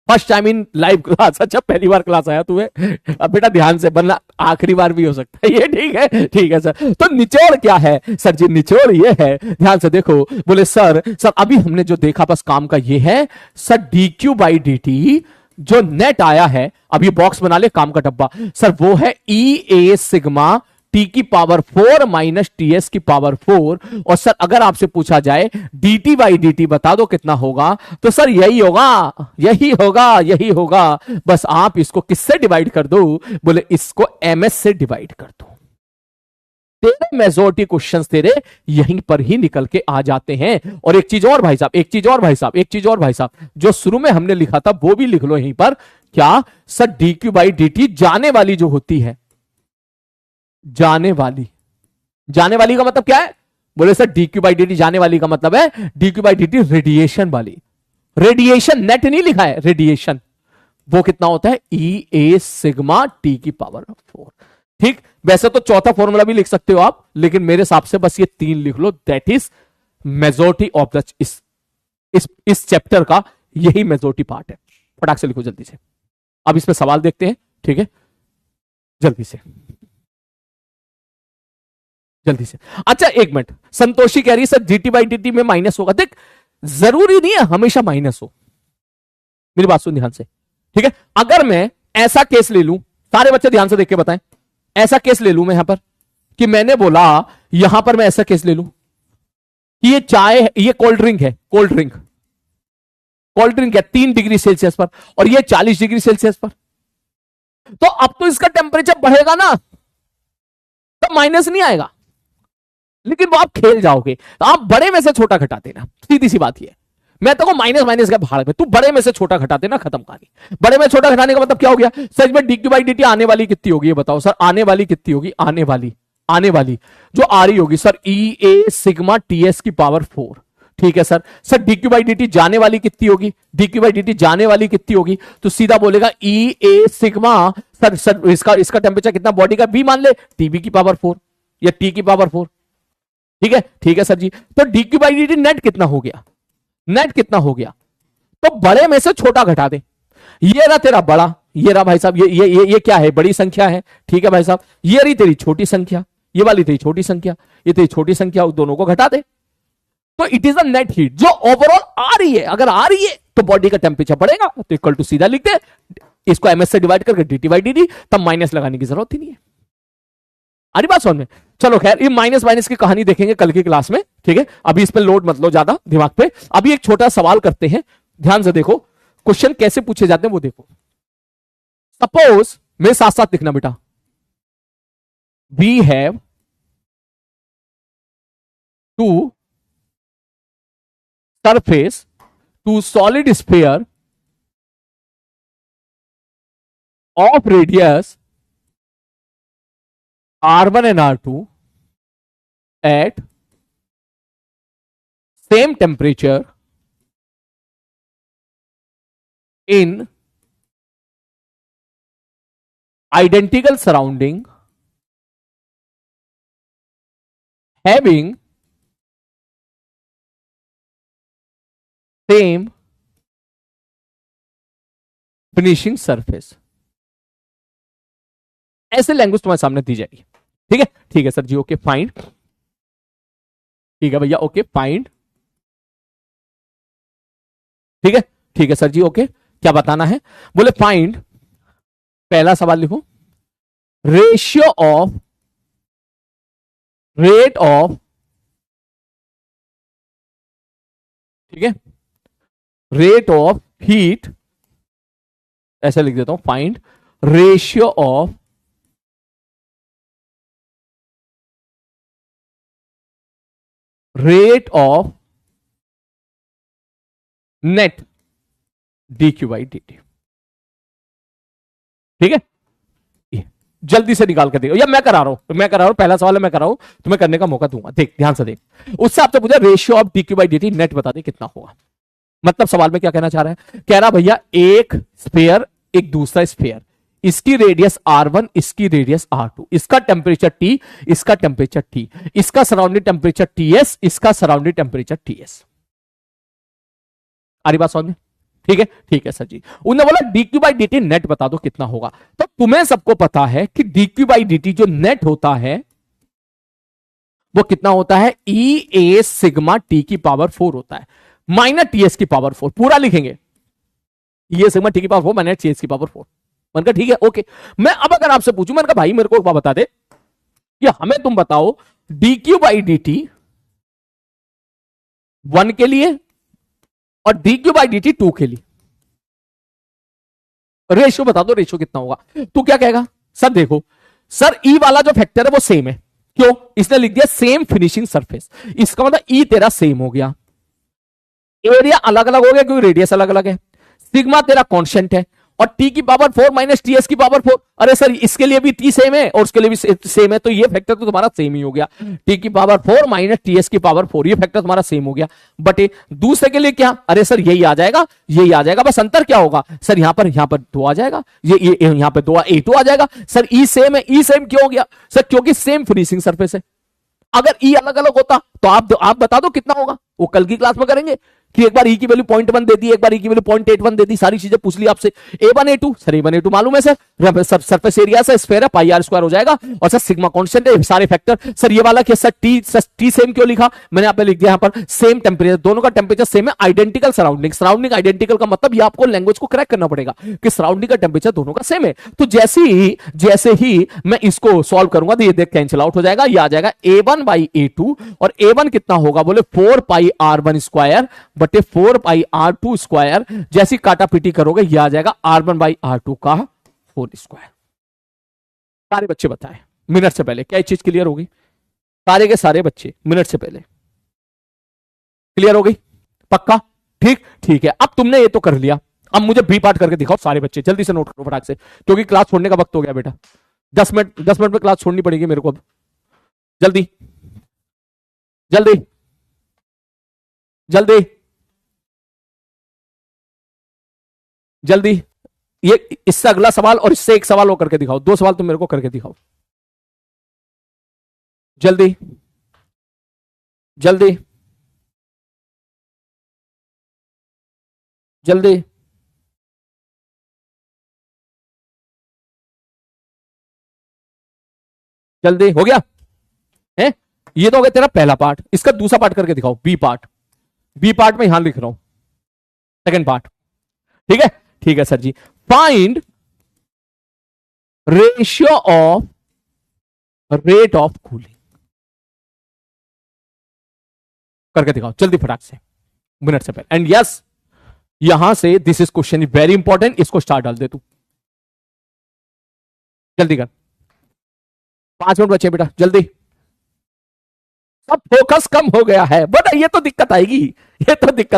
First time in live class, अच्छा पहली बार क्लास आया तुम्हें, अब बेटा ध्यान से बनना, आखिरी बार भी हो सकता है ये, ठीक है सर। तो निचोड़ क्या है सर जी, निचोड़ ये है, ध्यान से देखो। बोले सर अभी हमने जो देखा बस काम का ये है sir, D Q by D T जो नेट आया है, अब ये बॉक्स बना ले काम का डब्बा सर, वो है ई ए सिग्मा टी की पावर 4 माइनस टी एस की पावर 4। और सर अगर आपसे पूछा जाए D t by D T बता दो कितना होगा, तो सर यही होगा, यही होगा, यही होगा। बस आप इसको किससे डिवाइड कर दो, बोले इसको एम एस से डिवाइड कर दो। तेरे मेजोरिटी क्वेश्चंस तेरे यहीं पर ही निकल के आ जाते हैं। और एक चीज और भाई साहब, एक चीज और भाई साहब, एक चीज और भाई साहब, जो शुरू में हमने लिखा था वो भी लिख लो यहीं पर। क्या sir, D Q by D T जाने वाली जो होती है, जाने वाली, जाने वाली का मतलब क्या है, बोले sir D Q by D T जाने वाली का मतलब है D Q by D T radiation वाली। रेडिएशन, नेट नहीं लिखा है, रेडिएशन। वो कितना होता है, ई ए सिग्मा टी की पावर 4। ठीक, वैसे तो चौथा फॉर्मूला भी लिख सकते हो आप, लेकिन मेरे हिसाब से बस ये 3 लिख लो, that is majority of the इस चैप्टर का यही मेजोरिटी पार्ट है। फटाक से लिखो जल्दी से। अब इस पे सवाल देखते हैं, ठीक है, जल्दी से जल्दी से। अच्छा एक मिनट, संतोषी कह रही है सर जीटी बाई डी में माइनस होगा। देख, जरूरी नहीं है हमेशा माइनस हो, मेरी बात सुन ध्यान से, ठीक है। अगर मैं ऐसा केस ले लूं, सारे बच्चे ध्यान से देख के बताएं, ऐसा केस ले लूं मैं यहां पर कि मैंने बोला, यहां पर मैं ऐसा केस ले लूं कि ये चाय, ये कोल्ड ड्रिंक है, कोल्ड ड्रिंक, कोल्ड ड्रिंक है 3 डिग्री सेल्सियस पर, और ये 40 डिग्री सेल्सियस पर। तो अब तो इसका टेम्परेचर बढ़ेगा ना, तो माइनस नहीं आएगा, लेकिन वो आप खेल जाओगे। तो आप बड़े में से छोटा घटा देना, सीधी सी बात ये। मैं तो माइनस माइनस का भाड़ में, तू बड़े में से छोटा घटा देना, खत्म कहानी। बड़े में छोटा घटाने का मतलब क्या हो गया, सच में D Q by D T आने वाली कितनी होगी, ये बताओ सर, आने वाली कितनी होगी, आने वाली, आने वाली जो आ रही होगी sir, E A sigma T S की पावर 4। ठीक है sir D Q by D T जाने वाली कितनी होगी, D Q by D T जाने वाली कितनी होगी, तो सीधा बोलेगा ई ए सिग्मा, सर इसका टेम्परेचर कितना बॉडी का, बी मान ले, टीबी की पावर 4 या टी की पावर 4। ठीक है सर जी। तो D Q by D T net कितना हो गया, नेट कितना हो गया, तो बड़े में से छोटा घटा दे। ये रहा तेरा बड़ा, ये रहा भाई साहब, ये क्या है, बड़ी संख्या है, ठीक है भाई साहब। ये रही तेरी छोटी संख्या, ये वाली तेरी छोटी संख्या, ये तेरी छोटी संख्या, दोनों को घटा दे। तो it is a net heat जो ओवरऑल आ रही है। अगर आ रही है तो बॉडी का टेम्परेचर बढ़ेगा, तो इक्वल टू सीधा लिख दे, इसको एमएस से डिवाइड करके D t by D T, तब माइनस लगाने की जरूरत ही नहीं है। अरे बात समझ में, चलो खैर, ये माइनस माइनस की कहानी देखेंगे कल की क्लास में, ठीक है। अभी इस पे लोड मत लो ज्यादा दिमाग पे। अभी एक छोटा सवाल करते हैं, ध्यान से देखो, क्वेश्चन कैसे पूछे जाते हैं वो देखो। सपोज, मेरे साथ साथ लिखना बेटा, we have to surface, to solid sphere of radius R1 and R2 at same temperature in identical surrounding having same finishing surface. ऐसे लैंग्वेज तुम्हारे सामने दी जाएगी। ठीक है सर जी, ओके फाइन। ठीक है भैया, ओके फाइन। ठीक है सर जी, ओके। क्या बताना है? बोले फाइंड, पहला सवाल लिखो, रेशियो ऑफ रेट ऑफ, ठीक है, रेट ऑफ हीट, ऐसे लिख देता हूं, find ratio of rate of net dq by dt। ठीक है, जल्दी से निकाल कर देखो, या मैं करा रहा हूं, पहला सवाल है मैं करा रहा हूं, तुम्हें करने का मौका दूंगा। देख ध्यान से देख, उससे आपसे पूछा ratio of dq by dt net बता दे कितना होगा। मतलब सवाल में क्या कहना चाह रहा है? कह रहा भैया एक स्फीयर एक दूसरा स्फीयर, इसकी रेडियस R1 इसकी रेडियस R2, इसका टेम्परेचर T इसका टेम्परेचर T, इसका सराउंडिंग टेम्परेचर TS इसका सराउंडिंग टेम्परेचर TS। आ रही बात समझ में? ठीक है सर जी। उन्होंने बोला dq by dt नेट बता दो कितना होगा। तो तुम्हें सबको पता है कि dq by dt जो नेट होता है वो कितना होता है? E a सिग्मा t की पावर 4 होता है, माइनस ts की पावर 4। पूरा लिखेंगे, ये सिग्मा t की पावर 4 माइनस ts की पावर 4। मैंने कहा ठीक है, ओके। मैं अब अगर आपसे पूछूं, मैंने कहा भाई मेरे को एक बात बता दे कि हमें तुम बताओ dq by dt 1 के लिए और dq by dt 2 के लिए, रेशियो बता दो, रेशियो कितना होगा। तू क्या कहेगा? सर देखो सर, ई वाला जो फैक्टर है वो सेम है। क्यों? इसने लिख दिया सेम फिनिशिंग सरफेस, इसका मतलब ई तेरा सेम हो गया, एरिया अलग अलग हो गया क्योंकि रेडियस अलग अलग है, सिग्मा तेरा कांस्टेंट है, और टी की पावर 4 माइनस टीएस की पावर 4। अरे सर इसके लिए भी टी सेम है और उसके लिए भी सेम है, तो ये फैक्टर तो तुम्हारा सेम ही हो गया। टी की पावर 4 माइनस टीएस की पावर 4, ये फैक्टर तुम्हारा सेम हो गया। बट दूसरे के लिए क्या? अरे सर यही आ जाएगा, यही आ जाएगा, बस अंतर क्या होगा सर? यहां पर 2 आ जाएगा, ये यहां पर 2 A2 आ जाएगा। सर ई सेम है, ई सेम क्यों हो गया सर? क्योंकि सेम फिनिशिंग सरफेस है। अगर ई अलग अलग होता तो आप बता दो कितना होगा, वो कल की क्लास में करेंगे कि एक बार ई की वैल्यू 0.1 दे दी, एक बार ई की वैल्यू 0.81 दे दी, सारी चीजें पूछ ली आपसे। A1 A2 sir, A1 A2 मालूम है सर, सरफेस एरिया से स्फीयर है, पाई आर स्क्वायर हो जाएगा, और सर सिग्मा कांस्टेंट है, सारे फैक्टर। सर ये वाला क्या? सर टी सेम क्यों लिखा मैंने? यहाँ पे लिख दिया, यहाँ पर सेम टेम्परेचर, दोनों का टेम्परेचर सेम है, आइडेंटिकल सराउंडिंग। सराउंडिंग आइडेंटिकल का मतलब ये आपको लैंग्वेज को क्रैक करना पड़ेगा कि सराउंडिंग का टेम्परेचर दोनों का सेम है। तो जैसे ही मैं इसको सॉल्व करूंगा तो ये देख कैंसिल आउट हो जाएगा, ये आ जाएगा A1 by A2, और A1 कितना होगा? बोले 4 पाई R1 स्क्वायर बटे 4 पाई R2 स्क्वायर। जैसी काटा पीटी करोगे ये आ जाएगा R1 बाई R2 का होल स्क्वायर। सारे बच्चे बताएं मिनट से पहले, क्या चीज क्लियर होगी? सारे के सारे बच्चे मिनट से पहले क्लियर हो गई? पक्का? ठीक है। अब तुमने ये तो कर लिया, अब मुझे बी पार्ट करके दिखाओ सारे बच्चे, जल्दी से नोट करो फटाक से, क्योंकि क्लास छोड़ने का वक्त हो गया बेटा। 10 मिनट में क्लास छोड़नी पड़ेगी मेरे को अब। जल्दी जल्दी जल्दी जल्दी। ये इससे अगला सवाल और इससे एक सवाल वो करके दिखाओ, 2 सवाल तुम मेरे को करके दिखाओ। जल्दी जल्दी जल्दी। जल्दी हो गया है? ये तो हो गया तेरा पहला पार्ट, इसका दूसरा पार्ट करके दिखाओ, बी पार्ट। बी पार्ट में यहां लिख रहा हूं सेकंड पार्ट। ठीक है sir ji. Find ratio of rate of cooling करके दिखाओ जल्दी फटाक से, मिनट से पहले। एंड यस, यहां से this is question very important, इसको स्टार डाल दे तू, जल्दी कर। 5 मिनट बचे बेटा, जल्दी। सब फोकस कम हो गया है बट ये तो दिक्कत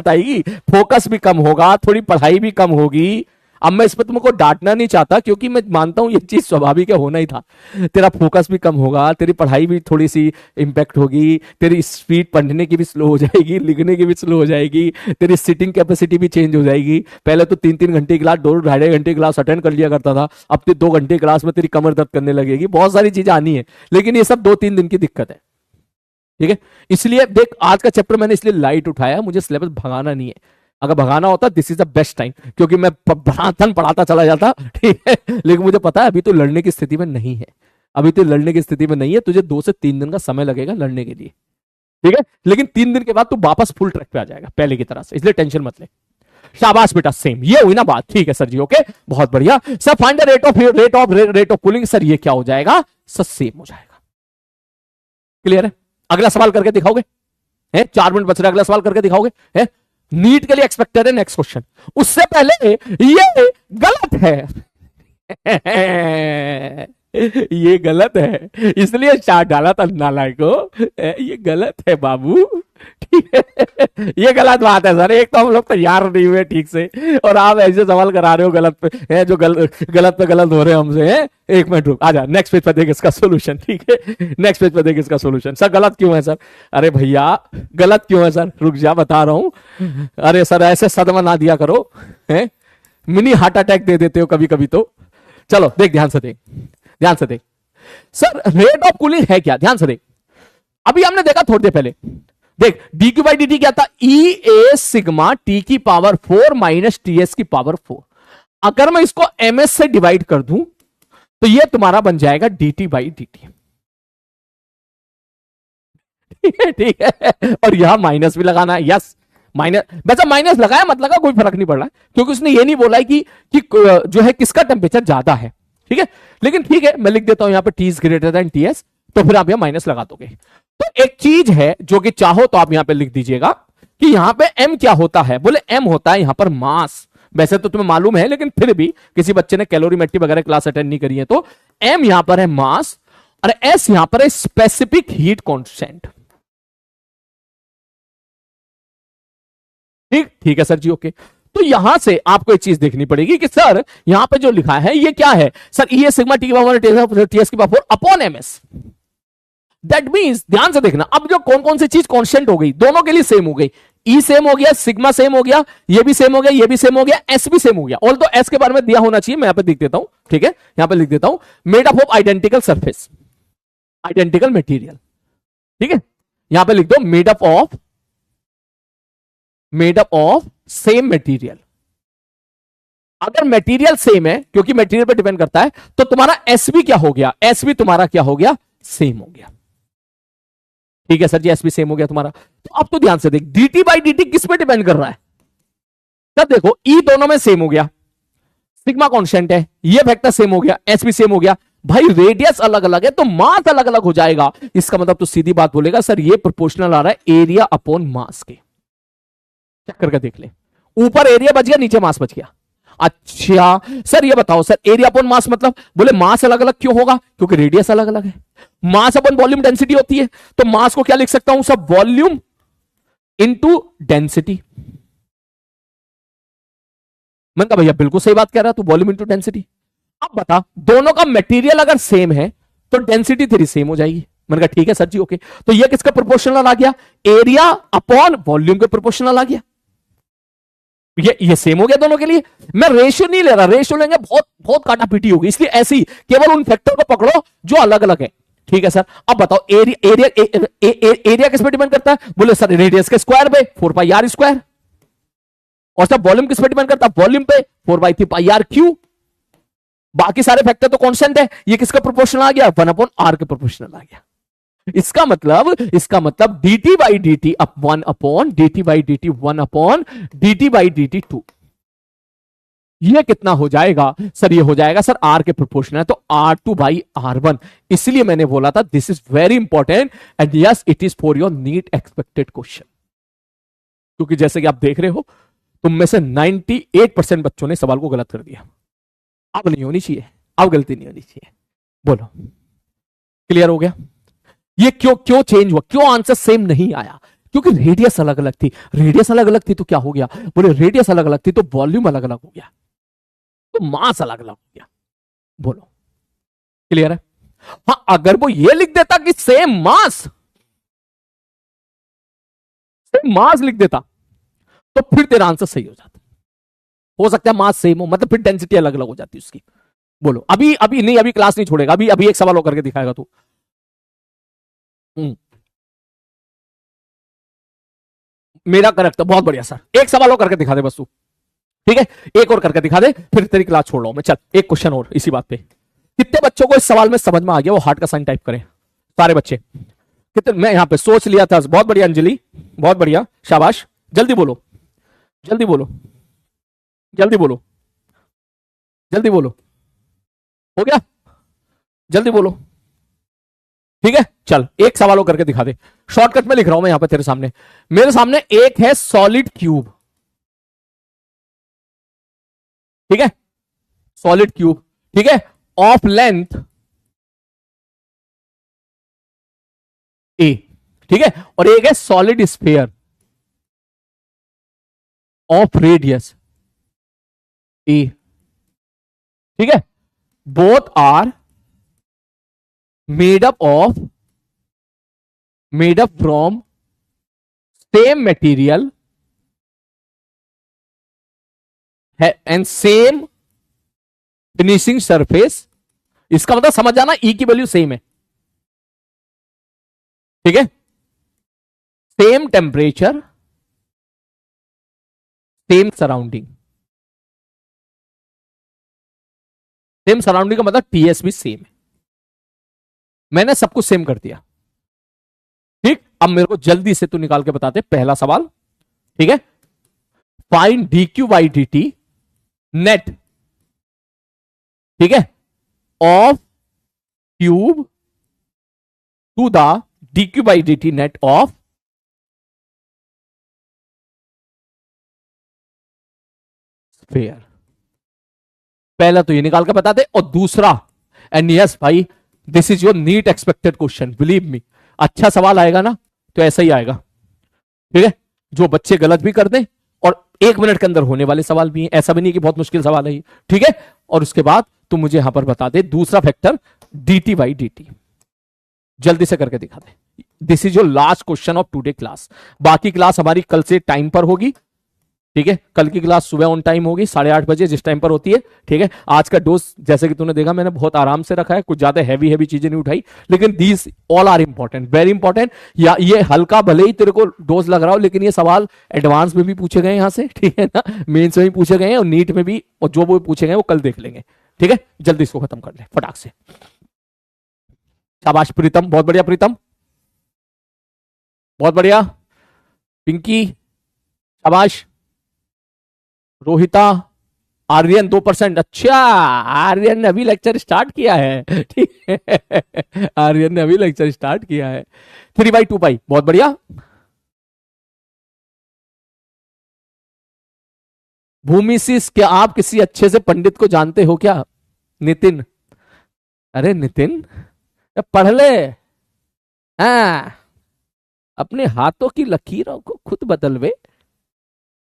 आएगी, फोकस भी कम होगा, थोड़ी पढ़ाई भी कम होगी, अब मैं इस पर तुमको डांटना नहीं चाहता, क्योंकि मैं मानता हूं ये चीज स्वाभाविक है, होना ही था। तेरा फोकस भी कम होगा, तेरी पढ़ाई भी थोड़ी सी इंपैक्ट होगी, तेरी स्पीड पढ़ने की भी स्लो हो जाएगी, लिखने की भी स्लो हो जाएगी, तेरी सिटिंग कैपेसिटी भी चेंज हो जाएगी। पहले तो 3-3 घंटे क्लास, 2-2.5 घंटे क्लास अटेंड कर लिया करता था, अब तो 2 घंटे क्लास में तेरी कमर दर्द करने लगेगी, बहुत सारी चीजें आनी है। लेकिन ये सब 2-3 दिन की दिक्कत है, ठीक है। इसलिए देख, आज का चैप्टर मैंने इसलिए लाइट उठाया, मुझे सिलेबस भगाना नहीं है। अगर भगाना होता this is the best time, क्योंकि मैं पढ़ाता चला जाता, ठीक है। लेकिन मुझे पता है अभी तो लड़ने की स्थिति में नहीं है, अभी तो लड़ने की स्थिति में नहीं है, तुझे 2 से 3 दिन का समय लगेगा लड़ने के लिए, ठीक है। लेकिन 3 दिन के बाद तू वापस फुल ट्रैक पे आ जाएगा पहले की तरह से, इसलिए टेंशन मत ले। शाबाश बेटा, सेम, ये हुई ना बात, ठीक है सर जी, ओके, बहुत बढ़िया sir. Find the rate of cooling, sir ये क्या हो जाएगा सर, सेम हो जाएगा। क्लियर है? अगला सवाल करके दिखाओगे? 4 मिनट बच रहे, अगला सवाल करके दिखाओगे? नीट के लिए एक्सपेक्टेड है नेक्स्ट क्वेश्चन, उससे पहले ये गलत है। ये गलत है, इसलिए स्टार्ट डाला था नालायक को, ये गलत है बाबू, ठीक है। ये गलत बात है सर, एक तो हम लोग तैयार नहीं हुए ठीक से, और आप ऐसे सवाल करा रहे हो गलत पे, जो गलत पे गलत हो रहे हैं हमसे, है। 1 मिनट रुक, आजा नेक्स्ट पेज पर देख इसका सोल्यूशन, ठीक है। नेक्स्ट पेज पर देख इसका सोल्यूशन। सर गलत क्यों है सर? अरे भैया गलत क्यों है सर, रुक जा बता रहा हूं। अरे सर ऐसे सदमा ना दिया करो, है, मिनी हार्ट अटैक दे देते हो कभी कभी तो। चलो देख, ध्यान से देख, ध्यान से देख। सर रेट ऑफ कूलिंग है क्या, ध्यान से देख। अभी हमने देखा थोड़ी देर पहले, देख dq बाई dt क्या था, ई ए सिग्मा टी की पावर 4 माइनस टी एस की पावर 4। अगर मैं इसको ms से डिवाइड कर दूं तो ये तुम्हारा बन जाएगा dt बाई dt, ठीक है। और यहां माइनस भी लगाना है, यस माइनस, वैसे माइनस लगाया मत लगा कोई फर्क नहीं पड़ रहा है, क्योंकि उसने ये नहीं बोला है कि जो है किसका टेम्परेचर ज्यादा है, ठीक है। लेकिन ठीक है, मैं लिख देता हूं यहां पे T is greater then T S, तो फिर आप यहां माइनस लगा दोगे। तो एक चीज है जो कि चाहो तो आप यहां पे लिख दीजिएगा कि यहां पे m क्या होता है, बोले m होता है यहां पर मास। वैसे तो तुम्हें मालूम है, लेकिन फिर भी किसी बच्चे ने कैलोरीमेट्री वगैरह क्लास अटेंड नहीं करी है, तो m यहां पर है मास, और s यहां पर है स्पेसिफिक हीट कांस्टेंट, ठीक है सर जी, ओके। तो यहां से आपको एक चीज देखनी पड़ेगी कि सर यहां पे जो लिखा है ये क्या है, सर ई सिग्मा टी की पावर टी एस की power upon MS. That means, ध्यान से देखना, अब जो कौन कौन सी चीज कांस्टेंट हो गई, दोनों के लिए सेम हो गई। ई सेम हो गया, सिग्मा सेम हो गया, ये भी सेम हो गया, ये भी सेम हो गया, एस भी सेम हो गया। ऑल तो एस के बारे में दिया होना चाहिए, मैं यहां पे लिख देता हूं, ठीक है, यहां पे लिख देता हूं, made up of identical surface, identical material, ठीक है। यहां पे लिख दो made up of same material. अगर मटेरियल सेम है, क्योंकि मटेरियल पर डिपेंड करता है, तो तुम्हारा एस भी क्या हो गया, एस भी तुम्हारा क्या हो गया, सेम हो गया, ठीक है सर जी, एस भी सेम हो गया तुम्हारा। तो अब तो ध्यान से देख, dt बाई dt किस पे डिपेंड कर रहा है, तब देखो ई दोनों में सेम हो गया, सिग्मा कांस्टेंट है, ये वेक्टर सेम हो गया, एस भी सेम हो गया। भाई रेडियस अलग अलग है तो मास अलग अलग हो जाएगा, इसका मतलब तो सीधी बात बोलेगा सर ये प्रोपोर्शनल आ रहा है एरिया अपॉन मास के। चेक करके देख ले, ऊपर एरिया बच गया, नीचे मास बच गया। अच्छा सर ये बताओ सर, एरिया अपॉन मास मतलब, बोले मास अलग अलग क्यों होगा, क्योंकि रेडियस अलग अलग है। मास अपॉन वॉल्यूम डेंसिटी होती है, तो मास को क्या लिख सकता हूं सब, वॉल्यूम इनटू डेंसिटी। मैंने कहा भैया बिल्कुल सही बात कह रहा, तू वॉल्यूम इनटू डेंसिटी। अब बता, दोनों का मटेरियल अगर सेम है तो डेंसिटी तेरी सेम हो जाएगी। मैंने कहा ठीक है सर जी, ओके। तो ये किसका प्रोपोर्शनल आ गया, एरिया अपॉन वॉल्यूम के प्रोपोर्शनल आ गया। ये सेम हो गया दोनों के लिए। मैं रेशियो नहीं ले रहा, रेशियो लेंगे बहुत बहुत काटा पीटी होगी, इसलिए ऐसी केवल उन फैक्टर को पकड़ो जो अलग अलग है, ठीक है सर। अब बताओ एरिया किस पे डिपेंड करता है, बोले सर रेडियस के स्क्वायर पे 4πr²। और सर वॉल्यूम किस पे डिपेंड करता है, वॉल्यूम पे 4/3πr³। बाकी सारे फैक्टर तो कांस्टेंट है, ये किसका प्रोपोर्शनल आ गया, 1/r के प्रोपोर्शनल आ गया। इसका मतलब dt by D T 1 upon dt by D T 1 upon dt by D T 2। ये कितना हो जाएगा सर, ये हो जाएगा सर r के प्रोपोर्शनल है, तो r2 बाई r1। इसलिए मैंने बोला था this is very important and yes it is for your NEET expected question. क्योंकि जैसे कि आप देख रहे हो, तुम में से 98% बच्चों ने सवाल को गलत कर दिया। अब नहीं होनी चाहिए, अब गलती नहीं होनी चाहिए। बोलो क्लियर हो गया? ये क्यों चेंज हुआ, क्यों आंसर सेम नहीं आया, क्योंकि रेडियस अलग अलग थी। रेडियस अलग अलग थी तो क्या हो गया, बोले रेडियस अलग अलग थी तो वॉल्यूम अलग अलग हो गया। तो मास अलग अलग हो गया। बोलो क्लियर है? हाँ, अगर वो ये लिख देता कि सेम मास लिख देता तो फिर तेरा आंसर सही हो जाता। हो सकता है मास सेम हो, मतलब फिर डेंसिटी अलग अलग हो जाती उसकी। बोलो, अभी अभी नहीं, अभी क्लास नहीं छोड़ेगा, अभी अभी एक सवाल और करके दिखाएगा तू। मेरा करेक्ट, बहुत बढ़िया सर, एक सवाल और करके दिखा दे बस तू। ठीक है, एक और करके दिखा दे, फिर तेरी क्लास छोड़ रहा हूं मैं। चल एक क्वेश्चन और इसी बात पे। कितने बच्चों को इस सवाल में समझ में आ गया? वो हार्ट का साइन टाइप करें सारे बच्चे। कितने? मैं यहां पे सोच लिया था। बहुत बढ़िया अंजलि, बहुत बढ़िया, शाबाश। जल्दी बोलो, जल्दी बोलो, जल्दी बोलो, जल्दी बोलो। हो गया? जल्दी बोलो। ठीक है, चल एक सवाल और करके दिखा दे। शॉर्टकट में लिख रहा हूं मैं यहां पे तेरे सामने। मेरे सामने एक है सॉलिड क्यूब। ठीक है, सॉलिड क्यूब, ठीक है, ऑफ लेंथ ए, ठीक है, और एक है solid sphere of radius a. ठीक है, both are made up from same material and same finishing surface. इसका मतलब समझ जाना, ई की वैल्यू सेम है। ठीक है, same temperature, same surrounding. Same surrounding का मतलब टीएस भी सेम है। मैंने सब कुछ सेम कर दिया। ठीक, अब मेरे को जल्दी से तू निकाल के बताते पहला सवाल। ठीक है, find d Q by D T net, ठीक है, of cube to the d Q by D T net of sphere. पहला तो ये निकाल के बता दे, और दूसरा, एंड यस भाई, this is your NEET expected question, believe me. अच्छा सवाल आएगा ना तो ऐसा ही आएगा। ठीक है, जो बच्चे गलत भी कर दें, और 1 मिनट के अंदर होने वाले सवाल भी हैं, ऐसा भी नहीं कि बहुत मुश्किल सवाल है ये। ठीक है, और उसके बाद तुम मुझे यहां पर बता दे दूसरा फैक्टर dt बाई dt, जल्दी से करके दिखा दे। This is your last question of today class. बाकी क्लास हमारी कल से टाइम पर होगी। ठीक है, कल की क्लास सुबह ऑन टाइम होगी 8:30 जिस टाइम पर होती है। ठीक है, आज का डोज जैसे कि तूने देखा मैंने बहुत आराम से रखा है, कुछ ज्यादा हैवी हैवी चीजें नहीं उठाई, लेकिन these all are important, very important. या ये हल्का भले ही तेरे को डोज लग रहा हो, लेकिन ये सवाल एडवांस में भी पूछे गए यहां से, ठीक है ना, मेन्स में भी पूछे गए हैं और नीट में भी, और जो वो पूछे गए वो कल देख लेंगे। ठीक है, जल्दी इसको खत्म कर ले फटाक से। शाबाश प्रीतम, बहुत बढ़िया प्रीतम, बहुत बढ़िया। पिंकी शाबाश। रोहिता, आर्यन 2%। अच्छा, आर्यन ने अभी लेक्चर स्टार्ट किया है, ठीक है, आर्यन ने अभी लेक्चर स्टार्ट किया है। 3/2 पाई, बहुत बढ़िया। भूमि सिस, क्या आप किसी अच्छे से पंडित को जानते हो क्या? नितिन, अरे नितिन पढ़ ले। हाँ, अपने हाथों की लकीरों को खुद बदलवे,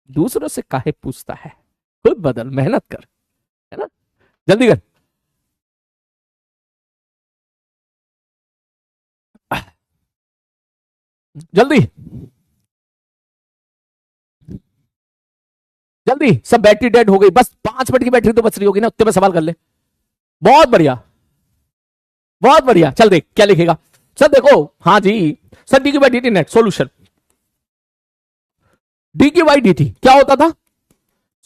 दूसरों से काहे पूछता है, खुद बदल, मेहनत कर, है ना, जल्दी कर। जल्दी जल्दी, सब बैटरी डेड हो गई, बस 5 मिनट की बैटरी तो बच रही होगी ना, उतने में सवाल कर ले। बहुत बढ़िया, बहुत बढ़िया। चल देख क्या लिखेगा सर, देखो, हाँ जी sir, D Q by D T net solution. D Q by D T क्या होता था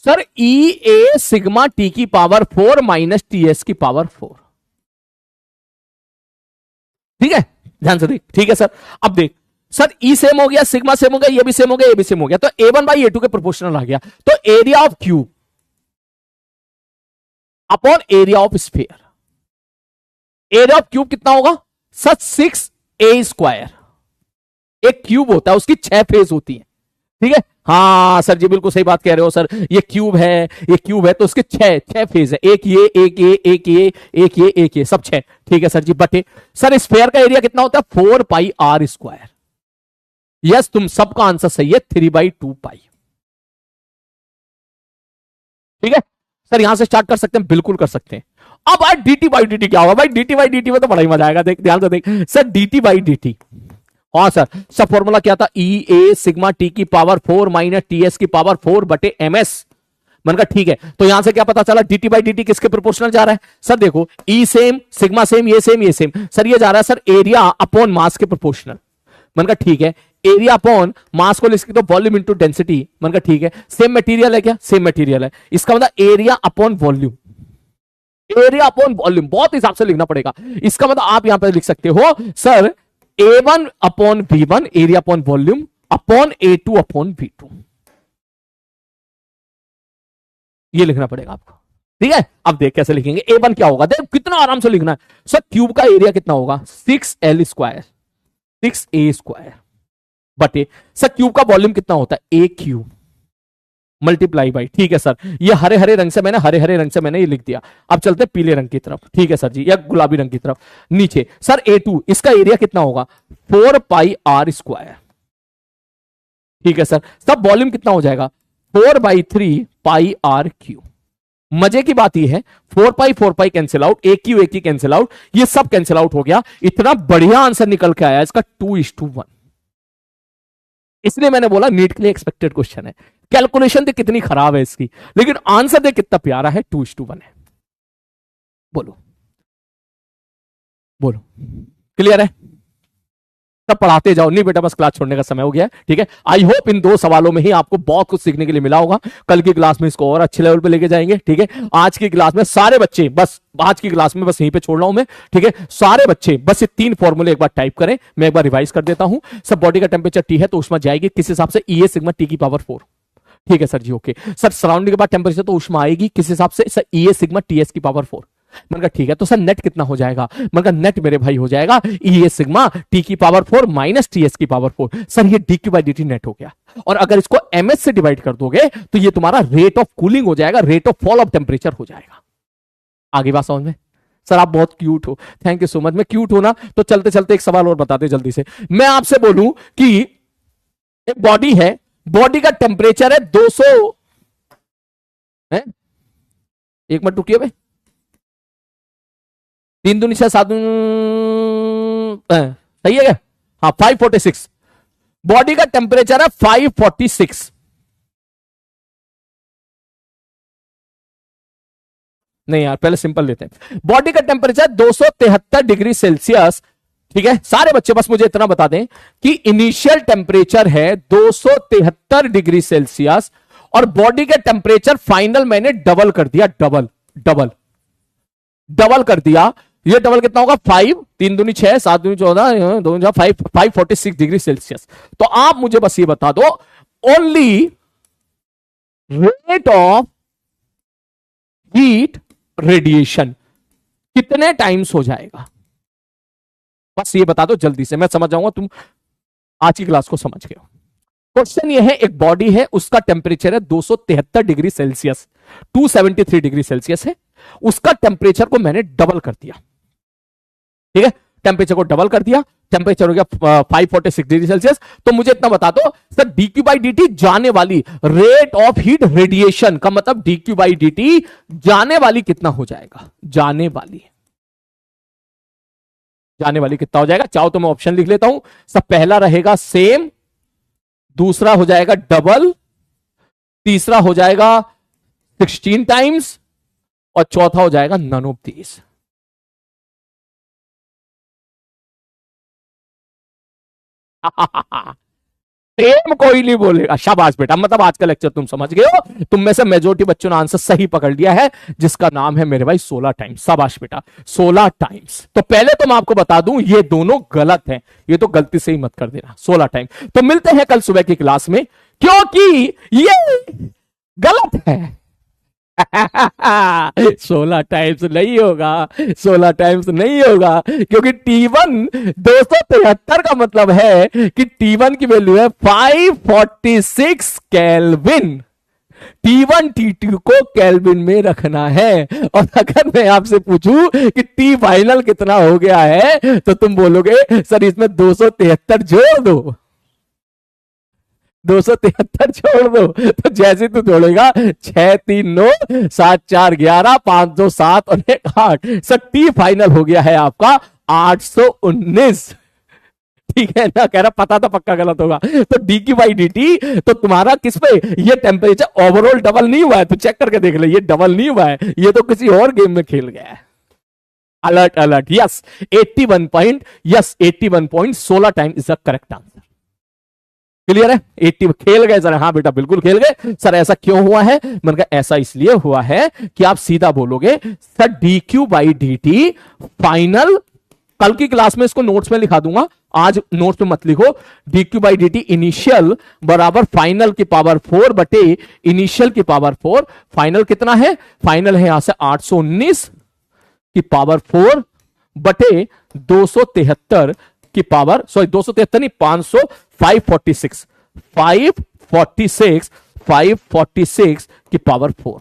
sir? E A sigma T की पावर 4 माइनस टी एस की पावर 4। ठीक है, ध्यान से देख। ठीक है सर, अब देख सर, ई सेम हो गया, सिग्मा सेम हो गया, ये भी सेम हो गया, ये भी सेम हो गया, तो A1/A2 के प्रोपोर्शनल आ गया। तो area of cube upon area of sphere, area of cube कितना होगा सर? 6a²। एक क्यूब होता है, उसकी 6 फेस होती है। ठीक है, हाँ सर जी बिल्कुल सही बात कह रहे हो सर, ये क्यूब है, ये क्यूब है तो उसके 6 फेज है, एक ये, एक ये, एक ये, एक ये, एक ये, सब 6। ठीक है सर जी, बटे सर स्फीयर का एरिया कितना होता है? 4πr²। यस, तुम सबका आंसर सही है, 3/2 पाई। ठीक है, सर यहां से स्टार्ट कर सकते हैं, बिल्कुल कर सकते हैं। अब भाई dt बाई dt क्या होगा भाई, dt बाई dt में तो बड़ा ही मजा आएगा, देख ध्यान से देख सर, dt बाई dt। हाँ सर, सब फॉर्मूला क्या था, ई ए सिग्मा टी की पावर 4 माइनस टी एस की पावर 4 बटे एम एस। मैंने कहा ठीक है, तो यहां से क्या पता चला, dt बाई dt किसके प्रोपोर्शनल जा रहा है सर, देखो ई सेम, सिग्मा सेम, ये सेम, ये सेम, सर ये जा रहा है सर एरिया अपॉन मास के प्रोपोर्शनल। मैंने कहा ठीक है, एरिया अपॉन मास को लिख दो वॉल्यूम इनटू डेंसिटी। मैंने कहा ठीक है, सेम मटेरियल है क्या, सेम मटेरियल है, इसका मतलब area upon volume, area upon volume बहुत हिसाब से लिखना पड़ेगा। इसका मतलब आप यहां पर लिख सकते हो sir A1 upon V1 area upon volume upon A2 upon V2, ये लिखना पड़ेगा आपको। ठीक है, अब देख कैसे लिखेंगे, A1 क्या होगा, देख कितना आराम से लिखना है सर, क्यूब का एरिया कितना होगा 6L स्क्वायर 6A स्क्वायर बटे सर क्यूब का वॉल्यूम कितना होता है A क्यूब मल्टीप्लाई बाई, ठीक है सर, ये हरे हरे रंग से मैंने ये लिख दिया। अब चलते हैं पीले रंग की तरफ, ठीक है सर जी, या गुलाबी रंग की तरफ। नीचे सर A2 इसका एरिया कितना होगा 4 पाई आर स्क्वायर, ठीक है सर, सब वॉल्यूम कितना हो जाएगा 4/3 पाई आर क्यू। मजे की बात यह है 4 पाई कैंसिल आउट, एक क्यू कैंसिल आउट, ये सब कैंसिल आउट हो गया। इतना बढ़िया आंसर निकल के आया इसका 2:1। इसलिए मैंने बोला नीट के लिए एक्सपेक्टेड क्वेश्चन है। कैलकुलेशन देख कितनी खराब है इसकी, लेकिन आंसर देख कितना प्यारा है, 2:1 है। बोलो बोलो, क्लियर है, तब पढ़ाते जाओ। नहीं बेटा बस क्लास छोड़ने का समय हो गया है, ठीक है। आई होप इन 2 सवालों में ही आपको बहुत कुछ सीखने के लिए मिला होगा। कल की क्लास में इसको और अच्छे लेवल पे लेके जाएंगे, ठीक है। आज की क्लास में सारे बच्चे, बस आज की क्लास में बस यहीं पे छोड़ रहा हूं मैं, ठीक है। सारे बच्चे बस ये 3 फॉर्मूले एक बार टाइप करें, मैं एक बार रिवाइज कर देता हूं। सब बॉडी का टेम्परेचर टी है तो उष्मा जाएगी किस हिसाब से, ई ए सिग्मा टी की पावर 4, ठीक है सर जी, ओके सर। सराउंडिंग के बाद टेम्परेचर तो उष्मा आएगी किस हिसाब से sir, E A sigma T S की पावर 4। मैंने कहा ठीक है, तो सर नेट कितना हो जाएगा, मैंने कहा नेट मेरे भाई हो जाएगा ई ए सिग्मा टी की पावर 4 माइनस टी एस की पावर 4। सर ये D Q by D T net हो गया, और अगर इसको एम एस से डिवाइड कर दोगे तो ये तुम्हारा रेट ऑफ कूलिंग हो जाएगा, rate of fall of temperature हो जाएगा। आगे बात समझ में, सर आप बहुत क्यूट हो, थैंक यू सो मच। मैं क्यूट हूं ना, तो चलते चलते एक सवाल और बताते जल्दी से। मैं आपसे बोलूं कि एक बॉडी है, बॉडी का टेम्परेचर है 200 है, एक मिनट रुकिए भाई, 3 दूनी 6 7 सही है क्या, हाँ 546। बॉडी का टेम्परेचर है 546, नहीं यार पहले सिंपल लेते हैं। बॉडी का टेम्परेचर 273 डिग्री सेल्सियस, ठीक है। सारे बच्चे बस मुझे इतना बता दें कि इनिशियल टेम्परेचर है 273 डिग्री सेल्सियस, और बॉडी का टेम्परेचर फाइनल मैंने डबल कर दिया, डबल कर दिया। ये डबल कितना होगा 5, 3 दूनी 6 7 दूनी 14 2 546 डिग्री सेल्सियस। तो आप मुझे बस ये बता दो only rate of heat radiation कितने टाइम्स हो जाएगा, बस ये बता दो जल्दी से, मैं समझ जाऊंगा तुम आज की क्लास को समझ गए हो। क्वेश्चन ये है, एक बॉडी है उसका टेम्परेचर है 273 डिग्री सेल्सियस, 273 डिग्री सेल्सियस है, उसका टेम्परेचर को मैंने डबल कर दिया, ठीक है। टेम्परेचर को डबल कर दिया, टेम्परेचर हो गया 546 डिग्री सेल्सियस। तो मुझे इतना बता दो sir D Q by D T जाने वाली रेट ऑफ हीट रेडिएशन का मतलब D Q by D T जाने वाली कितना हो जाएगा, जाने वाली कितना हो जाएगा। चाहो तो मैं ऑप्शन लिख लेता हूं। सब पहला रहेगा सेम, दूसरा हो जाएगा डबल, तीसरा हो जाएगा 16 टाइम्स, और चौथा हो जाएगा नन ऑफ दीज। सेम कोई नहीं बोलेगा, शाबाश बेटा, मतलब आज का लेक्चर तुम समझ गए हो। तुम में से मेजोरिटी बच्चों ने आंसर सही पकड़ लिया है, जिसका नाम है मेरे भाई 16 टाइम्स। शाबाश बेटा, 16 टाइम्स। तो पहले तो मैं आपको बता दूं ये दोनों गलत हैं, ये तो गलती से ही मत कर देना 16 टाइम। तो मिलते हैं कल सुबह की क्लास में, क्योंकि ये गलत है। 16 टाइम्स नहीं होगा, 16 टाइम्स नहीं होगा, क्योंकि T1 273 का मतलब है कि T1 की वैल्यू है 546 केल्विन। T1 T2 को केल्विन में रखना है। और अगर मैं आपसे पूछूं कि T फाइनल कितना हो गया है, तो तुम बोलोगे सर इसमें 273 जोड़ दो, 273 छोड़ दो, तो जैसे तू जोड़ेगा 6 3 9 7 4 11 5 2 7 और 1 8, सर टी फाइनल हो गया है आपका 819। ठीक है ना, कह रहा पता था पक्का गलत होगा। तो डी की बाई डी टी, तो तुम्हारा किस पे, ये टेम्परेचर ओवरऑल डबल नहीं हुआ है, तो चेक करके देख ले, ये डबल नहीं हुआ है, ये तो किसी और गेम में खेल गया है। Alert alert, yes 81 point, yes 81.16 time is the correct answer. Clear है, 80 खेल गए सर, हाँ बेटा बिल्कुल खेल गए सर। ऐसा क्यों हुआ है, मैंने कहा ऐसा इसलिए हुआ है कि आप सीधा बोलोगे sir D Q by D T final, कल की क्लास में इसको नोट्स में लिखा दूंगा, आज नोट्स में मत लिखो। D Q by D T initial बराबर फाइनल की पावर 4 बटे इनिशियल की पावर 4। फाइनल कितना है, फाइनल है यहां से 819 की पावर 4 बटे 273 की पावर, सॉरी 273 नहीं 500, 546 की पावर 4।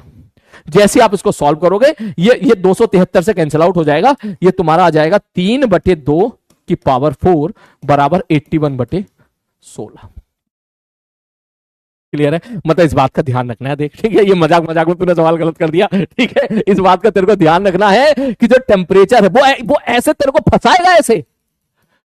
जैसे आप इसको सॉल्व करोगे ये 273 से कैंसिल आउट हो जाएगा, ये तुम्हारा आ जाएगा 3 बटे 2 की पावर 4 बराबर 81 बटे 16। क्लियर है, मतलब इस बात का ध्यान रखना है, देख ठीक है, ये मजाक मजाक में तूने सवाल गलत कर दिया, ठीक है, इस बात का तेरे को ध्यान रखना है कि जो टेम्परेचर है वो ऐसे तेरे को फंसाएगा, ऐसे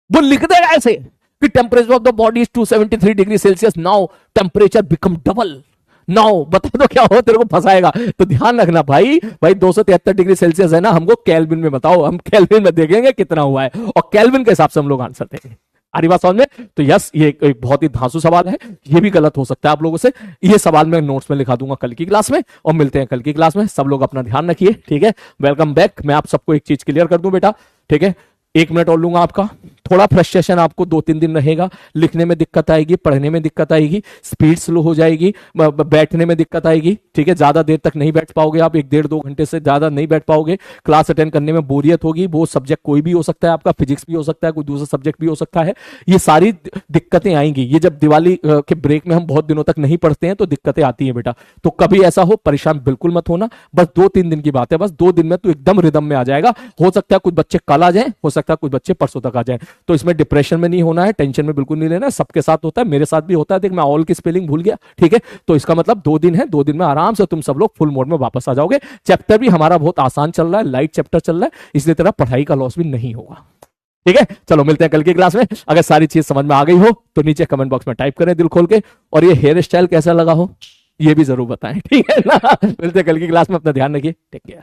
वो लिख देगा ऐसे कि temperature of the body is 273 degree Celsius, now temperature become double, now बता दो क्या हो, तेरे को फंसाएगा। तो ध्यान रखना भाई 273 डिग्री सेल्सियस है ना, हमको केल्विन में बताओ, हम केल्विन में देखेंगे कितना हुआ है और केल्विन के हिसाब से हम लोग आंसर देंगे। आरी बात समझ में, तो यस ये एक बहुत ही धांसू सवाल है, ये भी गलत हो सकता है आप लोगों से। ये सवाल मैं नोट्स में लिखा दूंगा कल की क्लास में, और मिलते हैं कल की क्लास में। सब लोग अपना ध्यान रखिए, ठीक है, वेलकम बैक। मैं आप सबको एक चीज क्लियर कर दूं बेटा, ठीक है, 1 मिनट और लूंगा आपका। थोड़ा फ्रस्ट्रेशन आपको 2-3 दिन रहेगा, लिखने में दिक्कत आएगी, पढ़ने में दिक्कत आएगी, स्पीड स्लो हो जाएगी, बैठने में दिक्कत आएगी, ठीक है, ज्यादा देर तक नहीं बैठ पाओगे आप, 1-1.5-2 घंटे से ज्यादा नहीं बैठ पाओगे, क्लास अटेंड करने में बोरियत होगी। वो सब्जेक्ट कोई भी हो सकता है आपका, फिजिक्स भी हो सकता है, कोई दूसरा सब्जेक्ट भी हो सकता है, ये सारी दिक्कतें आएंगी। ये जब दिवाली के ब्रेक में हम बहुत दिनों तक नहीं पढ़ते हैं तो दिक्कतें आती है बेटा, तो कभी ऐसा हो परेशान बिल्कुल मत होना, बस 2-3 दिन की बात है, बस 2 दिन में तो एकदम रिदम में आ जाएगा। हो सकता है कुछ बच्चे कल आ जाए, हो सकता है कुछ बच्चे परसों तक आ जाए, तो इसमें डिप्रेशन में नहीं होना है, टेंशन में बिल्कुल नहीं लेना है, सबके साथ होता है, मेरे साथ भी होता है। देख मैं ऑल की स्पेलिंग भूल गया, ठीक है, तो इसका मतलब 2 दिन है, 2 दिन में आराम से तुम सब लोग फुल मोड में वापस आ जाओगे। चैप्टर भी हमारा बहुत आसान चल रहा है, लाइट चैप्टर चल रहा है, इसलिए तेरा पढ़ाई का लॉस भी नहीं होगा, ठीक है। चलो मिलते हैं कल की क्लास में। अगर सारी चीज समझ में आ गई हो तो नीचे कमेंट बॉक्स में टाइप करें दिल खोल के, और ये हेयर स्टाइल कैसा लगा हो ये भी जरूर बताएं, ठीक है ना। मिलते हैं कल की क्लास में, अपना ध्यान रखिए, टेक केयर।